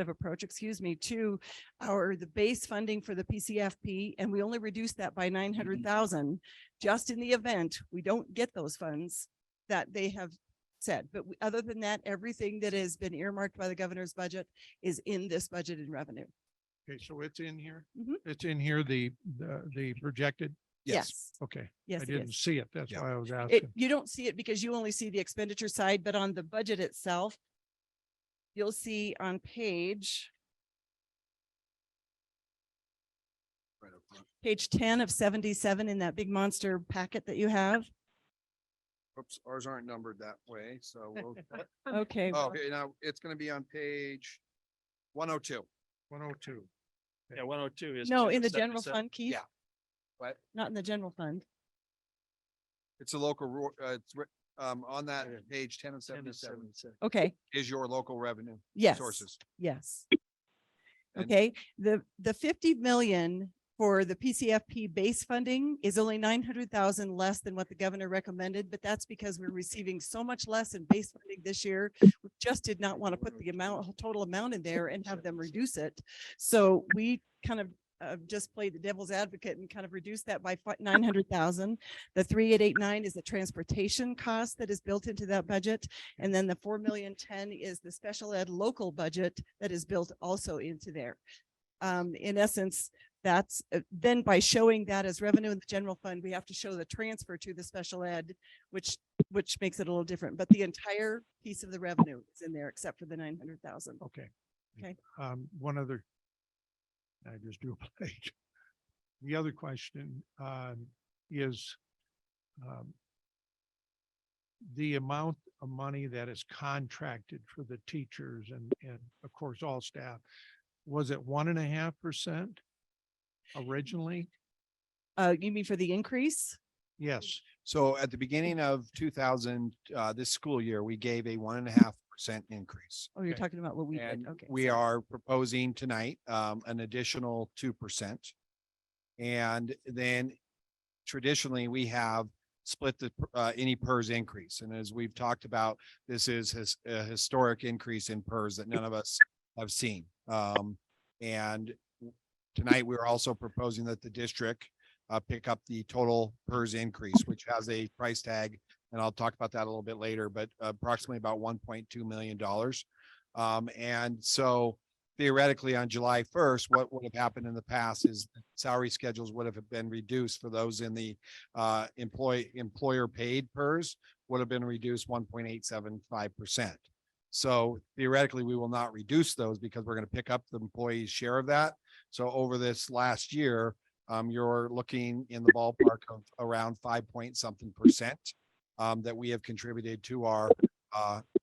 approach, to the base funding for the PCFP, and we only reduced that by 900,000 just in the event we don't get those funds that they have said. But other than that, everything that has been earmarked by the governor's budget is in this budget in revenue. Okay, so it's in here? Mhm. It's in here, the projected? Yes. Okay. Yes, I it didn't is. see it. That's Yeah. why I was asking. You don't see it because you only see the expenditure side, but on the budget itself, you'll see on page 10 of 77 in that big monster packet that you have. Oops, ours aren't numbered that way, so we'll. Okay. Oh, okay, now it's gonna be on page 102. 102. Yeah, 102 is. No, in the general fund, Keith, Yeah. What? not in the general fund. It's a local, on that page 10 of 77 Okay, is your local revenue yes. sources. Yes. And- Okay, the 50 million for the PCFP base funding is only 900,000 less than what the governor recommended, but that's because we're receiving so much less in base funding this year. We just did not want to put the total amount in there and have them reduce it. So we kind of just played the devil's advocate and kind of reduced that by 900,000. The 3,889 is the transportation cost that is built into that budget. And then the 4,000,010 is the special ed local budget that is built also into there. In essence, that's then by showing that as revenue in the general fund, we have to show the transfer to the special ed, which makes it a little different. But the entire piece of the revenue is in there except for the 900,000. Okay. Okay. One other, I just drew a page. The other question is the amount of money that is contracted for the teachers and of course all staff. Was it 1.5% originally? You mean for the increase? Yes. So at the beginning of 2000, this school year, we gave a 1.5% increase. Oh, you're talking about what we did. And Okay. we are proposing tonight, an additional 2%. And then traditionally, we have split the, any PERS increase. And as we've talked about, this is a historic increase in PERS that none of us have seen. And tonight, we're also proposing that the district pick up the total PERS increase, which has a price tag, and I'll talk about that a little bit later, but approximately about $1.2 million. And so theoretically on July 1st, what would have happened in the past is salary schedules would have been reduced for those in the employer paid PERS would have been reduced 1.875%. So theoretically, we will not reduce those because we're going to pick up the employee's share of that. So over this last year, you're looking in the ballpark of around 5-point-something% that we have contributed to our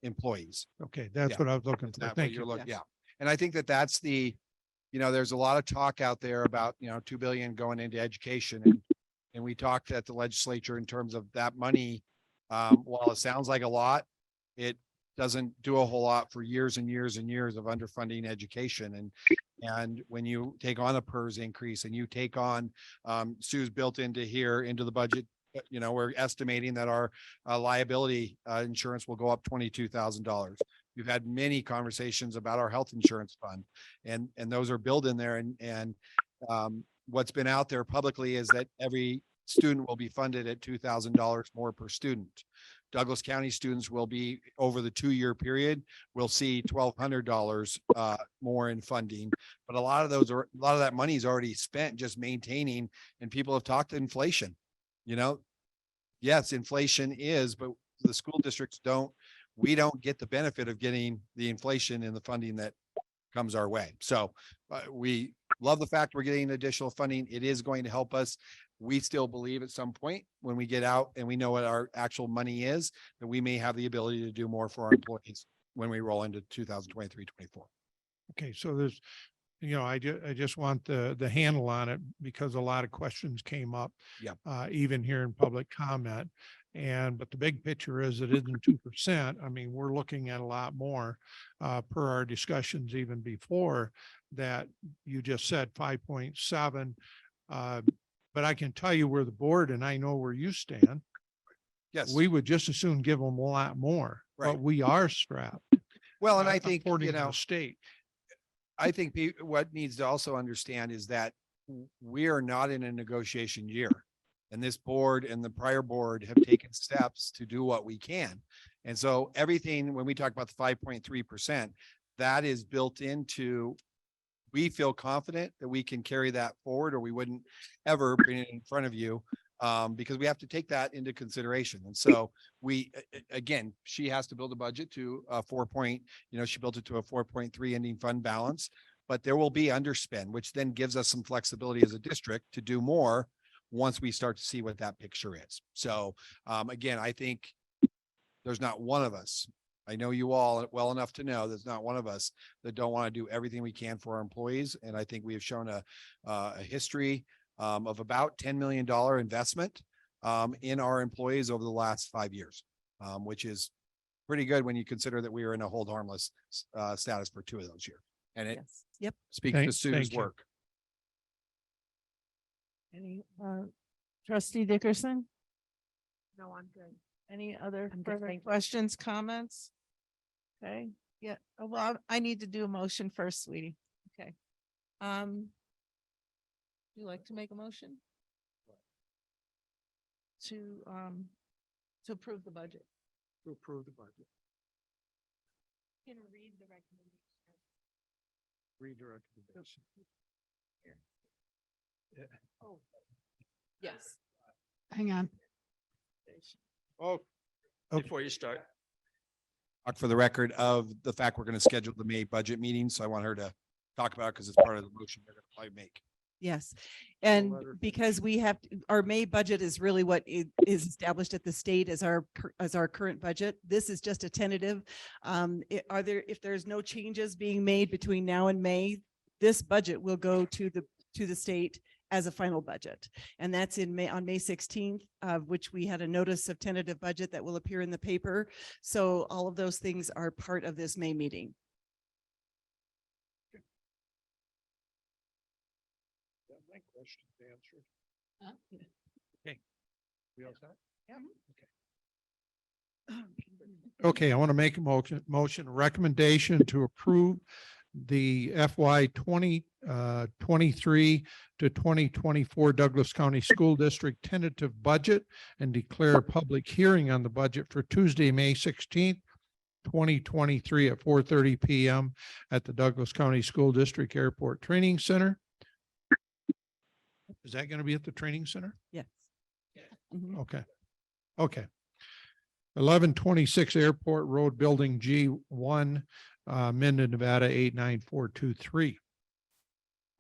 employees. Okay, that's Yeah. what I was looking Is for. that what Thank you're you. looking? Yeah. And I think that that's the, there's a lot of talk out there about, 2 billion going into education. And we talked at the legislature in terms of that money. While it sounds like a lot, it doesn't do a whole lot for years and years and years of underfunding education. And when you take on a PERS increase and you take on, Sue's built into here, into the budget, we're estimating that our liability insurance will go up $22,000. We've had many conversations about our health insurance fund and those are built in there. And what's been out there publicly is that every student will be funded at $2,000 more per student. Douglas County students will be over the 2-year period. We'll see $1,200 more in funding, but a lot of that money is already spent just maintaining. And people have talked inflation. Yes, inflation is, but the school districts we don't get the benefit of getting the inflation in the funding that comes our way. So we love the fact we're getting additional funding. It is going to help us. We still believe at some point when we get out and we know what our actual money is, that we may have the ability to do more for our employees when we roll into 2023-24. Okay, so there's, I just want the handle on it because a lot of questions came up. Yeah. Even here in public comment. But the big picture is it isn't 2%. I mean, we're looking at a lot more per our discussions even before that. You just said 5.7. But I can tell you where the board, and I know where you stand. Yes. We would just as soon give them a lot more, Right. but we are strapped. Well, and I think, according to the state. I think what needs to also understand is that we are not in a negotiation year. And this board and the prior board have taken steps to do what we can. And so everything, when we talk about the 5.3%, that is built into, we feel confident that we can carry that forward, or we wouldn't ever bring it in front of you. Because we have to take that into consideration. And so again, she has to build a budget to a she built it to a 4.3 ending fund balance, but there will be underspend, which then gives us some flexibility as a district to do more once we start to see what that picture is. So, again, I think there's not one of us, I know you all well enough to know there's not one of us that don't want to do everything we can for our employees. And I think we have shown a history of about $10 million investment in our employees over the last 5 years, which is pretty good when you consider that we were in a hold harmless status for 2 of those years. And it Yep. speaks to Sue's work. Any, trustee Dickerson? No, I'm good. Any other further questions, comments? Okay, yeah, well, I need to do a motion first, sweetie. Okay. Would you like to make a motion? To approve the budget. To approve the budget. Can read the recommendation. Read the recommendation. Oh, yes. Hang on. Oh, Before you start. Talk for the record of the fact we're going to schedule the May budget meeting. So I want her to talk about it because it's part of the motion they're going to probably make. Yes, and because we have, our May budget is really what is established at the state as our current budget. This is just a tentative. If there's no changes being made between now and May, this budget will go to the state as a final budget. And that's on May 16th, which we had a notice of tentative budget that will appear in the paper. So all of those things are part of this May meeting. My question's answered. Okay. We all set? Yeah. Okay, I want to make a motion recommendation to approve the FY 2023 to 2024 Douglas County School District tentative budget and declare a public hearing on the budget for Tuesday, May 16th, 2023 at 4:30 PM at the Douglas County School District Airport Training Center. Is that going to be at the training center? Yes. Mm-hmm. Okay. Okay. 1126 Airport Road Building G1, Minden, Nevada 89423.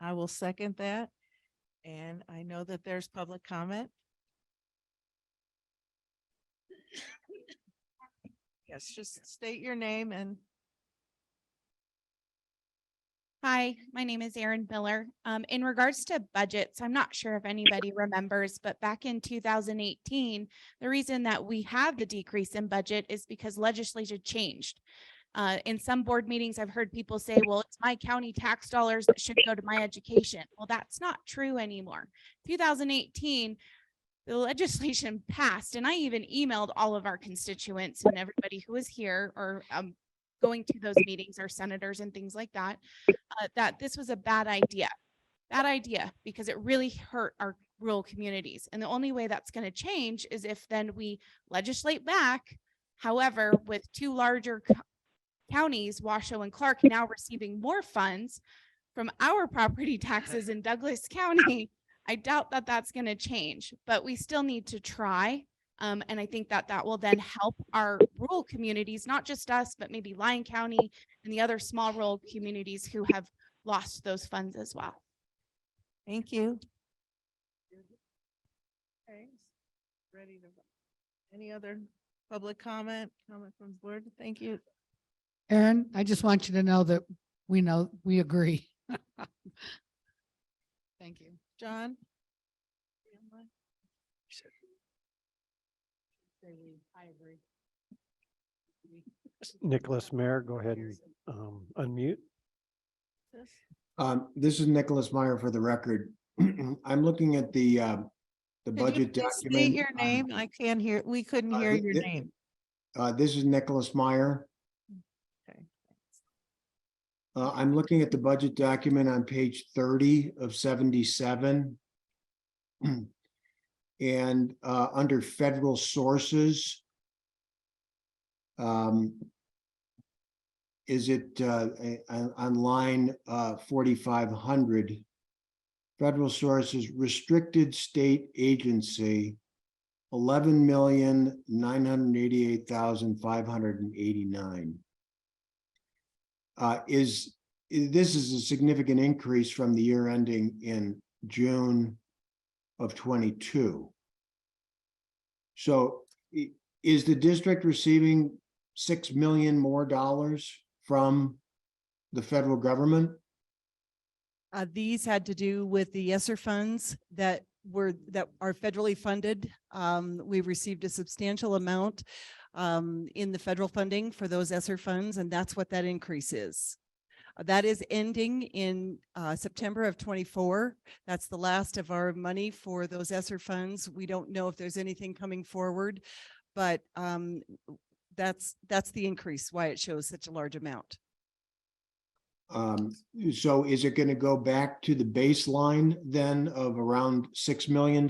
I will second that. And I know that there's public comment. Yes, just state your name and. Hi, my name is Erin Miller. In regards to budgets, I'm not sure if anybody remembers, but back in 2018, the reason that we have the decrease in budget is because legislature changed. In some board meetings, I've heard people say, well, it's my county tax dollars that should go to my education. Well, that's not true anymore. 2018, the legislation passed, and I even emailed all of our constituents and everybody who was here or going to those meetings, our senators and things like that, that this was a bad idea because it really hurt our rural communities. And the only way that's going to change is if then we legislate back. However, with 2 larger counties, Washoe and Clark, now receiving more funds from our property taxes in Douglas County, I doubt that that's going to change, but we still need to try. And I think that that will then help our rural communities, not just us, but maybe Lyon County and the other small rural communities who have lost those funds as well. Thank you. Okay, ready to, any other public comment from the board? Thank you. Erin, I just want you to know that we agree. Thank you. John? I agree. Nicholas Mayer, go ahead and unmute. This is Nicholas Meyer for the record. I'm looking at the budget Can you please document. state your name? I can't hear, we couldn't hear your name. This is Nicholas Meyer. Okay. I'm looking at the budget document on page 30 of 77. And under federal sources, is it on line 4,500? Federal sources, restricted state agency, 11,988,589. This is a significant increase from the year ending in June of 22. So is the district receiving $6 million more from the federal government? These had to do with the ESSER funds that are federally funded. We received a substantial amount in the federal funding for those ESSER funds, and that's what that increase is. That is ending in September of 24. That's the last of our money for those ESSER funds. We don't know if there's anything coming forward, but that's the increase, why it shows such a large amount. So is it going to go back to the baseline then of around $6 million?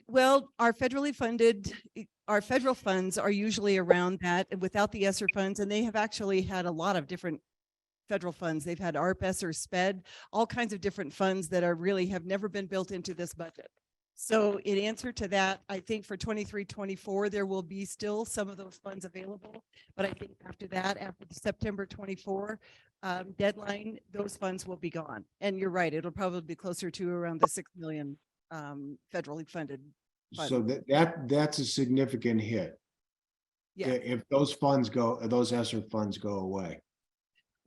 Well, our federal funds are usually around that without the ESSER funds, and they have actually had a lot of different federal funds. They've had ARP, ESSER, SPED, all kinds of different funds that have never been built into this budget. So in answer to that, I think for 23-24, there will be still some of those funds available. But I think after that, after the September 24 deadline, those funds will be gone. And you're right, it'll probably be closer to around the 6 million federally funded. So that's a significant hit. Yeah. If those ESSER funds go away.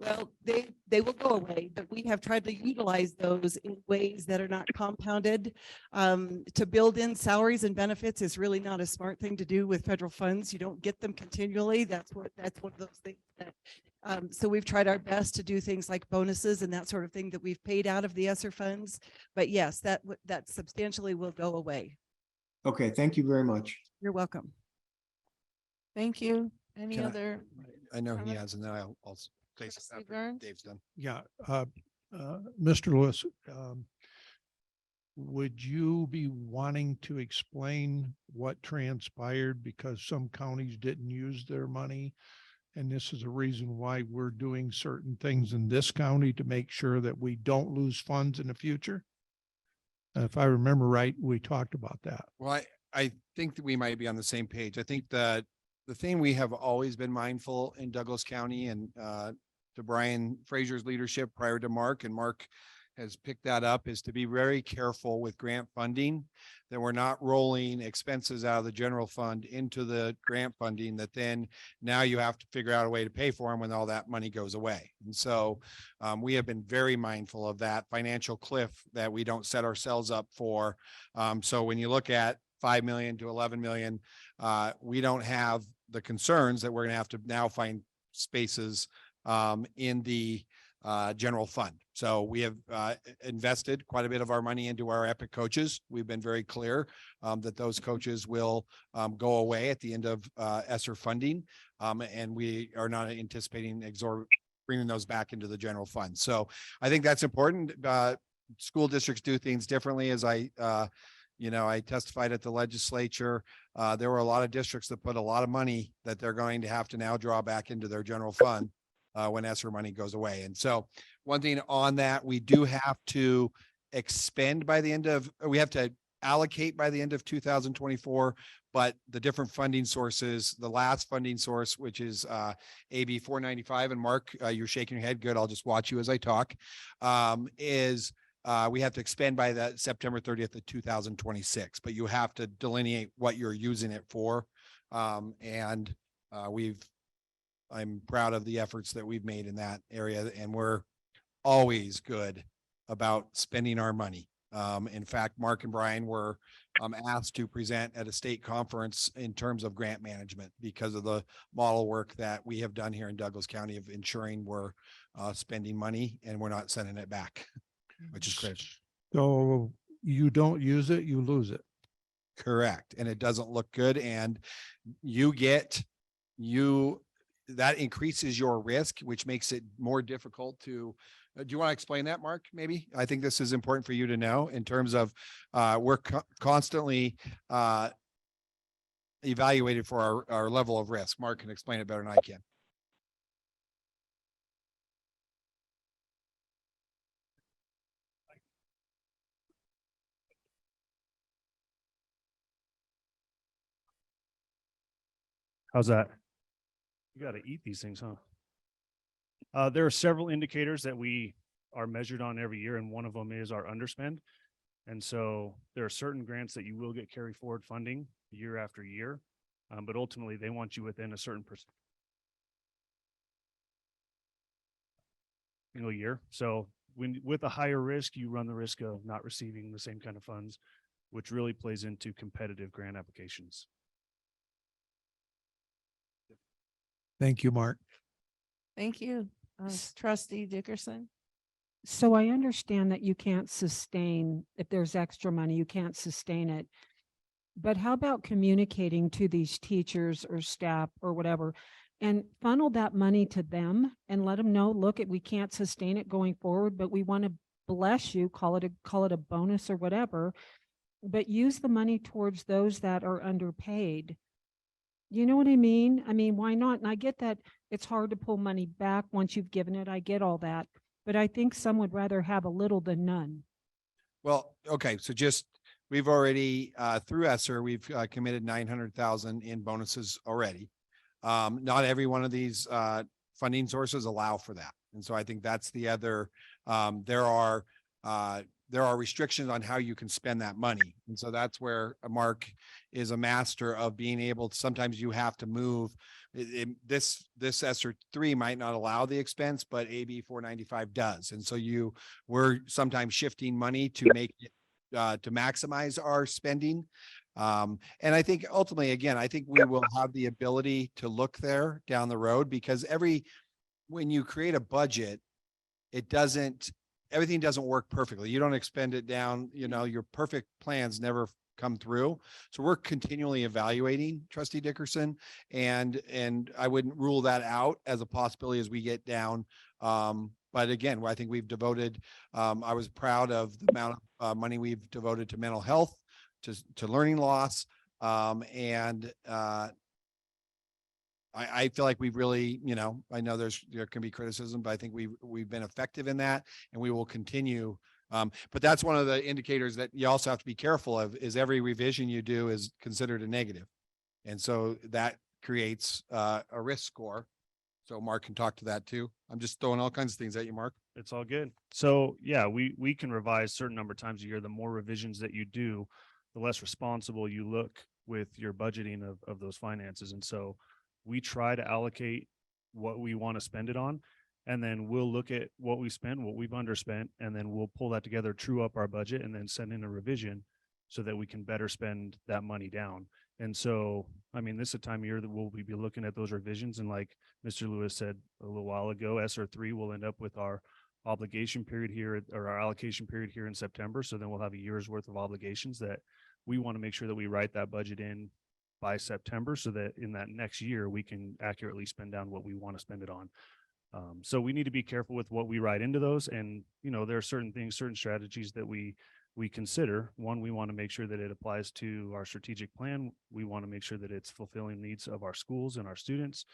Well, they will go away, but we have tried to utilize those in ways that are not compounded. To build in salaries and benefits is really not a smart thing to do with federal funds. You don't get them continually. That's one of those things that. So we've tried our best to do things like bonuses and that sort of thing that we've paid out of the ESSER funds. But yes, that substantially will go away. Okay, thank you very much. You're welcome. Thank you. Any Can I- other? I know he comment? has, and then I'll place it Trustee after Burns? Dave's done. Yeah, Mr. Lewis, would you be wanting to explain what transpired because some counties didn't use their money? And this is a reason why we're doing certain things in this county to make sure that we don't lose funds in the future? If I remember right, we talked about that. Well, I think that we might be on the same page. I think that the thing we have always been mindful in Douglas County, and to Brian Frazier's leadership prior to Mark, and Mark has picked that up, is to be very careful with grant funding, that we're not rolling expenses out of the general fund into the grant funding that then now you have to figure out a way to pay for them when all that money goes away. And so we have been very mindful of that financial cliff that we don't set ourselves up for. So when you look at 5 million to 11 million, we don't have the concerns that we're going to have to now find spaces in the general fund. So we have invested quite a bit of our money into our EPIC coaches. We've been very clear that those coaches will go away at the end of ESSER funding, and we are not anticipating bringing those back into the general fund. So I think that's important. School districts do things differently. As I testified at the legislature. There were a lot of districts that put a lot of money that they're going to have to now draw back into their general fund when ESSER money goes away. And so one thing on that, we do have to we have to allocate by the end of 2024, but the different funding sources, the last funding source, which is AB 495, and Mark, you're shaking your head. Good. I'll just watch you as I talk, we have to expend by that September 30th of 2026, but you have to delineate what you're using it for. I'm proud of the efforts that we've made in that area, and we're always good about spending our money. In fact, Mark and Brian were asked to present at a state conference in terms of grant management because of the model work that we have done here in Douglas County of ensuring we're spending money and we're not sending it back, which is critical. So you don't use it, you lose it. Correct. And it doesn't look good. And that increases your risk, which makes it more difficult to, do you want to explain that, Mark? Maybe? I think this is important for you to know in terms of we're constantly evaluated for our level of risk. Mark can explain it better than I can. How's that? You got to eat these things, huh? There are several indicators that we are measured on every year, and one of them is our underspend. And so there are certain grants that you will get carry forward funding year after year, but ultimately they want you within a certain single year. So when with a higher risk, you run the risk of not receiving the same kind of funds, which really plays into competitive grant applications. Thank you, Mark. Thank you. Trustee Dickerson. So I understand that you can't sustain, if there's extra money, you can't sustain it. But how about communicating to these teachers or staff or whatever and funnel that money to them and let them know, look, we can't sustain it going forward, but we want to bless you, call it a bonus or whatever, but use the money towards those that are underpaid. You know what I mean? I mean, why not? And I get that it's hard to pull money back once you've given it. I get all that. But I think some would rather have a little than none. Well, okay, so just, we've already, through ESSER, we've committed 900,000 in bonuses already. Not every one of these funding sources allow for that. And so I think that's the other, there are restrictions on how you can spend that money. And so that's where Mark is a master of being able to, sometimes you have to move. This ESSER 3 might not allow the expense, but AB 495 does. And so we're sometimes shifting money to make it, to maximize our spending. And I think ultimately, again, I think we will have the ability to look there down the road, because when you create a budget, everything doesn't work perfectly. You don't expend it down, your perfect plans never come through. So we're continually evaluating, Trustee Dickerson, and I wouldn't rule that out as a possibility as we get down. But again, I think we've devoted, I was proud of the amount of money we've devoted to mental health, to learning loss. I feel like we've really, I know there can be criticism, but I think we've been effective in that, and we will continue. But that's one of the indicators that you also have to be careful of, is every revision you do is considered a negative. And so that creates a risk score. So Mark can talk to that too. I'm just throwing all kinds of things at you, Mark. It's all good. So yeah, we can revise certain number of times a year. The more revisions that you do, the less responsible you look with your budgeting of those finances. And so we try to allocate what we want to spend it on, and then we'll look at what we spend, what we've underspent, and then we'll pull that together, true up our budget, and then send in a revision so that we can better spend that money down. And so, I mean, this is a time of year that we'll be looking at those revisions. And like Mr. Lewis said a little while ago, ESSER 3 will end up with our obligation period here, or our allocation period here in September. So then we'll have a year's worth of obligations that we want to make sure that we write that budget in by September, so that in that next year, we can accurately spend down what we want to spend it on. So we need to be careful with what we write into those. And, there are certain things, certain strategies that we consider. One, we want to make sure that it applies to our strategic plan. We want to make sure that it's fulfilling needs of our schools and our students.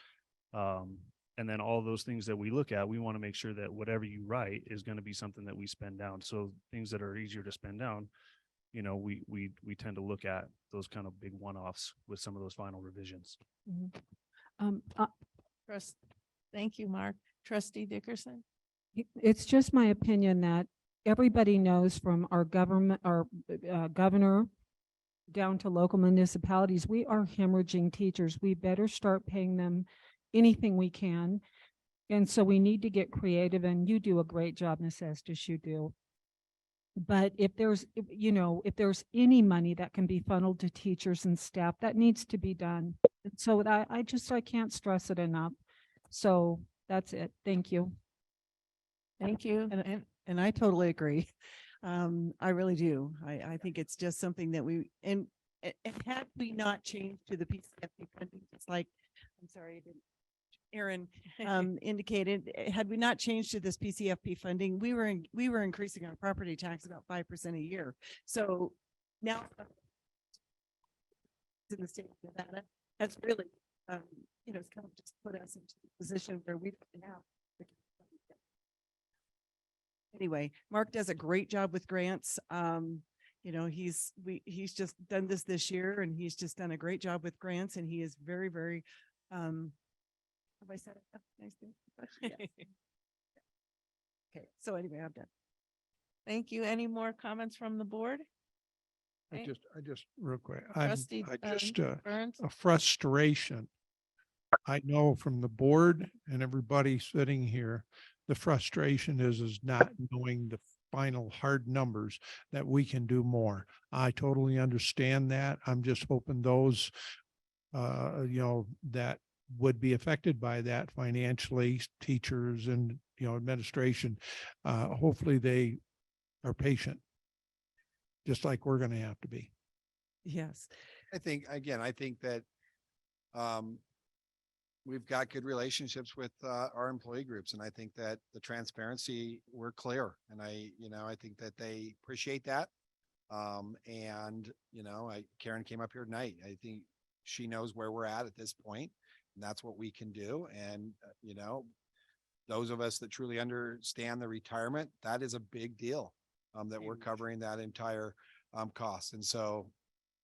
And then all those things that we look at, we want to make sure that whatever you write is going to be something that we spend down. So things that are easier to spend down, we tend to look at those kind of big one-offs with some of those final revisions. Thank you, Mark. Trustee Dickerson. It's just my opinion that everybody knows, from our government, our governor down to local municipalities, we are hemorrhaging teachers. We better start paying them anything we can. And so we need to get creative, and you do a great job, Ms. Estes, you do. But if there's any money that can be funneled to teachers and staff, that needs to be done. And so I can't stress it enough. So that's it. Thank you. Thank you. And I totally agree. I really do. I think it's just something that and had we not changed to the PCFP funding, it's like, I'm sorry, Aaron indicated, had we not changed to this PCFP funding, we were increasing our property tax about 5% a year. So now in the state of Nevada. That's really, it's kind of just put us into a position where we don't have. Anyway, Mark does a great job with grants. He's just done this year, and he's just done a great job with grants, and he is very, very, have I said it? Nice thing. Okay, so anyway, I'm done. Thank you. Any more comments from the board? I Okay. just real quick, Trustee, Burns? a frustration. I know from the board and everybody sitting here, the frustration is not knowing the final hard numbers that we can do more. I totally understand that. I'm just hoping those, that would be affected by that financially, teachers and, administration, hopefully they are patient, just like we're going to have to be. Yes. I think that we've got good relationships with our employee groups, and I think that the transparency, we're clear, and I think that they appreciate that. Karen came up here tonight. I think she knows where we're at this point, and that's what we can do. And those of us that truly understand the retirement, that is a big deal. That we're covering that entire cost, and so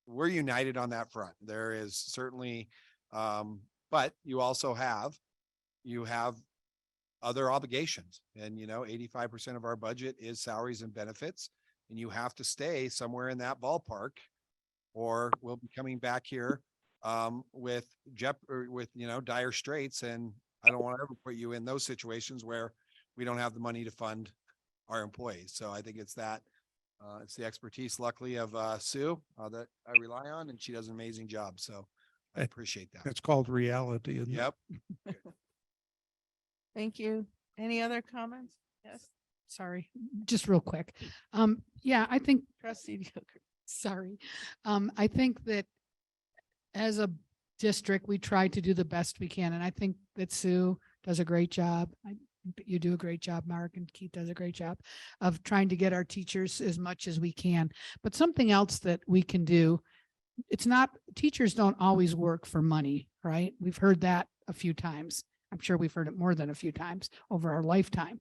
we're united on that front. There is certainly, but you also have other obligations, and 85% of our budget is salaries and benefits, and you have to stay somewhere in that ballpark, or we'll be coming back here with dire straits. And I don't want to ever put you in those situations where we don't have the money to fund our employees. So I think it's the expertise, luckily, of Sue that I rely on, and she does an amazing job. So I appreciate that. It's called reality. Isn't it? Yep. Thank you. Any other comments? Yes. Sorry, just real quick. Yeah, I think, Trustee Joker. sorry. I think that as a district, we try to do the best we can. And I think that Sue does a great job. You do a great job, Mark, and Keith does a great job of trying to get our teachers as much as we can. But something else that we can do, teachers don't always work for money, right? We've heard that a few times. I'm sure we've heard it more than a few times over our lifetime.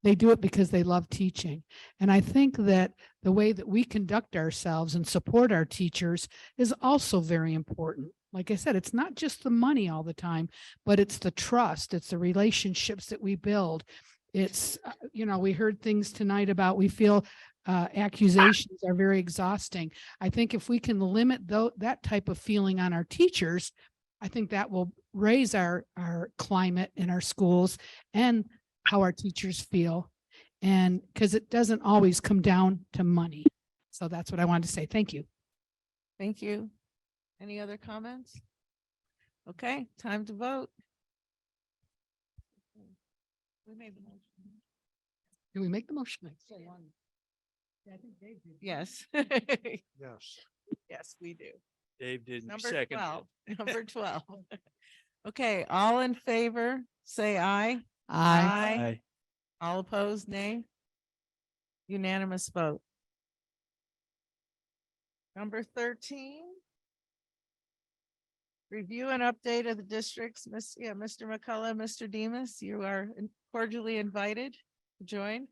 They do it because they love teaching. And I think that the way that we conduct ourselves and support our teachers is also very important. Like I said, it's not just the money all the time, but it's the trust, it's the relationships that we build. It's, we heard things tonight about, we feel accusations are very exhausting. I think if we can limit that type of feeling on our teachers, I think that will raise our climate in our schools and how our teachers feel. And because it doesn't always come down to money. So that's what I wanted to say. Thank you. Thank you. Any other comments? Okay, time to vote. We made the motion. Can we make the motion? Yes. Yes. Yes, we do. Dave did Number second. 12. Number 12. Okay, all in favor, say aye. Aye. All opposed, nay. Unanimous vote. Number 13. Review and update of the districts. Mr. McCullough, Mr. Demas, you are cordially invited to join.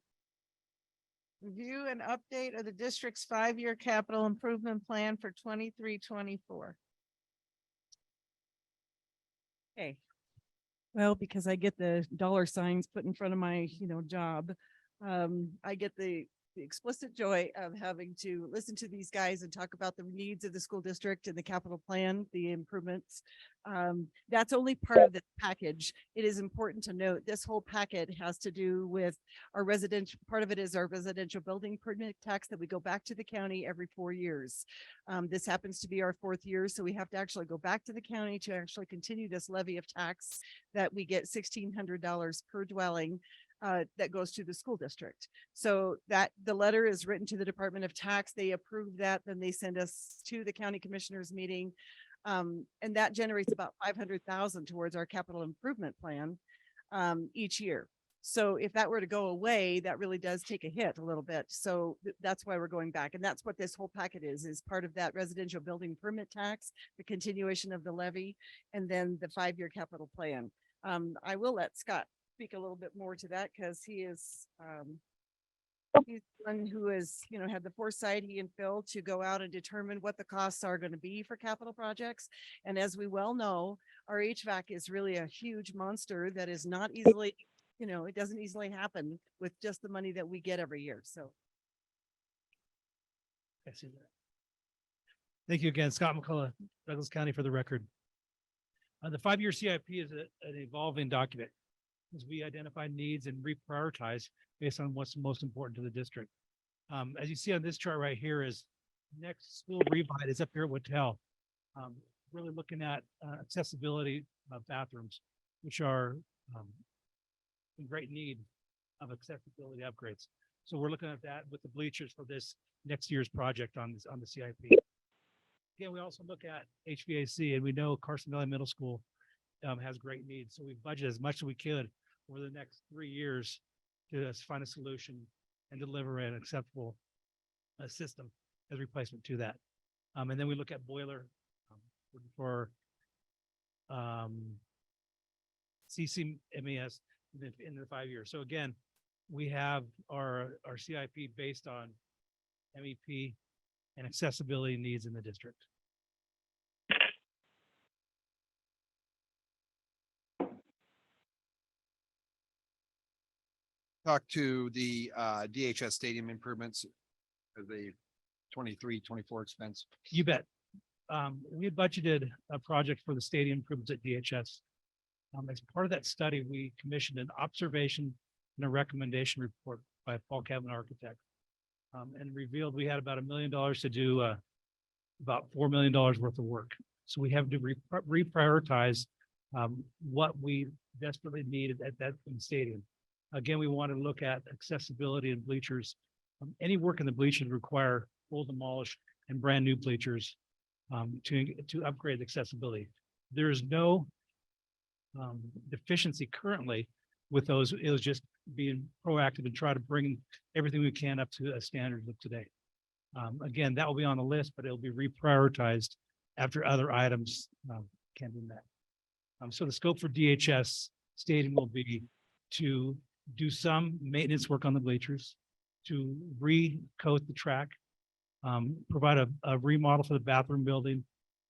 Review and update of the district's 5-year capital improvement plan for 23-24. Okay. Well, because I get the dollar signs put in front of my, job, I get the explicit joy of having to listen to these guys and talk about the needs of the school district and the capital plan, the improvements. That's only part of the package. It is important to note this whole packet has to do with our residential, part of it is our residential building permit tax that we go back to the county every 4 years. This happens to be our 4th year, so we have to actually go back to the county to actually continue this levy of tax that we get $1,600 per dwelling that goes to the school district. So that the letter is written to the Department of Tax. They approve that, then they send us to the county commissioners meeting. And that generates about $500,000 towards our capital improvement plan each year. So if that were to go away, that really does take a hit a little bit. So that's why we're going back. And that's what this whole packet is part of that residential building permit tax, the continuation of the levy, and then the 5-year capital plan. I will let Scott speak a little bit more to that because he is, he's one who has, had the foresight, he and Phil, to go out and determine what the costs are going to be for capital projects. And as we well know, our HVAC is really a huge monster that is not easily, it doesn't easily happen with just the money that we get every year. So. I see that. Thank you again, Scott McCullough, Douglas County, for the record. The 5-year CIP is an evolving document as we identify needs and reprioritize based on what's most important to the district. As you see on this chart right here is next school revive is up here at Whitell. Really looking at accessibility of bathrooms, which are in great need of accessibility upgrades. So we're looking at that with the bleachers for this next year's project on the CIP. Again, we also look at HVAC, and we know Carson Valley Middle School has great needs. So we've budgeted as much as we could over the next 3 years to find a solution and deliver an acceptable system as replacement to that. And then we look at boiler for CCMES in the 5 years. So again, we have our CIP based on MEP and accessibility needs in the district. Talk to the DHS stadium improvements of the 23-24 expense. You bet. We had budgeted a project for the stadium improvements at DHS. As part of that study, we commissioned an observation and a recommendation report by Paul Kevin Architect, and revealed we had about $1 million to do about $4 million worth of work. So we have to reprioritize what we desperately needed at that stadium. Again, we want to look at accessibility and bleachers. Any work in the bleachers require full demolish and brand new bleachers to upgrade accessibility. There is no deficiency currently with those. It was just being proactive and try to bring everything we can up to a standard of today. Again, that will be on the list, but it'll be reprioritized after other items can be met. So the scope for DHS stadium will be to do some maintenance work on the bleachers, to recoat the track, provide a remodel for the bathroom building,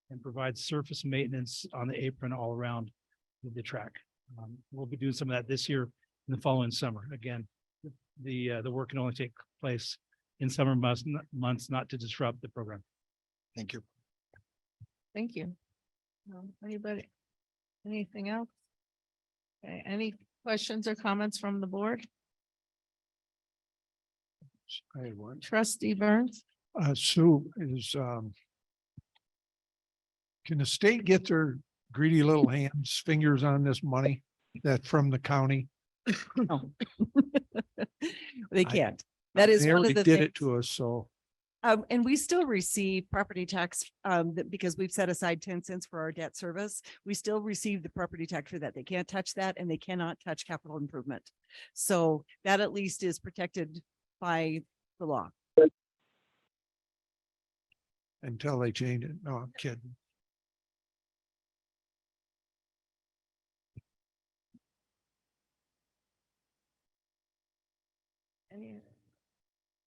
and provide surface maintenance on the apron all around the track. We'll be doing some of that this year and the following summer. Again, the work can only take place in summer months, not to disrupt the program. Thank you. Thank you. Anybody, anything else? Okay, any questions or comments from the board? I had one. Trustee Burns? Sue, can the state get their greedy little fingers on this money that from the county? No. They can't. That is They one of already the did things. it to us, so. And we still receive property tax, because we've set aside 10 cents for our debt service. We still receive the property tax for that. They can't touch that, and they cannot touch capital improvement. So that at least is protected by the law. Until they change it. No, I'm kidding.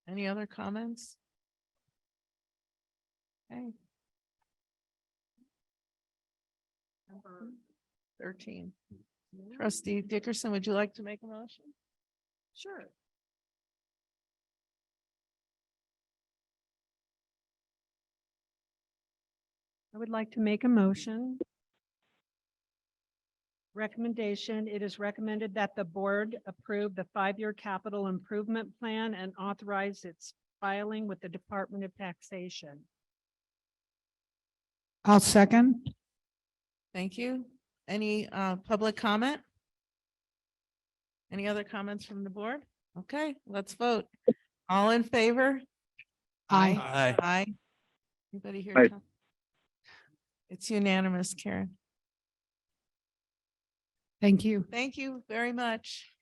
Any other comments? Okay. Number 13. Trustee Dickerson, would you like to make a motion? Sure. I would like to make a motion. Recommendation, it is recommended that the board approve the 5-year capital improvement plan and authorize its filing with the Department of Taxation. I'll second. Thank you. Any public comment? Any other comments from the board? Okay, let's vote. All in favor? Aye. Aye. Aye. Anybody here? Aye. Tom? It's unanimous, Karen. Thank you. Thank you very much.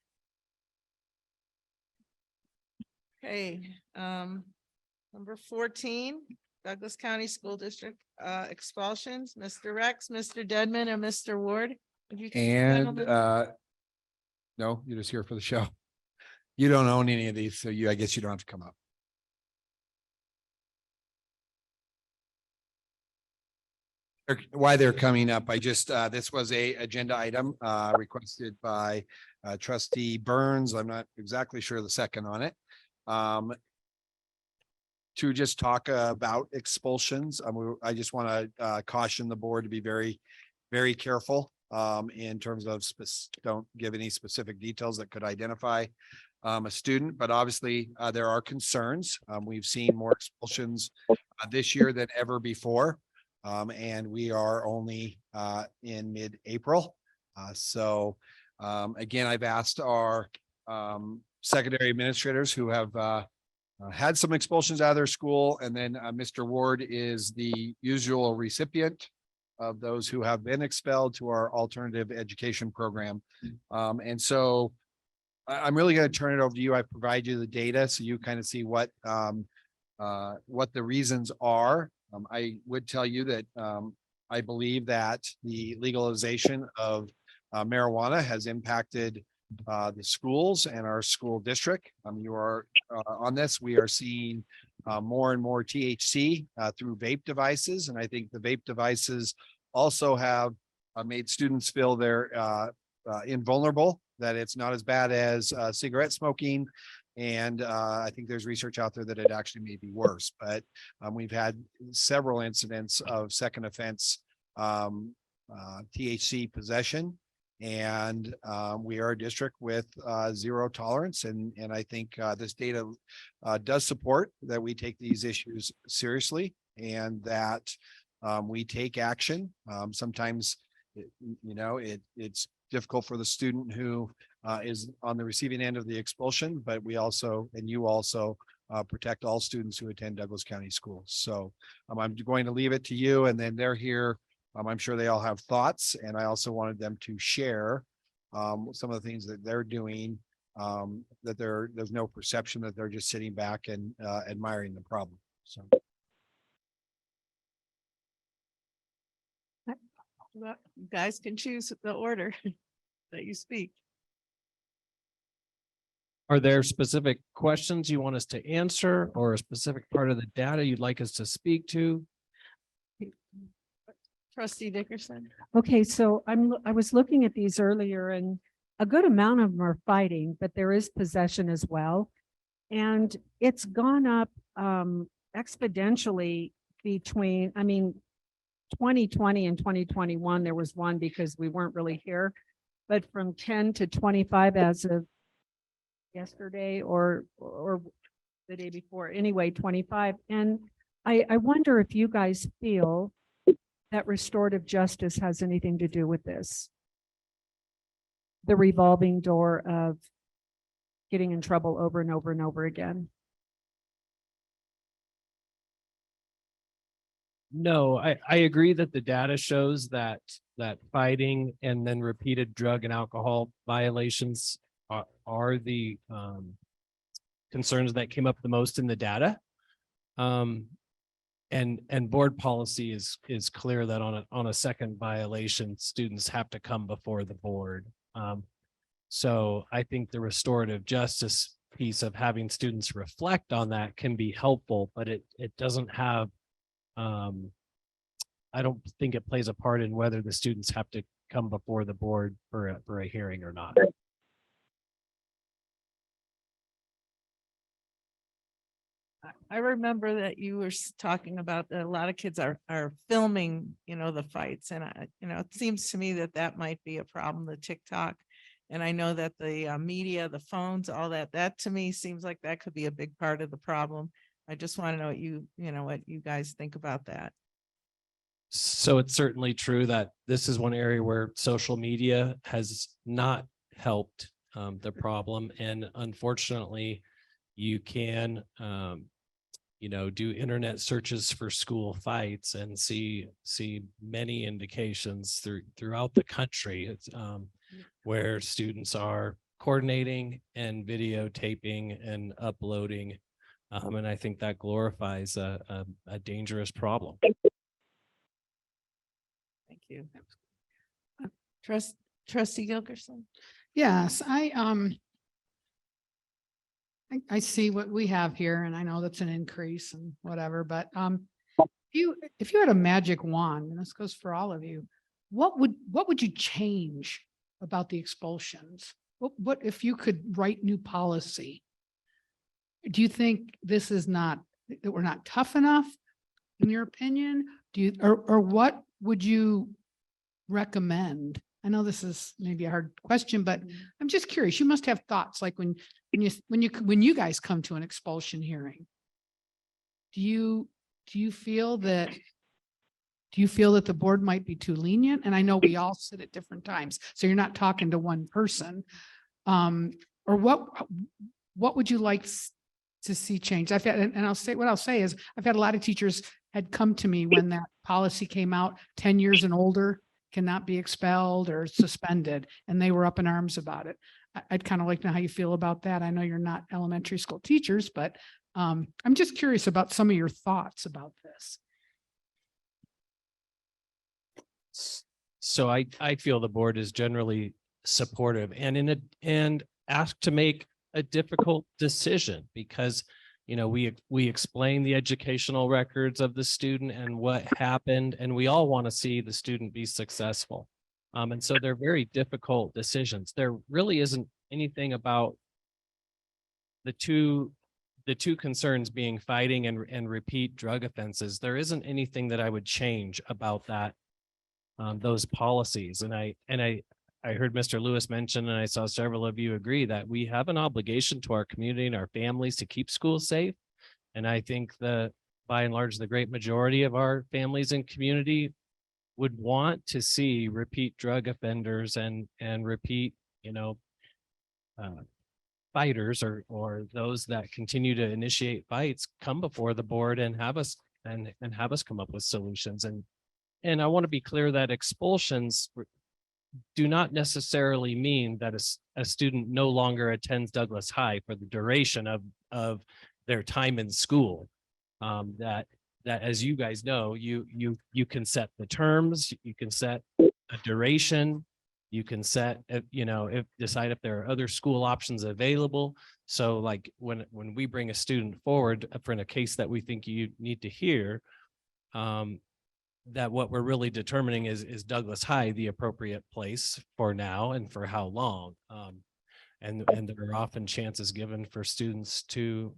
Okay, number 14, Douglas County School District expulsions, Mr. Rex, Mr. Deadman, and Mr. Ward. Would you handle And this? no, you're just here for the show. You don't own any of these, so I guess you don't have to come up. Why they're coming up, I just, this was a agenda item requested by trustee Burns. I'm not exactly sure the second on it. To just talk about expulsions. I just want to caution the board to be very, very careful in terms of don't give any specific details that could identify a student, but obviously there are concerns. We've seen more expulsions this year than ever before. And we are only in mid-April. So again, I've asked our secondary administrators who have had some expulsions out of their school, and then Mr. Ward is the usual recipient of those who have been expelled to our alternative education program. And so I'm really going to turn it over to you. I provide you the data so you kind of see what the reasons are. I would tell you that I believe that the legalization of marijuana has impacted the schools and our school district. You are on this. We are seeing more and more THC through vape devices, and I think the vape devices also have made students feel they're invulnerable, that it's not as bad as cigarette smoking. And I think there's research out there that it actually may be worse, but we've had several incidents of second offense THC possession. And we are a district with zero tolerance. And I think this data does support that we take these issues seriously and that we take action. Sometimes, it's difficult for the student who is on the receiving end of the expulsion, but we also, and you also protect all students who attend Douglas County schools. So I'm going to leave it to you, and then they're here. I'm sure they all have thoughts, and I also wanted them to share some of the things that they're doing, that there's no perception that they're just sitting back and admiring the problem. So. Well, you guys can choose the order that you speak. Are there specific questions you want us to answer or a specific part of the data you'd like us to speak to? Trustee Dickerson. Okay, so I was looking at these earlier and a good amount of them are fighting, but there is possession as well. And it's gone up exponentially between, 2020 and 2021, there was one because we weren't really here, but from 10 to 25 as of yesterday or the day before, anyway, 25. And I wonder if you guys feel that restorative justice has anything to do with this. The revolving door of getting in trouble over and over and over again. No, I agree that the data shows that fighting and then repeated drug and alcohol violations are the concerns that came up the most in the data. And board policy is clear that on a second violation, students have to come before the board. So I think the restorative justice piece of having students reflect on that can be helpful, but it doesn't have, I don't think it plays a part in whether the students have to come before the board for a hearing or not. I remember that you were talking about that a lot of kids are filming, the fights. And it seems to me that might be a problem, the TikTok. And I know that the media, the phones, all that to me seems like that could be a big part of the problem. I just want to know what you guys think about that. So it's certainly true that this is one area where social media has not helped the problem. And unfortunately, you can, do internet searches for school fights and see many indications throughout the country. It's where students are coordinating and videotaping and uploading. And I think that glorifies a dangerous problem. Thank you. Trustee Gilgerson. Yes, I see what we have here and I know that's an increase and whatever, but if you had a magic wand, and this goes for all of you, what would you change about the expulsions? What if you could write new policy? Do you think this is not, that we're not tough enough, in your opinion? Do you, or what would you recommend? I know this is maybe a hard question, but I'm just curious. You must have thoughts like when you guys come to an expulsion hearing. Do you feel that the board might be too lenient? And I know we all sit at different times, so you're not talking to one person. Or what would you like to see changed? I've had, and I'll say is I've had a lot of teachers had come to me when that policy came out, 10 years and older cannot be expelled or suspended, and they were up in arms about it. I'd kind of like to know how you feel about that. I know you're not elementary school teachers, but I'm just curious about some of your thoughts about this. So I feel the board is generally supportive and asked to make a difficult decision because, you know, we explain the educational records of the student and what happened, and we all want to see the student be successful. And so they're very difficult decisions. There really isn't anything about the two concerns being fighting and repeat drug offenses. There isn't anything that I would change about that, those policies. And I heard Mr. Lewis mention, and I saw several of you agree that we have an obligation to our community and our families to keep schools safe. And I think by and large, the great majority of our families and community would want to see repeat drug offenders and repeat, fighters or those that continue to initiate fights come before the board and have us come up with solutions. And I want to be clear that expulsions do not necessarily mean that a student no longer attends Douglas High for the duration of their time in school. That as you guys know, you can set the terms, you can set a duration, you can set, decide if there are other school options available. So like when we bring a student forward for a case that we think you need to hear, that what we're really determining is Douglas High the appropriate place for now and for how long. And there are often chances given for students to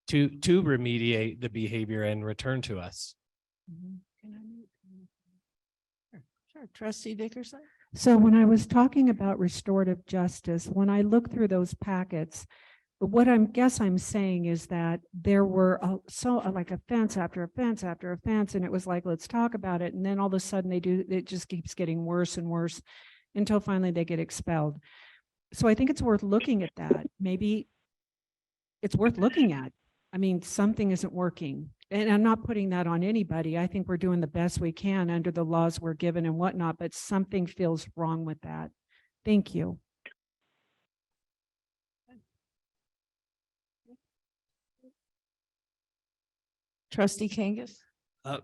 remediate the behavior and return to us. Sure. Trustee Dickerson. So when I was talking about restorative justice, when I look through those packets, what I'm saying is that there were like offense after offense after offense, and it was like, let's talk about it. And then all of a sudden it just keeps getting worse and worse until finally they get expelled. So I think it's worth looking at that. Maybe it's worth looking at. I mean, something isn't working. And I'm not putting that on anybody. I think we're doing the best we can under the laws we're given and whatnot, but something feels wrong with that. Thank you. Trustee Kangas.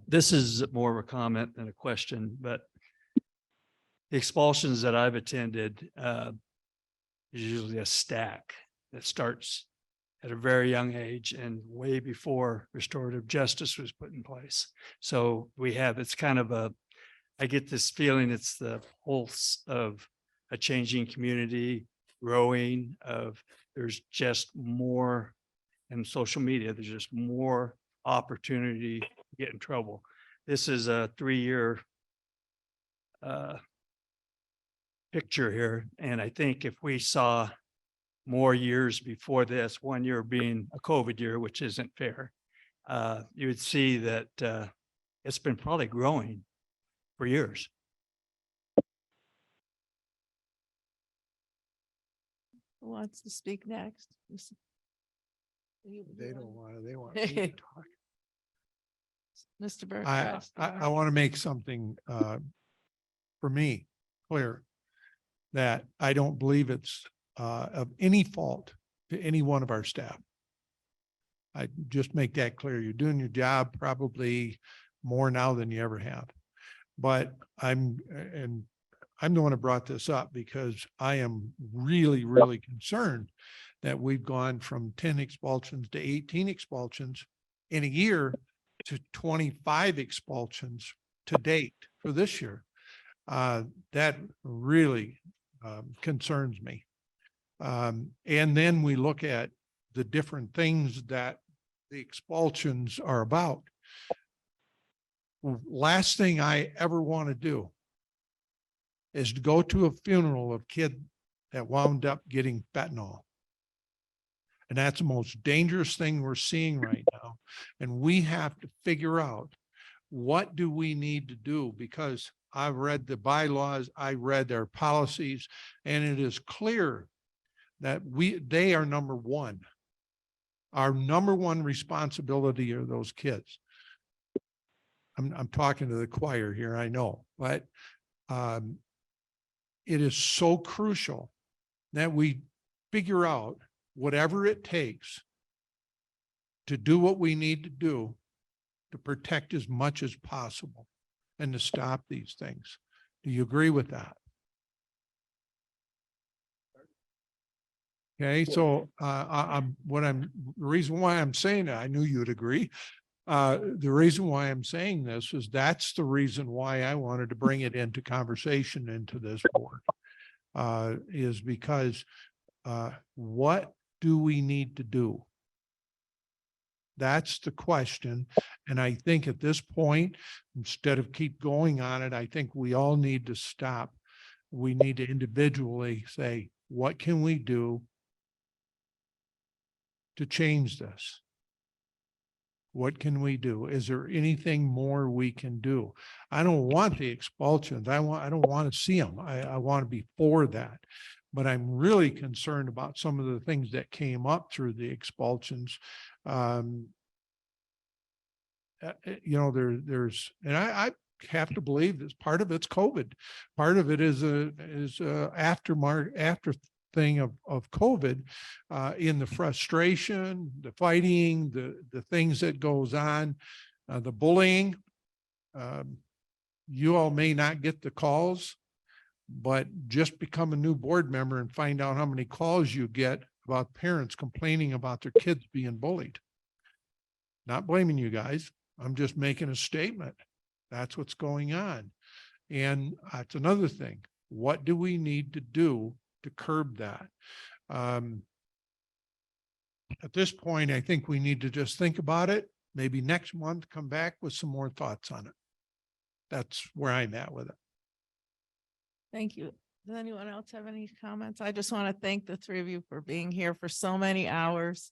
This is more of a comment than a question, but the expulsions that I've attended is usually a stack that starts at a very young age and way before restorative justice was put in place. So it's kind of I get this feeling it's the pulse of a changing community, growing there's just more in social media. There's just more opportunity to get in trouble. This is a 3-year picture here. And I think if we saw more years before this, 1 year being a COVID year, which isn't fair, you would see that it's been probably growing for years. Who wants to speak next? They don't want to, they want me to talk. Mr. Burke. I want to make something for me clear. that I don't believe it's of any fault to any one of our staff. I just make that clear. You're doing your job probably more now than you ever have. But I'm the one who brought this up because I am really, really concerned that we've gone from 10 expulsions to 18 expulsions in a year to 25 expulsions to date for this year. That really concerns me. And then we look at the different things that the expulsions are about. Last thing I ever want to do is to go to a funeral of a kid that wound up getting fentanyl. And that's the most dangerous thing we're seeing right now. And we have to figure out, what do we need to do? Because I've read the bylaws, I read their policies, and it is clear that they are number one. Our number one responsibility are those kids. I'm talking to the choir here, I know, but it is so crucial that we figure out whatever it takes to do what we need to do to protect as much as possible and to stop these things. Do you agree with that? Okay, so the reason why I'm saying that, I knew you'd agree. The reason why I'm saying this is that's the reason why I wanted to bring it into conversation into this board, is because what do we need to do? That's the question. And I think at this point, instead of keep going on it, I think we all need to stop. We need to individually say, what can we do to change this? What can we do? Is there anything more we can do? I don't want the expulsions. I don't want to see them. I want to be for that. But I'm really concerned about some of the things that came up through the expulsions. You know, and I have to believe that part of it's COVID. Part of it is after thing of COVID, in the frustration, the fighting, the things that goes on, the bullying. You all may not get the calls, but just become a new board member and find out how many calls you get about parents complaining about their kids being bullied. Not blaming you guys. I'm just making a statement. That's what's going on. And that's another thing. What do we need to do to curb that? At this point, I think we need to just think about it. Maybe next month, come back with some more thoughts on it. That's where I'm at with it. Thank you. Does anyone else have any comments? I just want to thank the three of you for being here for so many hours.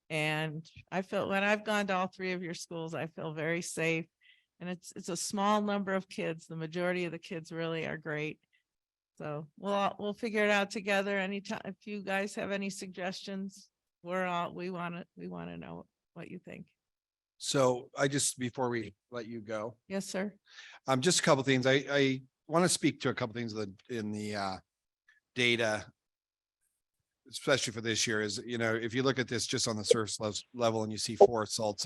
And I feel when I've gone to all three of your schools, I feel very safe. And it's a small number of kids. The majority of the kids really are great. So we'll figure it out together. Anytime, if you guys have any suggestions, we want to know what you think. So before we let you go. Yes, sir. Just a couple of things. I want to speak to a couple of things in the data, especially for this year, is, you know, if you look at this just on the surface level and you see 4 assaults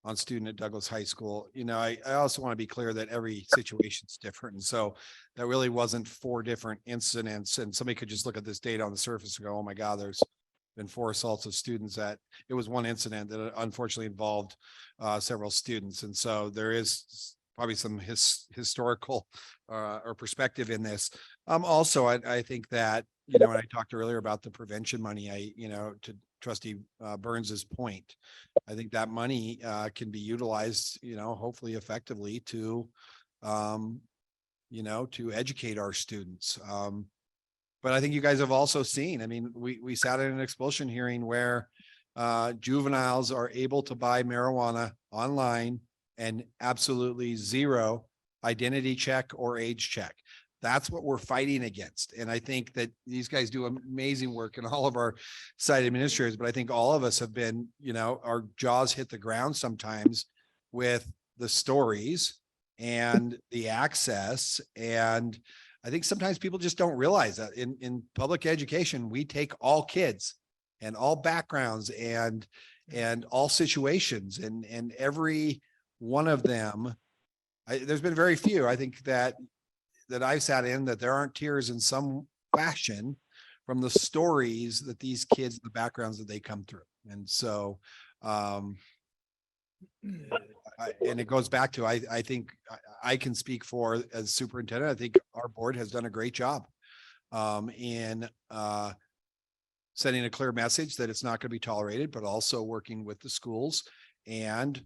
on student at Douglas High School, you know, I also want to be clear that every situation is different. And so that really wasn't 4 different incidents. And somebody could just look at this data on the surface and go, oh my God, there's been 4 assaults of students. That it was one incident that unfortunately involved several students. And so there is probably some historical or perspective in this. Also, I think that, you know, when I talked earlier about the prevention money, to Trustee Burns's point, I think that money can be utilized, you know, hopefully effectively to, to educate our students. But I think you guys have also seen, I mean, we sat in an expulsion hearing where juveniles are able to buy marijuana online and absolutely zero identity check or age check. That's what we're fighting against. And I think that these guys do amazing work, and all of our site administrators, but I think all of us have been, you know, our jaws hit the ground sometimes with the stories and the access and I think sometimes people just don't realize that in public education, we take all kids and all backgrounds and all situations and every one of them. There's been very few, I think, that I've sat in that there aren't tears in some fashion from the stories that these kids, the backgrounds that they come through. And so, and it goes back to, I think I can speak for as superintendent. I think our board has done a great job in sending a clear message that it's not going to be tolerated, but also working with the schools. And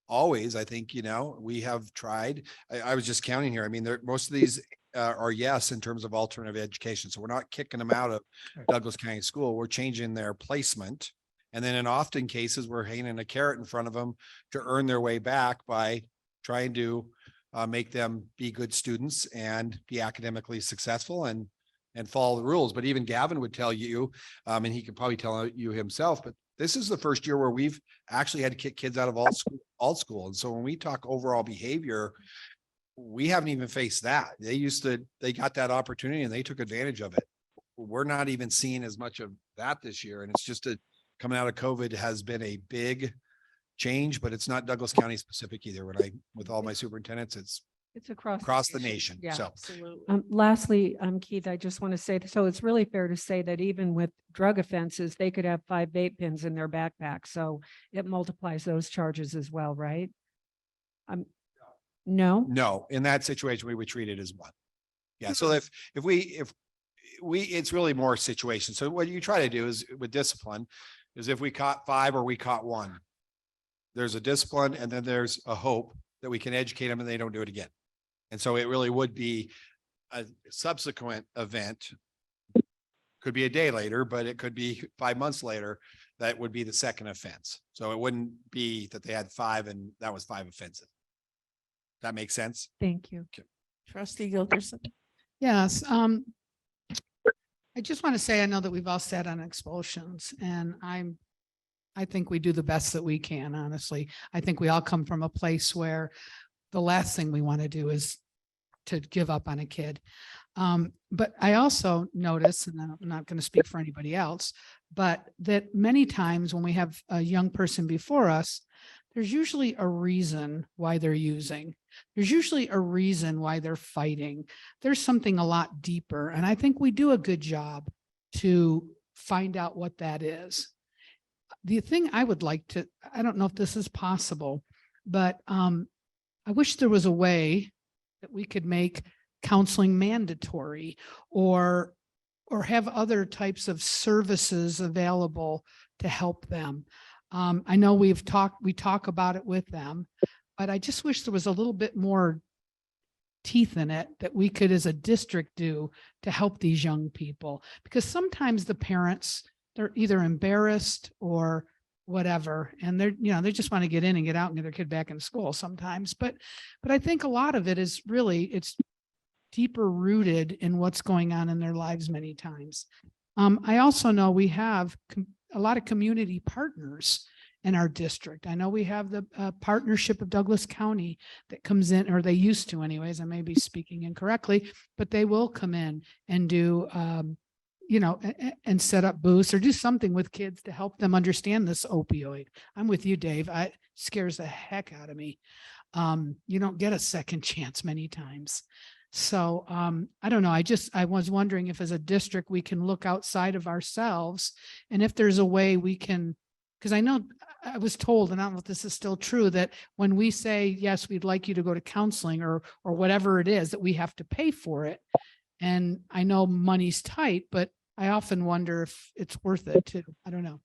always, I think, we have tried, I was just counting here. I mean, most of these are yes in terms of alternative education. So we're not kicking them out of Douglas County School. We're changing their placement. And then in often cases, we're hanging a carrot in front of them to earn their way back by trying to make them be good students and be academically successful and follow the rules. But even Gavin would tell you, and he could probably tell you himself, but this is the first year where we've actually had to kick kids out of all school. And so when we talk overall behavior, we haven't even faced that. They got that opportunity and they took advantage of it. We're not even seeing as much of that this year. And it's just coming out of COVID has been a big change, but it's not Douglas County specific either. With all my superintendents, it's across the nation. Yeah. So Absolutely. Lastly, Keith, I just want to say, so it's really fair to say that even with drug offenses, they could have 5 vape pens in their backpack. So it multiplies those charges as well, right? No, in that situation, we would treat it as one. Yeah. So if we, it's really more situation. So what you try to do is with discipline is if we caught 5 or we caught 1, there's a discipline and then there's a hope that we can educate them and they don't do it again. And so it really would be a subsequent event. Could be a day later, but it could be 5 months later. That would be the second offense. So it wouldn't be that they had 5 and that was 5 offenses. That makes sense? Thank you. Okay. Trustee Gilderson. Yes, I just want to say, I know that we've all sat on expulsions and I think we do the best that we can, honestly. I think we all come from a place where the last thing we want to do is to give up on a kid. But I also notice, and I'm not going to speak for anybody else, but that many times when we have a young person before us, there's usually a reason why they're using. There's usually a reason why they're fighting. There's something a lot deeper. And I think we do a good job to find out what that is. The thing I would like to, I don't know if this is possible, but I wish there was a way that we could make counseling mandatory or have other types of services available to help them. I know we talk about it with them, but I just wish there was a little bit more teeth in it that we could as a district do to help these young people. Because sometimes the parents, they're either embarrassed or whatever, and they just want to get in and get out and get their kid back in school sometimes. But I think a lot of it is really, it's deeper rooted in what's going on in their lives many times. I also know we have a lot of community partners in our district. I know we have the partnership of Douglas County that comes in, or they used to anyways, I may be speaking incorrectly, but they will come in and do, and set up booths or do something with kids to help them understand this opioid. I'm with you, Dave. It scares the heck out of me. You don't get a second chance many times. So I don't know. I was wondering if as a district, we can look outside of ourselves and if there's a way we can, because I know I was told, and I don't know if this is still true, that when we say, yes, we'd like you to go to counseling or whatever it is, that we have to pay for it. And I know money's tight, but I often wonder if it's worth it too. I don't know.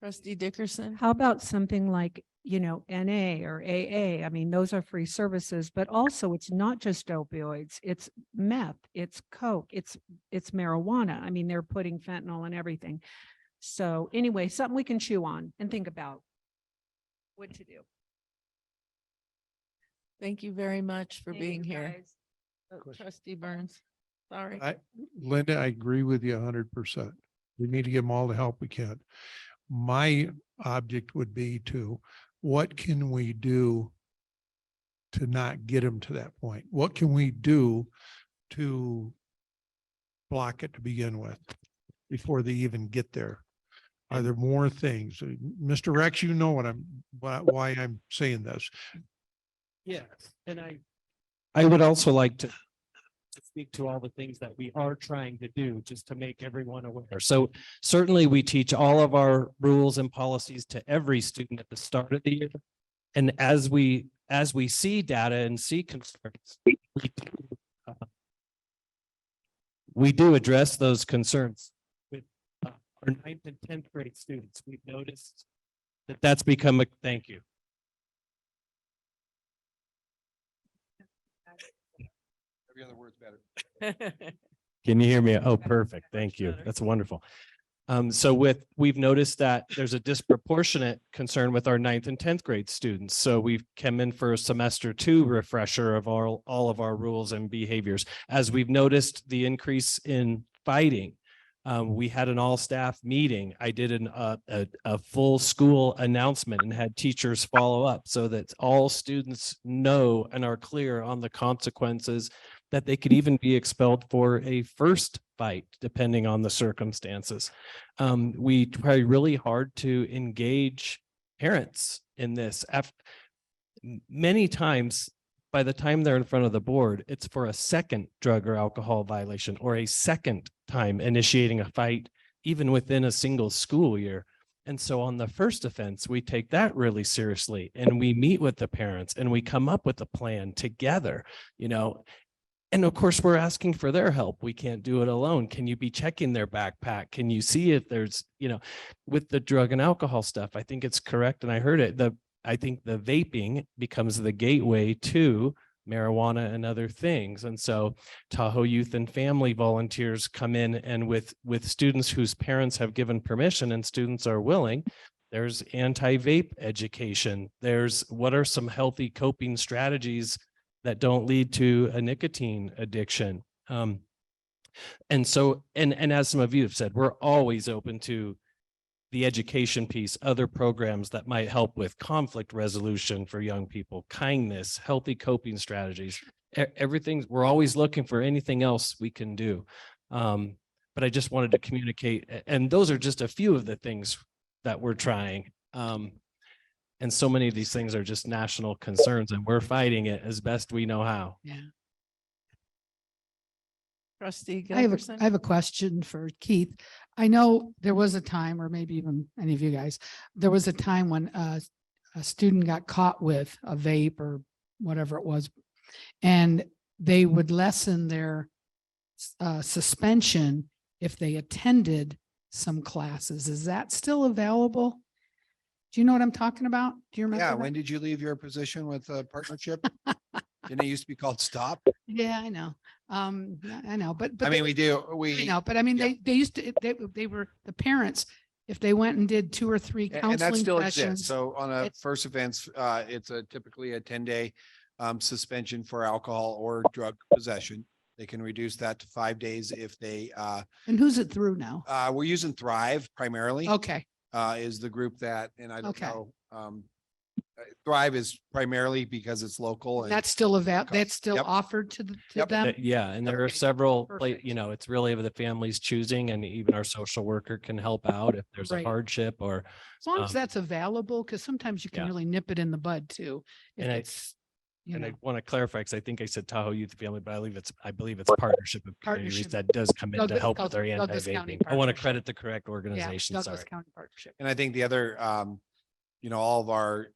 Trustee Dickerson. How about something like, NA or AA? I mean, those are free services, but also it's not just opioids. It's meth, it's coke, it's marijuana. I mean, they're putting fentanyl in everything. So anyway, something we can chew on and think about what to do. Thank you very much for Thank being you, here. guys. Trustee Burns. Sorry. Linda, I agree with you 100%. We need to give them all the help we can. My object would be what can we do to not get them to that point? What can we do to block it to begin with before they even get there? Are there more things? Mr. Rex, you know why I'm saying this. Yes, and I would also like to speak to all the things that we are trying to do, just to make everyone aware. So certainly we teach all of our rules and policies to every student at the start of the year. And as we see data and see concerns, we do address those concerns with our 9th and 10th grade students. We've noticed that that's become a, thank you. Every other word's better. Can you hear me? Oh, perfect. Thank you. That's wonderful. So we've noticed that there's a disproportionate concern with our 9th and 10th grade students. So we've come in for a semester 2 refresher of all of our rules and behaviors. As we've noticed the increase in fighting, we had an all staff meeting. I did a full school announcement and had teachers follow up so that all students know and are clear on the consequences, that they could even be expelled for a first fight, depending on the circumstances. We try really hard to engage parents in this. Many times, by the time they're in front of the board, it's for a second drug or alcohol violation or a second time initiating a fight, even within a single school year. And so on the first offense, we take that really seriously and we meet with the parents and we come up with a plan together, And of course, we're asking for their help. We can't do it alone. Can you be checking their backpack? Can you see if there's, with the drug and alcohol stuff? I think it's correct. And I heard it. I think the vaping becomes the gateway to marijuana and other things. And so Tahoe Youth and Family volunteers come in, and with students whose parents have given permission and students are willing, there's anti-vape education. There's what are some healthy coping strategies that don't lead to a nicotine addiction. And so, and as some of you have said, we're always open to the education piece, other programs that might help with conflict resolution for young people, kindness, healthy coping strategies, everything. We're always looking for anything else we can do. But I just wanted to communicate, and those are just a few of the things that we're trying. And so many of these things are just national concerns, and we're fighting it as best we know how. Yeah. Trustee I Gilbertson? have a question for Keith. I know there was a time, or maybe even any of you guys, there was a time when a student got caught with a vape or whatever it was, and they would lessen their suspension if they attended some classes. Is that still available? Do you know what I'm talking about? Do you remember? Yeah, that? when did you leave your position with the partnership? Didn't it used to be called Stop? Yeah, I know. I know, but I mean, we do, I know, but I mean, they used to, they were the parents, if they went and did 2 or 3 and that counseling still exists. sessions. So on a it's- first offense, it's typically a 10-day suspension for alcohol or drug possession. They can reduce that to 5 days if they. And who's it through now? We're using Thrive primarily. Okay. Is the group that, and I don't Okay. know. Thrive is primarily because it's local. And That's still that's still Yep. offered to Yep. them? Yeah, and there are Okay, several, perfect. it's really of the family's choosing, and even our social worker can help out if there's a Right. hardship or. As long as um, that's available, because sometimes you can yeah. really nip it in the bud too. If And I- it's, you And know, I want to clarify, because I think I said Tahoe Youth Family, but I believe it's Partnership of Communities Partnership. that does come in to Douglas- help with our Douglas County anti-vaping. I want to Partnership. credit the correct yeah, organization, Douglas sorry. County Partnership. And I think the other, all of our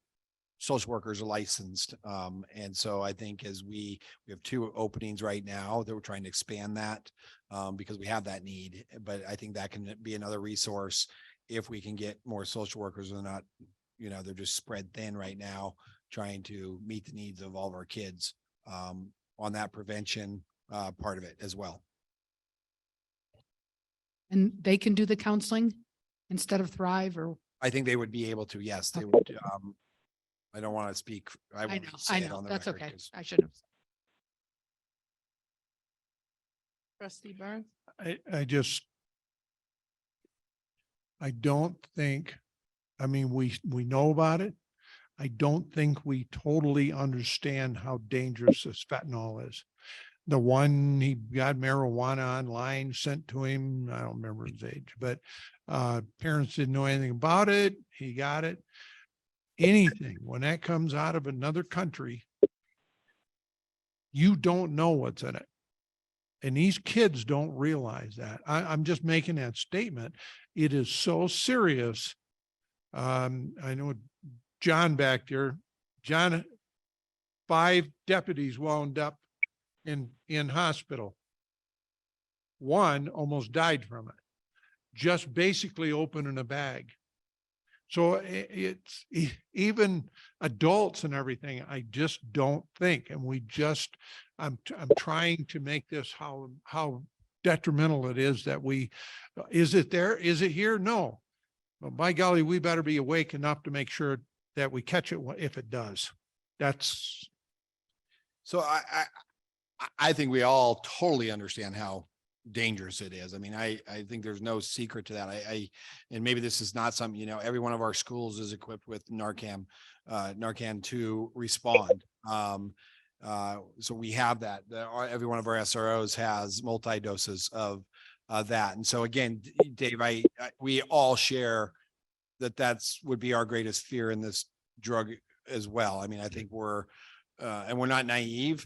social workers are licensed. And so I think as we have 2 openings right now that we're trying to expand that because we have that need. But I think that can be another resource if we can get more social workers. They're not, they're just spread thin right now, trying to meet the needs of all of our kids on that prevention part of it as well. And they can do the counseling instead of Thrive, or? I think they would be able to, yes, they would. I don't want to speak. I won't say it on the That's record okay. 'cause- I shouldn't have. Trustee Burns? I don't think, we know about it. I don't think we totally understand how dangerous this fentanyl is. The one, he got marijuana online sent to him. I don't remember his age, but parents didn't know anything about it. He got it. Anything, when that comes out of another country, you don't know what's in it. And these kids don't realize that. I'm just making that statement. It is so serious. I know John back there, John, 5 deputies wound up in hospital. 1 almost died from it, just basically opening a bag. So it's even adults and everything, I just don't think, and I'm trying to make this how detrimental it is that is it there? Is it here? No. But by golly, we better be awake enough to make sure that we catch it if it does. That's. So I think we all totally understand how dangerous it is. I mean, I think there's no secret to that. And maybe this is not something, every one of our schools is equipped with Narcan to respond. So we have that. Every one of our SROs has multi doses of that. And so again, Dave, we all share that would be our greatest fear in this drug as well. I mean, I think we're not naive.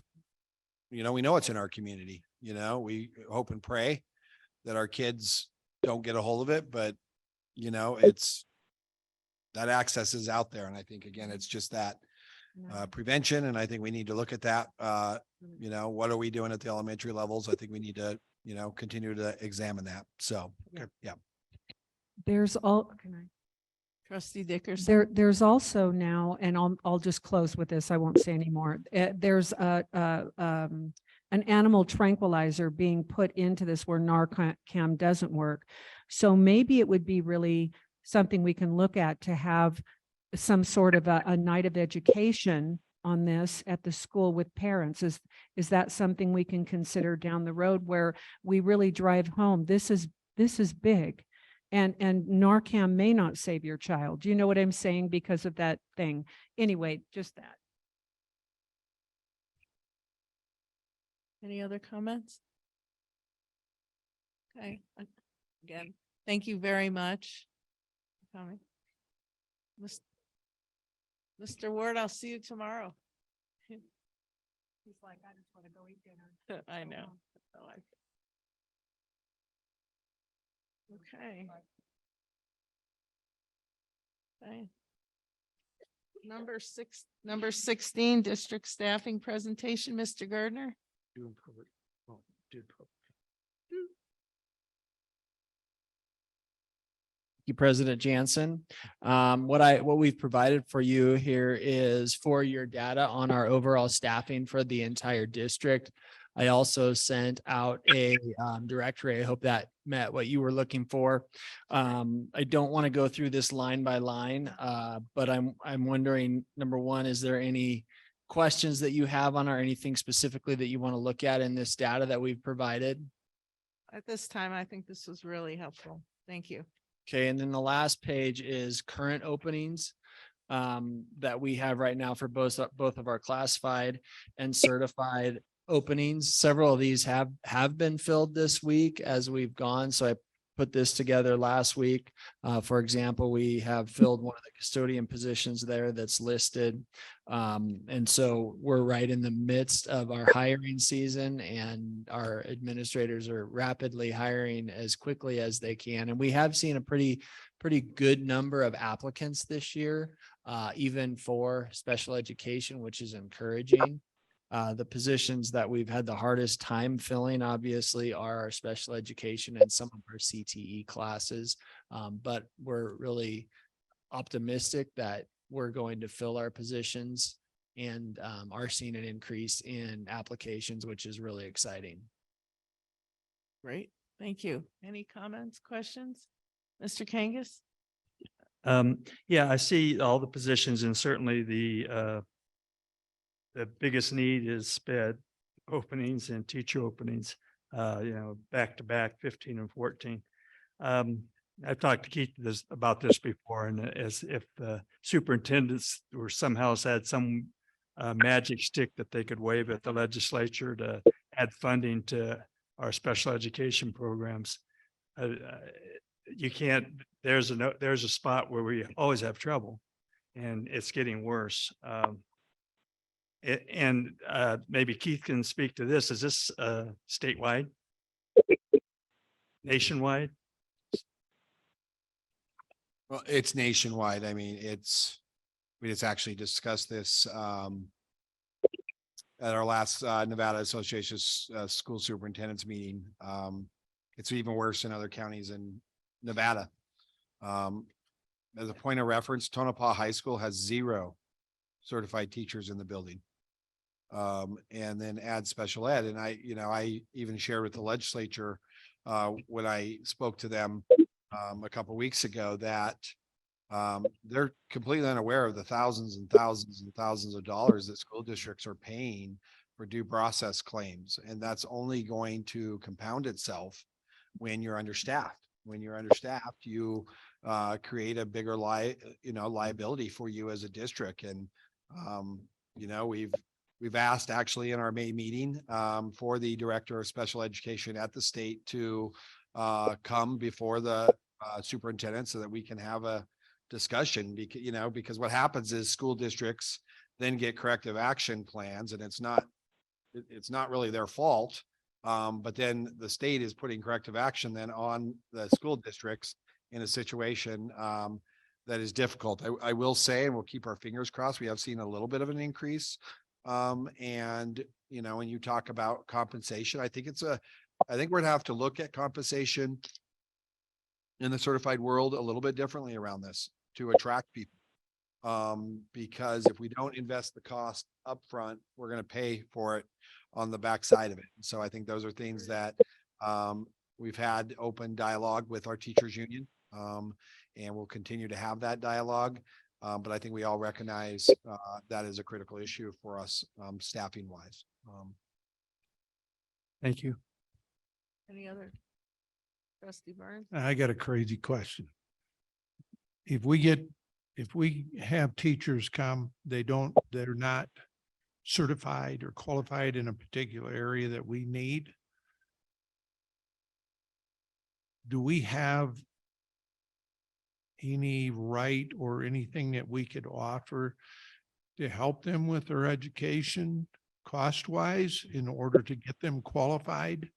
We know it's in our community. We hope and pray that our kids don't get a hold of it, but it's that access is out there. And I think, again, it's just that prevention. And I think we need to look at that. What are we doing at the elementary levels? I think we need to, continue to examine that. So, yeah. There's all, Trustee Dickerson. there's also now, and I'll just close with this. I won't say anymore. There's an animal tranquilizer being put into this where Narcan doesn't work. So maybe it would be really something we can look at to have some sort of a night of education on this at the school with parents. Is that something we can consider down the road where we really drive home? This is big. And Narcan may not save your child. Do you know what I'm saying? Because of that thing. Anyway, just that. Any other comments? Okay, again, thank you very much for coming. Mr. Ward, I'll see you tomorrow. He's like, I just want to go eat dinner. I know. Okay. Okay. Number 16, district staffing presentation, Mr. Gardner. You, President Jansen. What we've provided for you here is 4-year data on our overall staffing for the entire district. I also sent out a directory. I hope that met what you were looking for. I don't want to go through this line by line, but I'm wondering, number one, is there any questions that you have on or anything specifically that you want to look at in this data that we've provided? At this time, I think this was really helpful. Thank you. Okay, and then the last page is current openings that we have right now for both of our classified and certified openings. Several of these have been filled this week as we've gone. So I put this together last week. For example, we have filled one of the custodian positions there that's listed. And so we're right in the midst of our hiring season, and our administrators are rapidly hiring as quickly as they can. And we have seen a pretty good number of applicants this year, even for special education, which is encouraging. The positions that we've had the hardest time filling, obviously, are our special education and some of our CTE classes. But we're really optimistic that we're going to fill our positions and are seeing an increase in applications, which is really exciting. Great. Thank you. Any comments, questions? Mr. Kangas? Yeah, I see all the positions, and certainly the biggest need is SPED openings and teacher openings, back to back 15 and 14. I've talked to Keith about this before, and as if the superintendents were somehow had some magic stick that they could wave at the legislature to add funding to our special education programs. You can't, there's a spot where we always have trouble, and it's getting worse. Maybe Keith can speak to this. Is this statewide? Nationwide? Well, it's nationwide. I mean, we just actually discussed this at our last Nevada Association School Superintendents meeting. It's even worse in other counties in Nevada. As a point of reference, Tonopah High School has 0 certified teachers in the building. And then add special ed. And I even shared with the legislature when I spoke to them a couple of weeks ago that they're completely unaware of the thousands and thousands and thousands of dollars that school districts are paying for due process claims. And that's only going to compound itself when you're understaffed. When you're understaffed, you create a bigger liability for you as a district. And we've asked actually in our May meeting for the director of special education at the state to come before the superintendent so that we can have a discussion, because what happens is school districts then get corrective action plans, and it's not really their fault. But then the state is putting corrective action then on the school districts in a situation that is difficult. I will say, and we'll keep our fingers crossed, we have seen a little bit of an increase. And when you talk about compensation, I think we're gonna have to look at compensation in the certified world a little bit differently around this to attract people. Because if we don't invest the cost upfront, we're going to pay for it on the backside of it. So I think those are things that we've had open dialogue with our teachers union, and we'll continue to have that dialogue. But I think we all recognize that is a critical issue for us staffing wise. Thank you. Any other? Trustee Barnes? I got a crazy question. If we have teachers come, they're not certified or qualified in a particular area that we need, do we have any right or anything that we could offer to help them with their education cost-wise in order to get them qualified?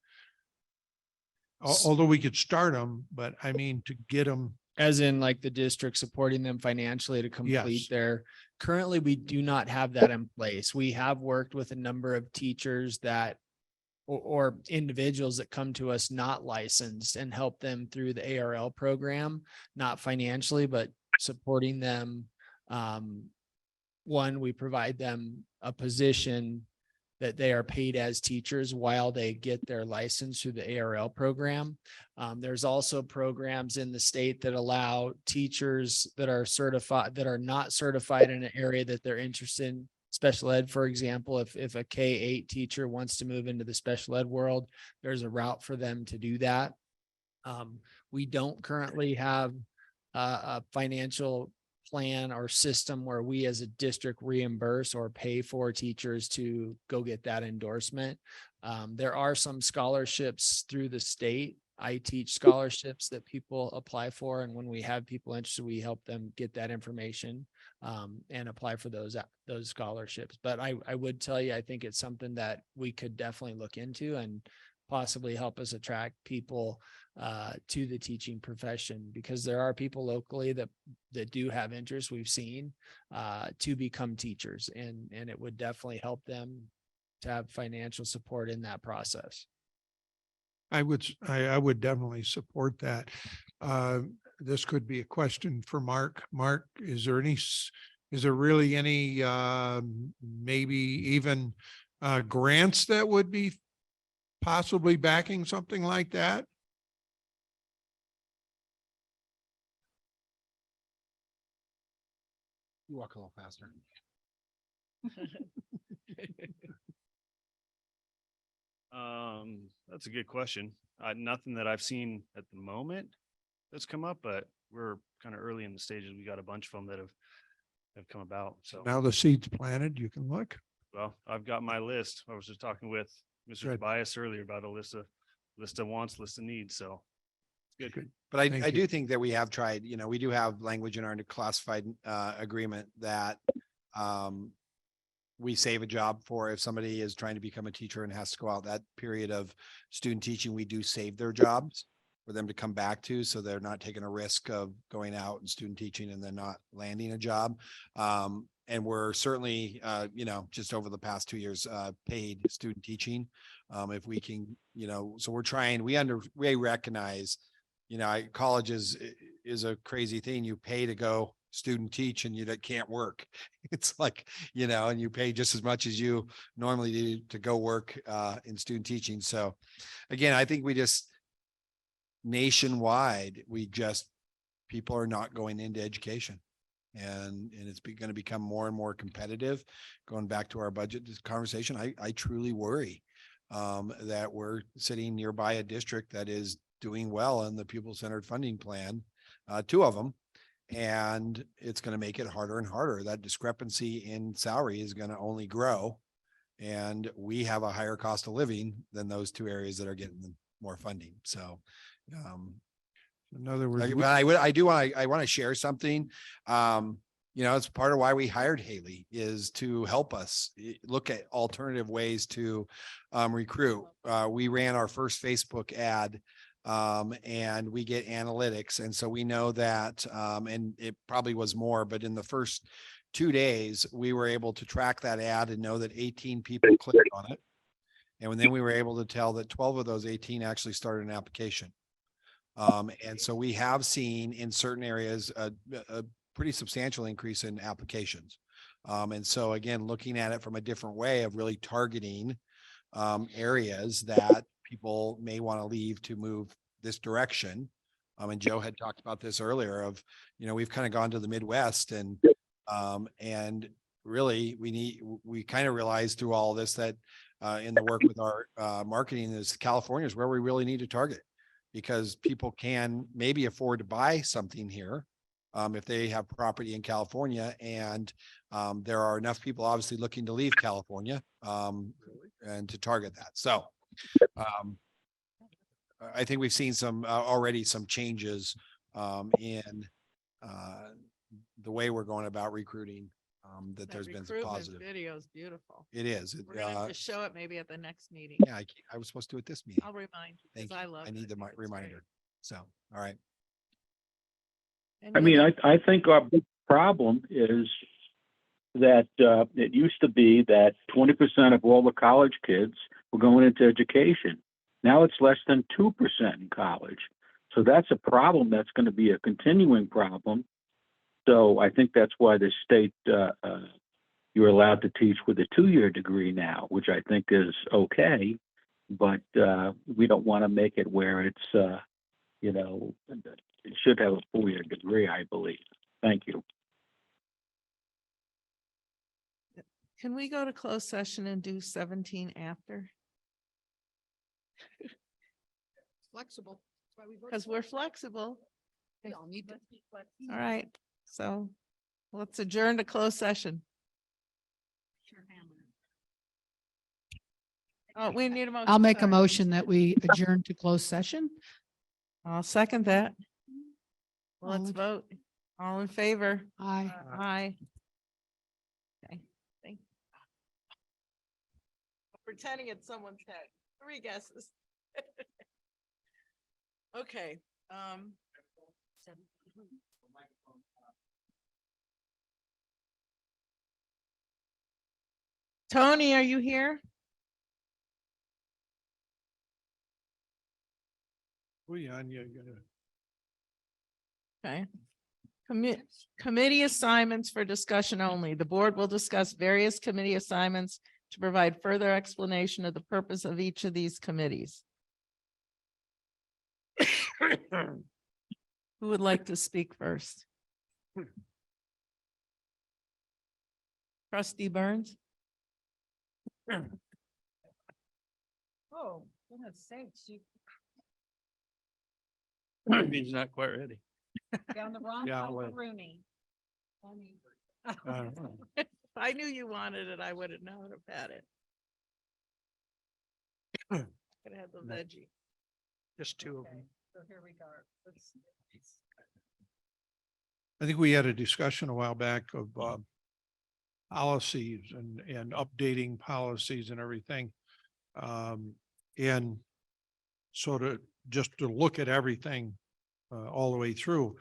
Although we could start them, but I mean, to get them. As in like the district supporting them financially to complete Yes. their, currently, we do not have that in place. We have worked with a number of teachers that or individuals that come to us not licensed and help them through the ARL program, not financially, but supporting them. One, we provide them a position that they are paid as teachers while they get their license through the ARL program. There's also programs in the state that allow teachers that are certified, that are not certified in an area that they're interested in. Special ed, for example, if a K-8 teacher wants to move into the special ed world, there's a route for them to do that. We don't currently have a financial plan or system where we as a district reimburse or pay for teachers to go get that endorsement. There are some scholarships through the state. I teach scholarships that people apply for. And when we have people interested, we help them get that information and apply for those scholarships. But I would tell you, I think it's something that we could definitely look into and possibly help us attract people to the teaching profession, because there are people locally that do have interest, we've seen, to become teachers, and it would definitely help them to have financial support in that process. I would definitely support that. This could be a question for Mark. Mark, is there really any maybe even grants that would be possibly backing something like that? You walk a little faster. That's a good question. Nothing that I've seen at the moment. that's come up, but we're kind of early in the stages. We got a bunch of them that have come about. So Now the seed's planted, you can look. well, I've got my list. I was just talking with Mr. Good. Tobias earlier about a list of wants, list of needs. So it's good. But I Thank do you. think that we have tried, we do have language in our classified agreement that we save a job for if somebody is trying to become a teacher and has to go out that period of student teaching, we do save their jobs for them to come back to, so they're not taking a risk of going out and student teaching and then not landing a job. And we're certainly, just over the past 2 years, paid student teaching. If we can, so we're trying, we recognize, college is a crazy thing. You pay to go student teach and you can't work. It's like, and you pay just as much as you normally do to go work in student teaching. So again, I think we just nationwide, people are not going into education. And it's going to become more and more competitive. Going back to our budget conversation, I truly worry that we're sitting nearby a district that is doing well in the pupil-centered funding plan, 2 of them, and it's going to make it harder and harder. That discrepancy in salary is going to only grow, and we have a higher cost of living than those 2 areas that are getting more funding. So, In other words, I want to share something. It's part of why we hired Haley, is to help us look at alternative ways to recruit. We ran our first Facebook ad, and we get analytics. And so we know that, and it probably was more, but in the first 2 days, we were able to track that ad and know that 18 people clicked on it. And then we were able to tell that 12 of those 18 actually started an application. And so we have seen in certain areas a pretty substantial increase in applications. And so again, looking at it from a different way of really targeting areas that people may want to leave to move this direction. And Joe had talked about this earlier of, we've kind of gone to the Midwest and really we kind of realized through all this that in the work with our marketing is California is where we really need to target. Because people can maybe afford to buy something here if they have property in California, and there are enough people obviously looking to leave California and to target that. So I think we've seen already some changes in the way we're going about recruiting. That there's been some positive. Video is beautiful. It is. We're gonna have to show it maybe at the next meeting. Yeah, I was supposed to at this meeting. I'll remind you, Thank because you. I love I need it. the think it's reminder. great. So, all right. I mean, I think our big problem is that it used to be that 20% of all the college kids were going into education. Now it's less than 2% in college. So that's a problem. That's going to be a continuing problem. So I think that's why the state, you're allowed to teach with a 2-year degree now, which I think is okay. But we don't want to make it where it's, it should have a 4-year degree, I believe. Thank you. Can we go to closed session and do 17 after? Flexible. Because we're flexible. They all need to be flexible. All right, so let's adjourn to closed session. Oh, we need a motion. I'll make a sorry. motion that we adjourn to closed session. I'll second that. All Let's in- vote. All in favor? Aye. Aye. Okay, thank you. Pretending it's someone's head. 3 guesses. Okay, Tony, are you here? Okay. Committee assignments for discussion only. The board will discuss various committee assignments to provide further explanation of the purpose of each of these committees. Who would like to speak first? Trustee Burns? Oh, goodness sakes, you. Maybe he's not quite ready. Down the wrong Yeah, side well- of Rooney. don't know. If I knew you wanted it, I would have known have had it. Could have the veggie. Just two of them. So here we go. I think we had a discussion a while back of policies and updating policies and everything. And so just to look at everything all the way through.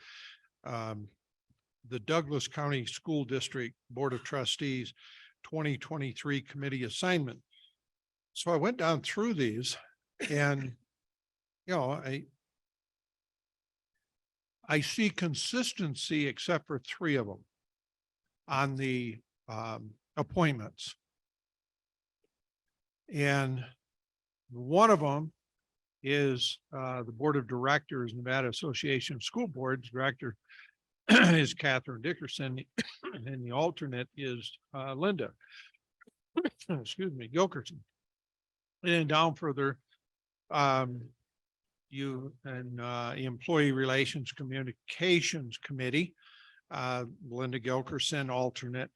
The Douglas County School District Board of Trustees 2023 committee assignment. So I went down through these and, you know, I see consistency except for three of them on the appointments. And one of them is the Board of Directors, Nevada Association of School Boards Director is Catherine Dickerson, and the alternate is Linda. Excuse me, Gilkerson. And then down further, you and Employee Relations Communications Committee, Linda Gilkerson, alternate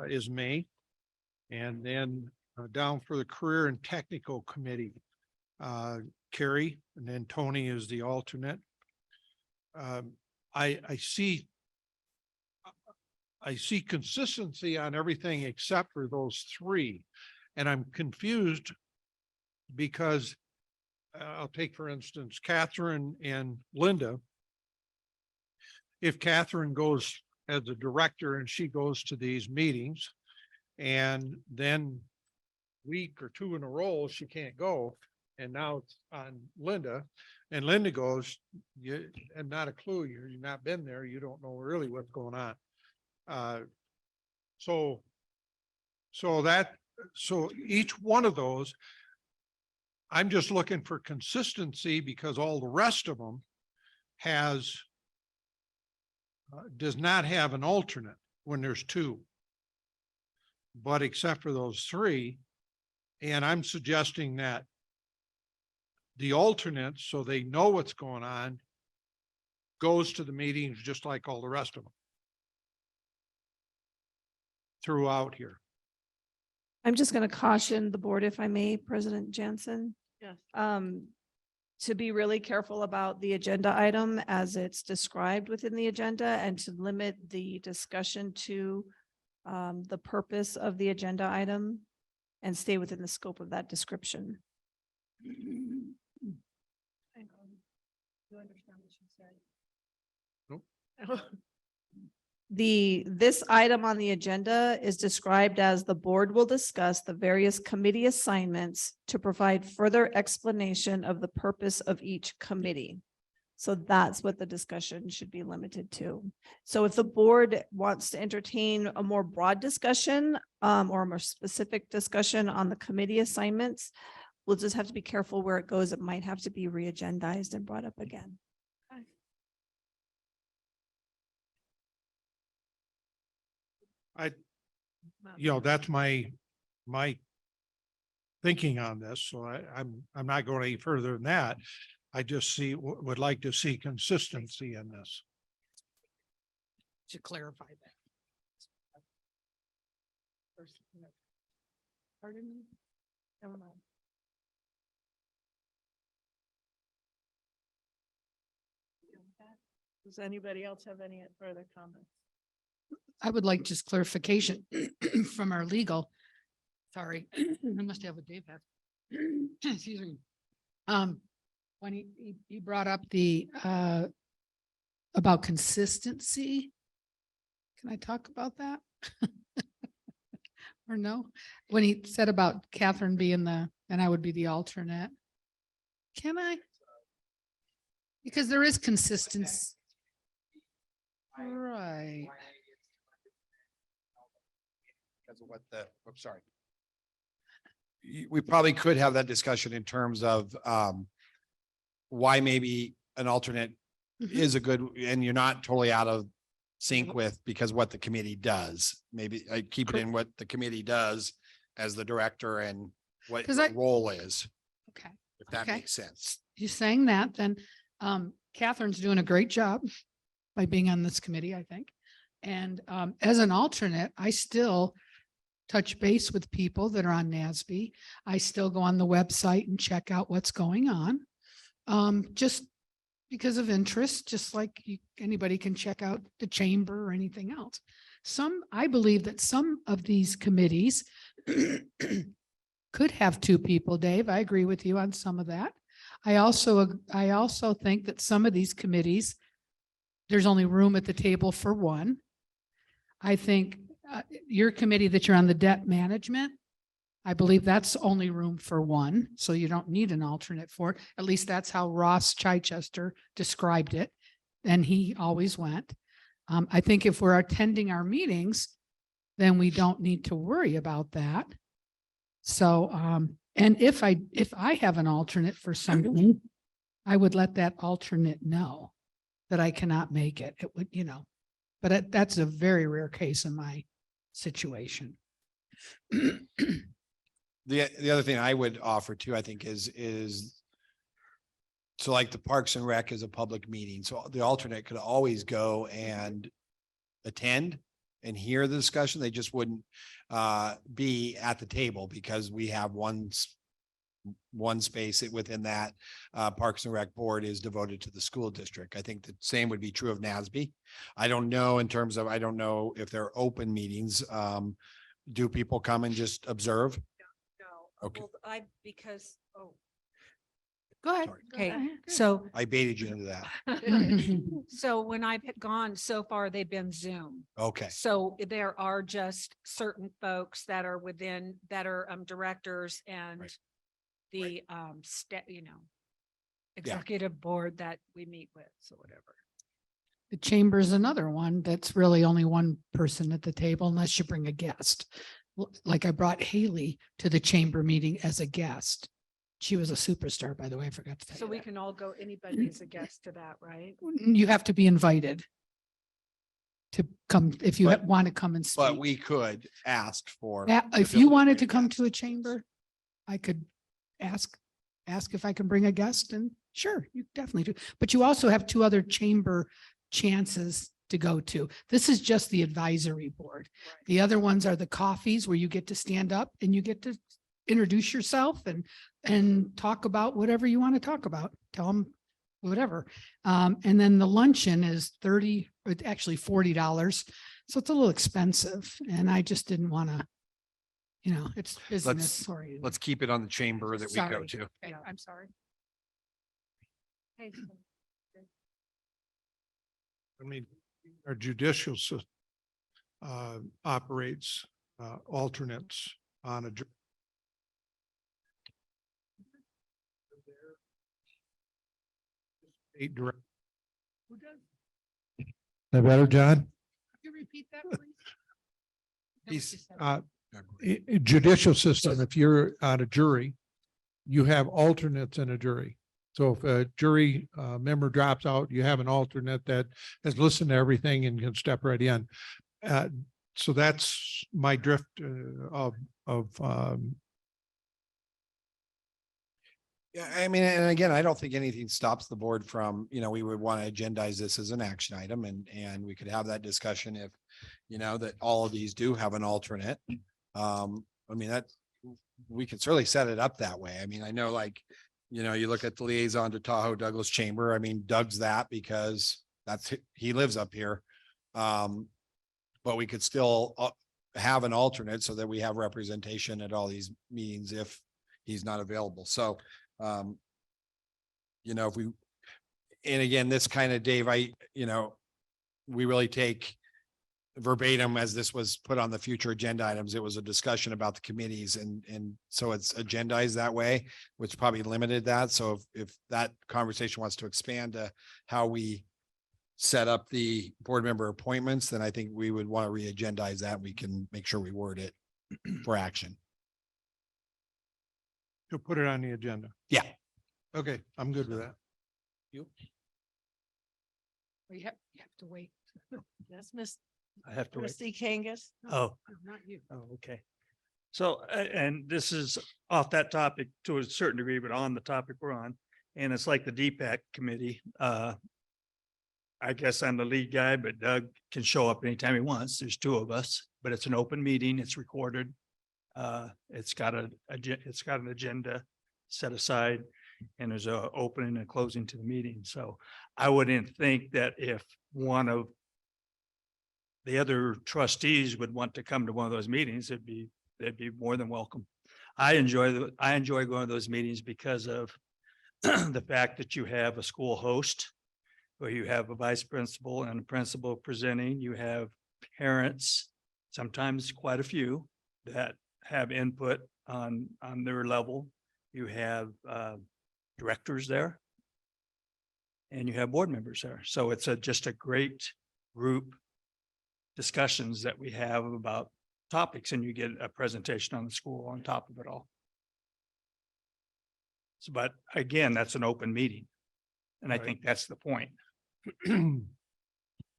is me. And then down for the Career and Technical Committee, Carrie, and then Tony is the alternate. I see consistency on everything except for those three. And I'm confused because I'll take, for instance, Catherine and Linda. If Catherine goes as a director and she goes to these meetings and then week or two in a row, she can't go. And now it's on Linda, and Linda goes, you have not a clue, you've not been there, you don't know really what's going on. So each one of those, I'm just looking for consistency because all the rest of them does not have an alternate when there's two. But except for those three, and I'm suggesting that the alternates, so they know what's going on, goes to the meetings just like all the rest of them throughout here. I'm just going to caution the board, if I may, President Jansen, Yes. to be really careful about the agenda item as it's described within the agenda and to limit the discussion to the purpose of the agenda item and stay within the scope of that description. You understand what she said? Nope. This item on the agenda is described as the board will discuss the various committee assignments to provide further explanation of the purpose of each committee. So that's what the discussion should be limited to. So if the board wants to entertain a more broad discussion or a more specific discussion on the committee assignments, we'll just have to be careful where it goes. It might have to be re-agendized and brought up again. That's my thinking on this. So I'm not going any further than that. I just would like to see consistency in this. To clarify that. Pardon me? Never mind. Does anybody else have any further comments? I would like just clarification from our legal. Sorry, I must have what Dave has. Excuse me. When he brought up the about consistency. Can I talk about that? Or no? When he said about Catherine being and I would be the alternate. Can I? Because there is consistency. Right. Because of what I'm sorry. We probably could have that discussion in terms of why maybe an alternate is a good, and you're not totally out of sync with because what the committee does. Maybe I keep it in what the committee does as the director and what your role is. Okay. If that Okay. makes sense. You saying that, then Catherine's doing a great job by being on this committee, I think. And as an alternate, I still touch base with people that are on NASB. I still go on the website and check out what's going on. Just because of interest, just like anybody can check out the chamber or anything else. I believe that some of these committees could have two people, Dave. I agree with you on some of that. I also think that some of these committees, there's only room at the table for one. I think your committee that you're on, the debt management, I believe that's only room for one, so you don't need an alternate for it. At least that's how Ross Chichester described it, and he always went. I think if we're attending our meetings, then we don't need to worry about that. So, and if I have an alternate for something, I would let that alternate know that I cannot make it. It would, but that's a very rare case in my situation. The other thing I would offer too, I think is so like the Parks and Rec is a public meeting, so the alternate could always go and attend and hear the discussion. They just wouldn't be at the table because we have one space within that Parks and Rec board is devoted to the school district. I think the same would be true of NASB. I don't know if they're open meetings. Do people come and just observe? No. Okay. Well, Go ahead. Okay, Go ahead. so I baited you into that. so when I've gone so far, they've been Zoom. Okay. So there are just certain folks that are directors and Right. the executive board that we meet with, so whatever. The chamber is another one that's really only one person at the table unless you bring a guest. Like I brought Haley to the chamber meeting as a guest. She was a superstar, by the way. I forgot to tell So you we that. can all go, anybody is a guest to that, right? You have to be invited to come if you want to come and speak. But we could ask for. If you wanted to come to a chamber, I could ask if I can bring a guest, and sure, you definitely do. But you also have two other chamber chances to go to. This is just the advisory board. Right. The other ones are the coffees where you get to stand up and you get to introduce yourself and talk about whatever you want to talk about. Tell them whatever. And then the luncheon is actually $40. So it's a little expensive. And I just didn't want to, it's business oriented. Let's keep it on the chamber that we go Sorry. to. Okay, I'm sorry. Hey, I mean, our judicial operates alternates on a. State direct. Who does? Is that better, John? Could you repeat that, please? He's- Judicial system, if you're on a jury, you have alternates in a jury. So if a jury member drops out, you have an alternate that has listened to everything and can step right in. So that's my drift Yeah, I mean, and again, I don't think anything stops the board from, we would want to agendize this as an action item and we could have that discussion if, that all of these do have an alternate. I mean, we can certainly set it up that way. I mean, I know you look at the liaison to Tahoe Douglas Chamber. I mean, Doug's that because he lives up here. But we could still have an alternate so that we have representation at all these meetings if he's not available. So, if we, and again, this kind of, Dave, we really take verbatim as this was put on the future agenda items. It was a discussion about the committees and so it's agendized that way, which probably limited that. So if that conversation wants to expand to how we set up the board member appointments, then I think we would want to re-agendize that. We can make sure we word it for action. to put it on the agenda. Yeah. Okay, I'm good with that. You have to wait. Yes, Miss I have to wait. Trustee Kangas. Oh, Not you. oh, okay. So, and this is off that topic to a certain degree, but on the topic we're on. And it's like the DPAC committee. I guess I'm the lead guy, but Doug can show up anytime he wants. There's two of us, but it's an open meeting. It's recorded. It's got an agenda set aside, and there's a opening and closing to the meeting. So I wouldn't think that if one of the other trustees would want to come to one of those meetings, they'd be more than welcome. I enjoy going to those meetings because of the fact that you have a school host, where you have a vice principal and a principal presenting. You have parents, sometimes quite a few, that have input on their level. You have directors there, and you have board members there. So it's just a great group discussions that we have about topics, and you get a presentation on the school on top of it all. So, but again, that's an open meeting, and I think that's the point.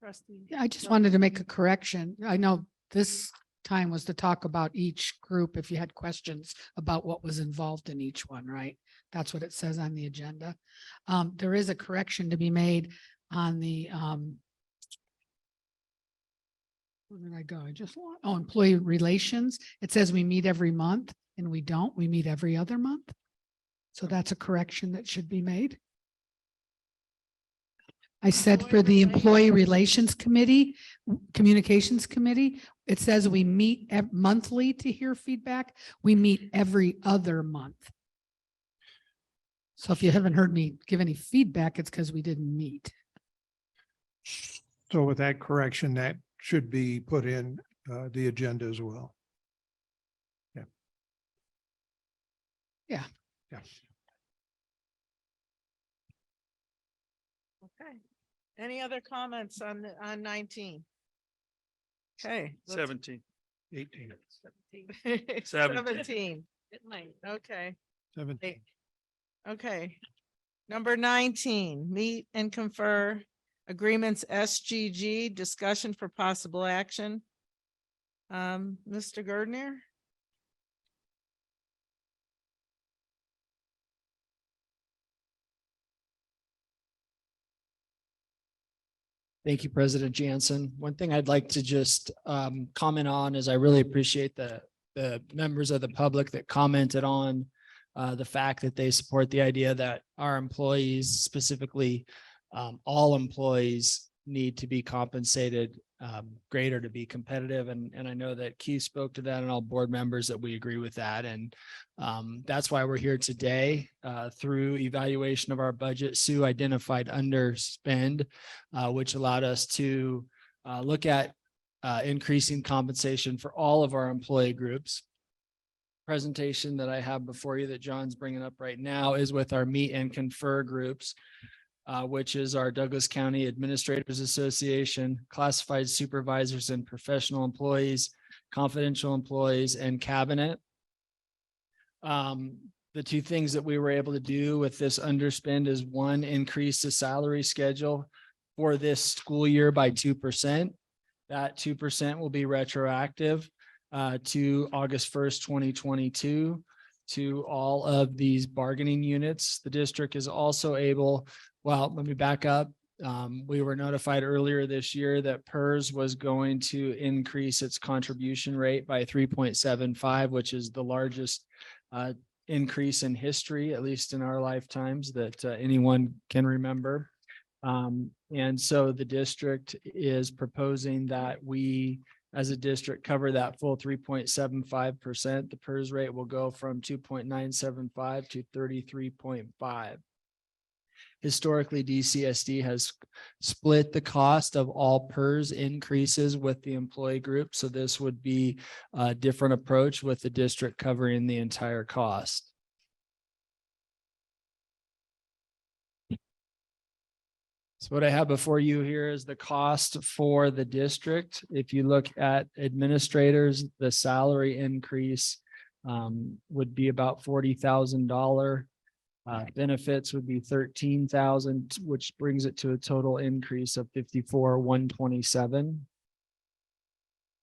Trustee. Yeah, I just wanted to make a correction. I know this time was to talk about each group if you had questions about what was involved in each one, right? That's what it says on the agenda. There is a correction to be made on the where did I go? Employee relations. It says we meet every month, and we don't. We meet every other month. So that's a correction that should be made. I said for the Employee Relations Committee, Communications Committee, it says we meet monthly to hear feedback. We meet every other month. So if you haven't heard me give any feedback, it's because we didn't meet. So with that correction, that should be put in the agenda as well. Yeah. Yeah. Yeah. Okay. Any other comments on 19? Okay. 17. 18. 17. Okay. 17. Okay. Number 19, meet and confer agreements SGG, discussion for possible action. Mr. Gardner? Thank you, President Jansen. One thing I'd like to just comment on is I really appreciate the members of the public that commented on the fact that they support the idea that our employees, specifically all employees, need to be compensated greater to be competitive. And I know that Keith spoke to that, and all board members that we agree with that. And that's why we're here today. Through evaluation of our budget, Sue identified underspend, which allowed us to look at increasing compensation for all of our employee groups. Presentation that I have before you that John's bringing up right now is with our meet and confer groups, which is our Douglas County Administrators Association, classified supervisors and professional employees, confidential employees, and cabinet. The two things that we were able to do with this underspend is, one, increase the salary schedule for this school year by 2%. That 2% will be retroactive to August 1st, 2022 to all of these bargaining units. The district is also able, well, let me back up. We were notified earlier this year that PERS was going to increase its contribution rate by 3.75, which is the largest increase in history, at least in our lifetimes, that anyone can remember. And so the district is proposing that we, as a district, cover that full 3.75%. The PERS rate will go from 2.975 to 33.5. Historically, DCSD has split the cost of all PERS increases with the employee group. So this would be a different approach with the district covering the entire cost. So what I have before you here is the cost for the district. If you look at administrators, the salary increase would be about $40,000. Benefits would be $13,000, which brings it to a total increase of $54,127.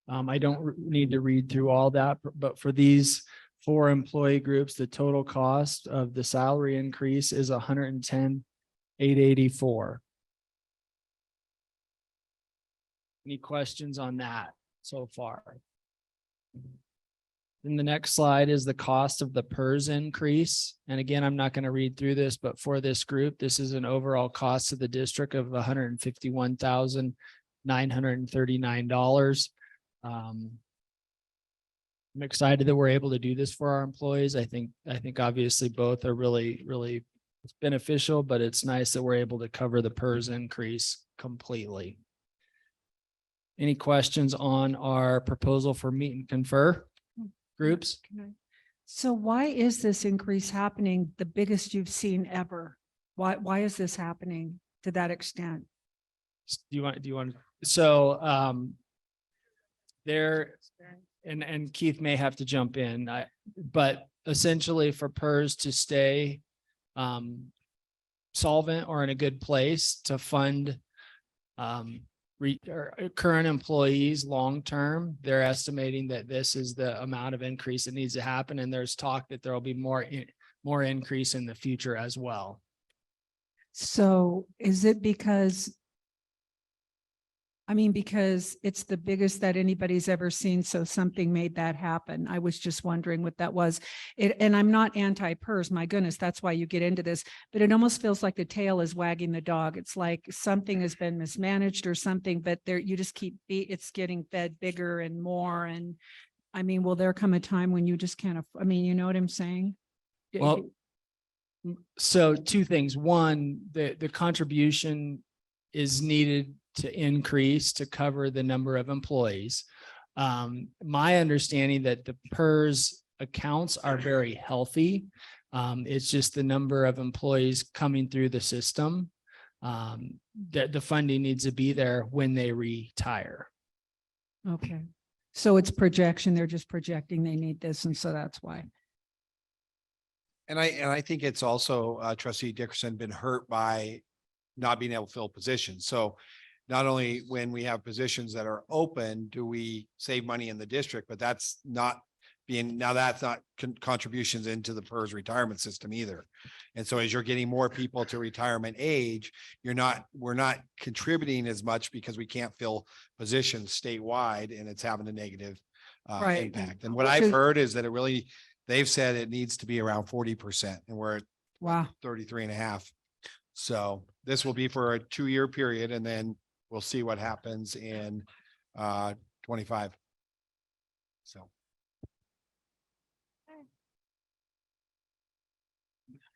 I don't need to read through all that, but for these 4 employee groups, the total cost of the salary increase is $110,884. Any questions on that so far? Then the next slide is the cost of the PERS increase. And again, I'm not going to read through this, but for this group, this is an overall cost to the district of $151,939. I'm excited that we're able to do this for our employees. I think obviously both are really beneficial, but it's nice that we're able to cover the PERS increase completely. Any questions on our proposal for meet and confer groups? So why is this increase happening, the biggest you've seen ever? Why is this happening to that extent? Do you want, so, there, and Keith may have to jump in, but essentially for PERS to stay, solvent or in a good place to fund, current employees long-term, they're estimating that this is the amount of increase that needs to happen. And there's talk that there will be more increase in the future as well. So is it because it's the biggest that anybody's ever seen, so something made that happen? I was just wondering what that was. And I'm not anti-PERS, my goodness, that's why you get into this, but it almost feels like the tail is wagging the dog. It's like something has been mismanaged or something, but there, you just it's getting fed bigger and more. And I mean, will there come a time when you just can't, you know what I'm saying? Well, so 2 things. One, the contribution is needed to increase to cover the number of employees. My understanding that the PERS accounts are very healthy. It's just the number of employees coming through the system. That the funding needs to be there when they retire. Okay. So it's projection. They're just projecting they need this. And so that's why. And I think it's also, trustee Dickerson, been hurt by not being able to fill positions. So not only when we have positions that are open, do we save money in the district, but that's not contributions into the PERS retirement system either. And so as you're getting more people to retirement age, we're not contributing as much because we can't fill positions statewide, and it's having a negative impact. And what I've heard is that they've said it needs to be around 40%, and we're at 33.5. So this will be for a 2-year period, and then we'll see what happens in 25. So.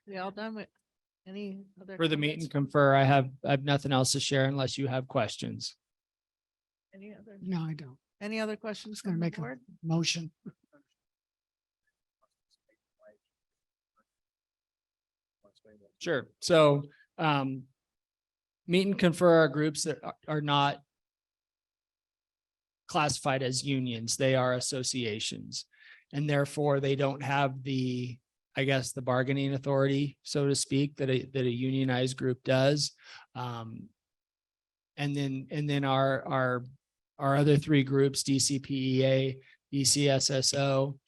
We all done with any other? For the meet comments? and confer, I have nothing else to share unless you have questions. Any other? No, I don't. Any other questions Gonna from the make a board? motion. Sure. So, meet and confer are groups that are not classified as unions. They are associations, and therefore they don't have the bargaining authority, so to speak, that a unionized group does. And then our other 3 groups, DCPEA, DCSSO,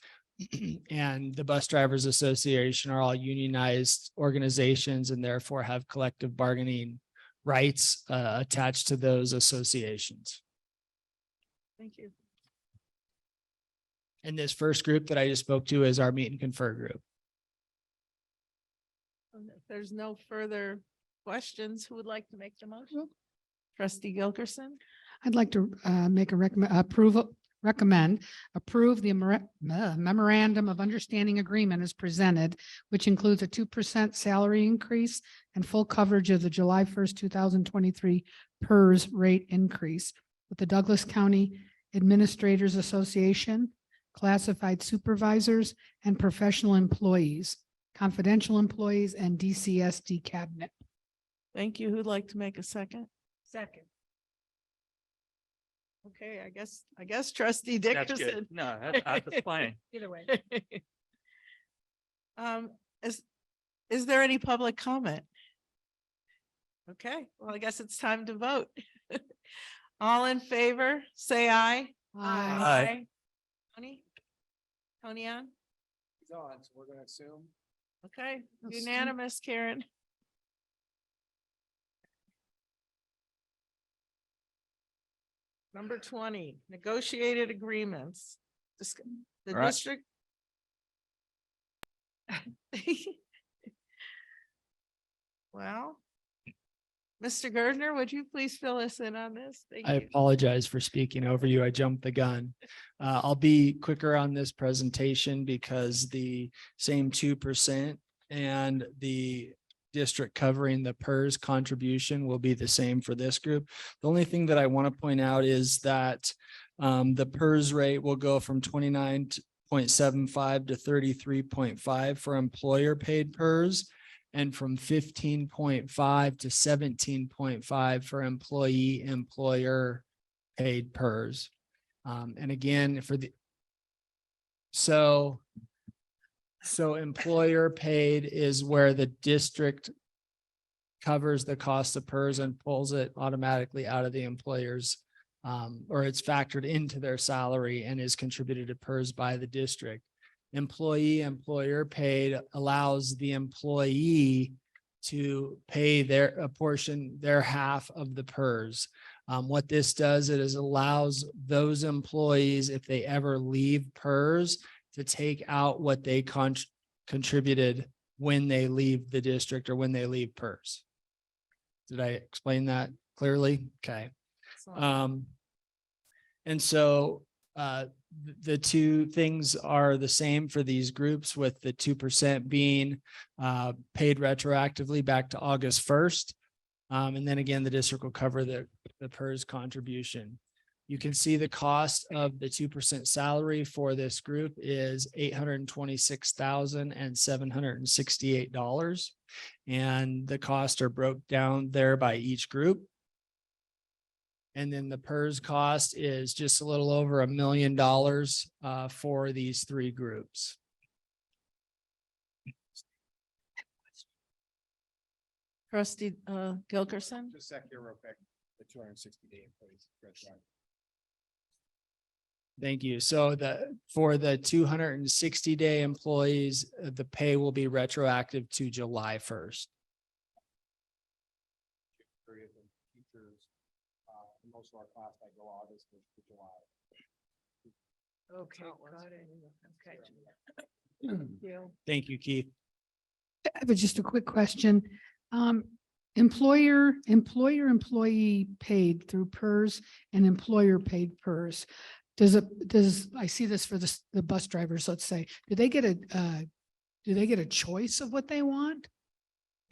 and the Bus Drivers Association, are all unionized organizations and therefore have collective bargaining rights attached to those associations. Thank you. And this first group that I just spoke to is our meet and confer group. If there's no further questions, who would like to make the motion? Trustee Gilkerson. I'd like to make a recommend approve the memorandum of understanding agreement as presented, which includes a 2% salary increase and full coverage of the July 1st, 2023 PERS rate increase with the Douglas County Administrators Association, classified supervisors, and professional employees, confidential employees, and DCSD cabinet. Thank you. Who'd like to make a second? Second. Okay, I guess trustee That's good. Dickerson. No, that's fine. Either way. Is there any public comment? Okay, well, I guess it's time to vote. All in favor, say aye. Aye. Tony on? He's on, so we're gonna assume. Okay, Let's see. unanimous, Karen. Number 20, negotiated agreements. The All right. district. Well, Mr. Gardner, would you please fill us in on this? Thank I you. apologize for speaking over you. I jumped the gun. I'll be quicker on this presentation because the same 2% and the district covering the PERS contribution will be the same for this group. The only thing that I want to point out is that the PERS rate will go from 29.75 to 33.5 for employer paid PERS, and from 15.5 to 17.5 for employer paid PERS. And again, for the so employer paid is where the district covers the cost of PERS and pulls it automatically out of the employer's or it's factored into their salary and is contributed to PERS by the district. Employer paid allows the employee to pay their half of the PERS. What this does, allows those employees, if they ever leave PERS, to take out what they contributed when they leave the district or when they leave PERS. Did I explain that clearly? Okay. And so the two things are the same for these groups, with the 2% being paid retroactively back to August 1st. And then again, the district will cover the PERS contribution. You can see the cost of the 2% salary for this group is $826,768. And the costs are broke down there by each group. And then the PERS cost is just a little over $1 million for these three groups. Trustee Gilkerson. Just a sec here real quick, the 260-day employees. Thank you. So for the 260-day employees, the pay will be retroactive to July 1st. Most of our class might go August to July. Okay, got it. Okay. Thank you, Keith. I have just a quick question. Employee paid through PERS and employer paid PERS. I see this for the bus drivers, let's say, do they get a choice of what they want?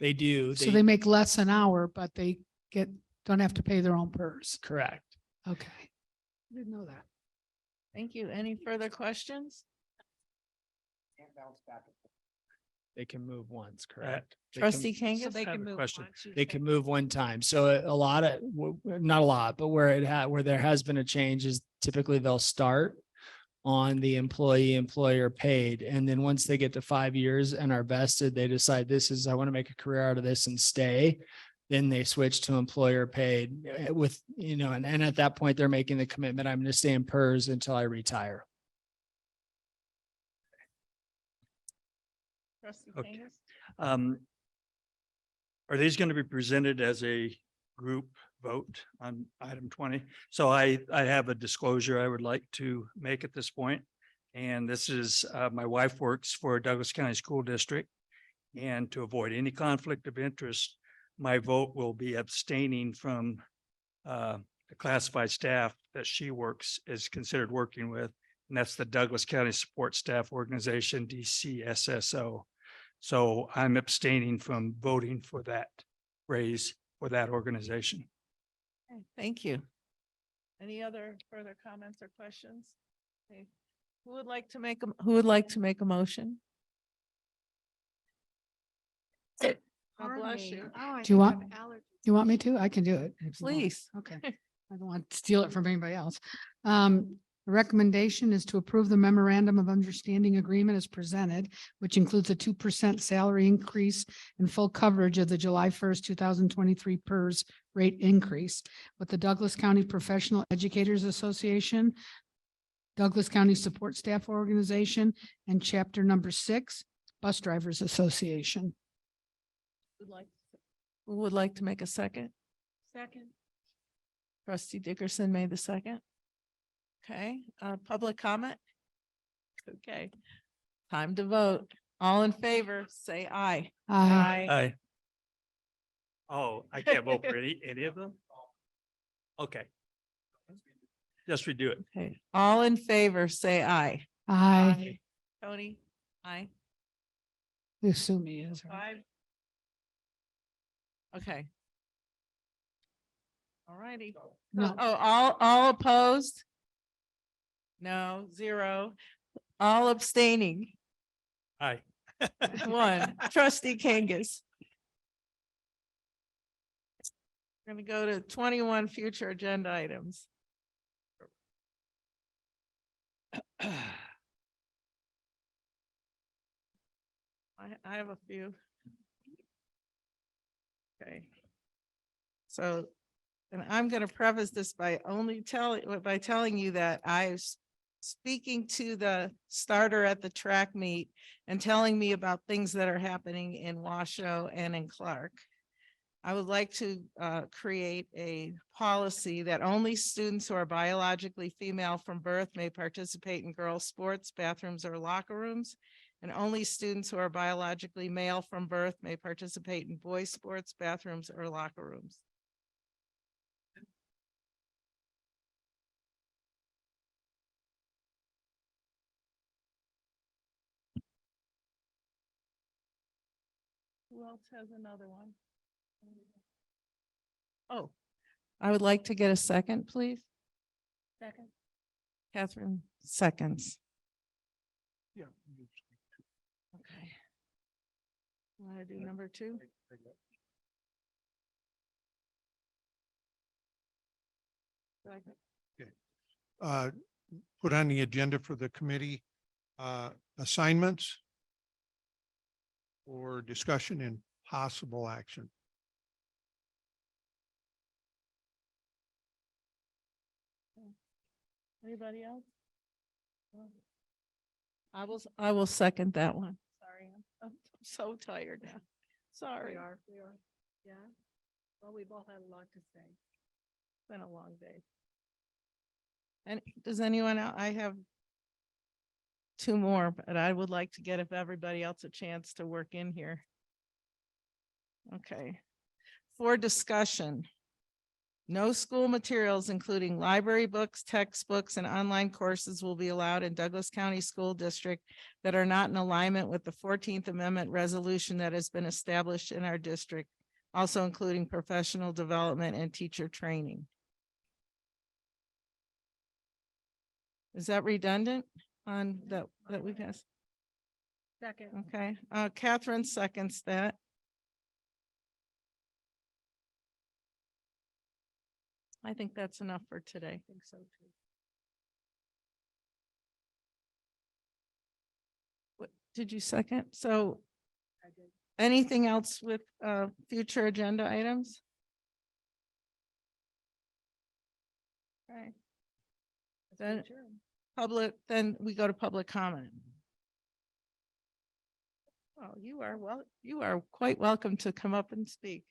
They do. So they make less an hour, but they don't have to pay their own PERS. Correct. Okay. I didn't know that. Thank you. Any further questions? Can't bounce back. They can move once, correct? Trustee Kangas? So they can move. Question. once, you They said. can move one time. So not a lot, but where there has been a change is typically they'll start on the employer paid. And then once they get to 5 years and are vested, they decide I want to make a career out of this and stay. Then they switch to employer paid with, and at that point they're making the commitment, I'm going to stay in PERS until I retire. Trustee Okay. Kangas? Are these going to be presented as a group vote on item 20? So I have a disclosure I would like to make at this point. And this is, my wife works for Douglas County School District. And to avoid any conflict of interest, my vote will be abstaining from the classified staff that she is considered working with. And that's the Douglas County Support Staff Organization, DCSSO. So I'm abstaining from voting for that raise for that organization. Okay, thank you. Any other further comments or questions? Okay. Who would like to make a motion? God bless you. Do you want me to? I can do it. if you want. Please. Okay. I don't want to steal it from anybody else. The recommendation is to approve the memorandum of understanding agreement as presented, which includes a 2% salary increase and full coverage of the July 1st, 2023 PERS rate increase with the Douglas County Professional Educators Association, Douglas County Support Staff Organization, and chapter number 6, Bus Drivers Association. Who would like to make a second? Second. Trustee Dickerson made the second. Okay, public comment? Okay, time to vote. All in favor, say aye. Aye. Aye. Oh, I can't vote for any of them? Okay. Just redo it. Okay, all in favor, say aye. Aye. Tony? Aye. Assume he is. Five. Okay. All righty. No. Oh, all opposed? No, 0. All abstaining? Aye. 1. Trustee Kangas. We're gonna go to 21 future agenda items. I have a few. Okay. So, and I'm going to preface this by telling you that I was speaking to the starter at the track meet and telling me about things that are happening in Washoe and in Clark. I would like to create a policy that only students who are biologically female from birth may participate in girls' sports, bathrooms, or locker rooms. And only students who are biologically male from birth may participate in boys' sports, bathrooms, or locker rooms. Who else has another one? Oh, I would like to get a second, please. Second. Catherine seconds. Yeah. Okay. Want to do number 2? Okay. Put on the agenda for the committee, assignments or discussion and possible action. Anybody else? I will second that one. Sorry, I'm so tired now. Sorry. We are. Yeah. Well, we've all had a lot to say. It's been a long day. And does anyone else? I have 2 more, but I would like to get if everybody else a chance to work in here. Okay. For discussion. No school materials, including library books, textbooks, and online courses will be allowed in Douglas County School District that are not in alignment with the 14th Amendment resolution that has been established in our district, also including professional development and teacher training. Is that redundant on that we passed? Second. Okay, Catherine seconds that. I think that's enough for today. I think so too. What, did you second? So I did. anything else with future agenda items? Okay. Then then we go to public comment. Oh, you are quite welcome to come up and speak.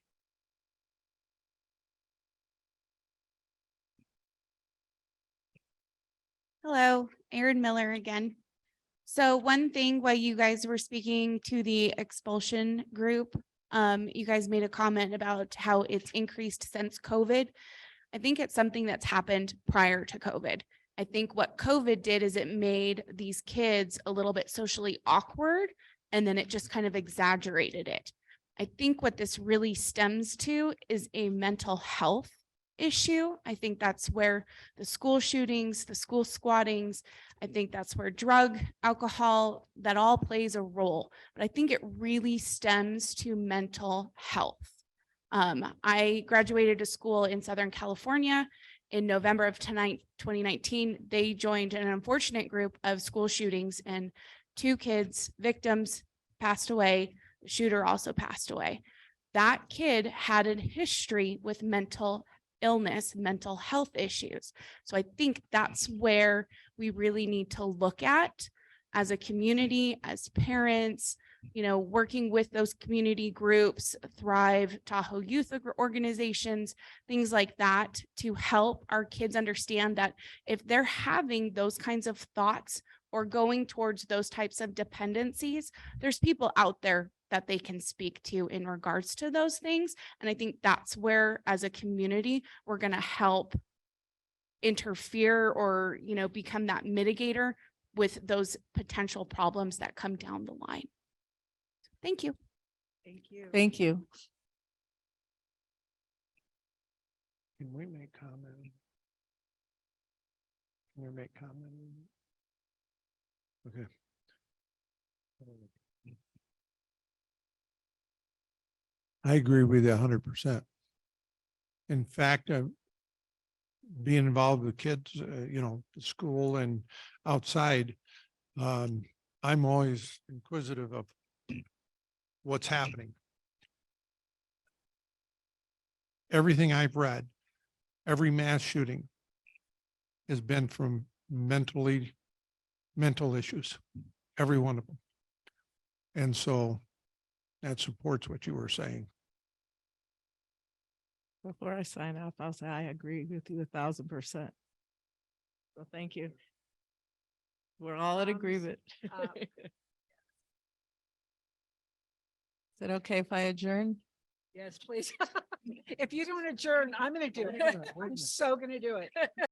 Hello, Erin Miller again. So one thing while you guys were speaking to the expulsion group, you guys made a comment about how it's increased since COVID. I think it's something that's happened prior to COVID. I think what COVID did is it made these kids a little bit socially awkward, and then it just kind of exaggerated it. I think what this really stems to is a mental health issue. I think that's where the school shootings, the school squattings, I think that's where drug, alcohol, that all plays a role. But I think it really stems to mental health. I graduated a school in Southern California in November of 2019. They joined an unfortunate group of school shootings, and 2 kids, victims, passed away. The shooter also passed away. That kid had a history with mental illness, mental health issues. So I think that's where we really need to look at as a community, as parents, you know, working with those community groups, Thrive, Tahoe Youth Organizations, things like that, to help our kids understand that if they're having those kinds of thoughts or going towards those types of dependencies, there's people out there that they can speak to in regards to those things. And I think that's where, as a community, we're going to help interfere or, you know, become that mitigator with those potential problems that come down the line. Thank you. Thank you. Thank you. Can we make comment? Can we make comment? Okay. I agree with you 100%. In fact, being involved with kids, you know, at school and outside, I'm always inquisitive of what's happening. Everything I've read, every mass shooting has been from mental issues, every one of them. And so that supports what you were saying. Before I sign off, I'll say I agree with you 1,000%. So thank you. We're all in agreement. Is it okay if I adjourn? Yes, please. If you don't adjourn, I'm going to do it. I'm so going to do it.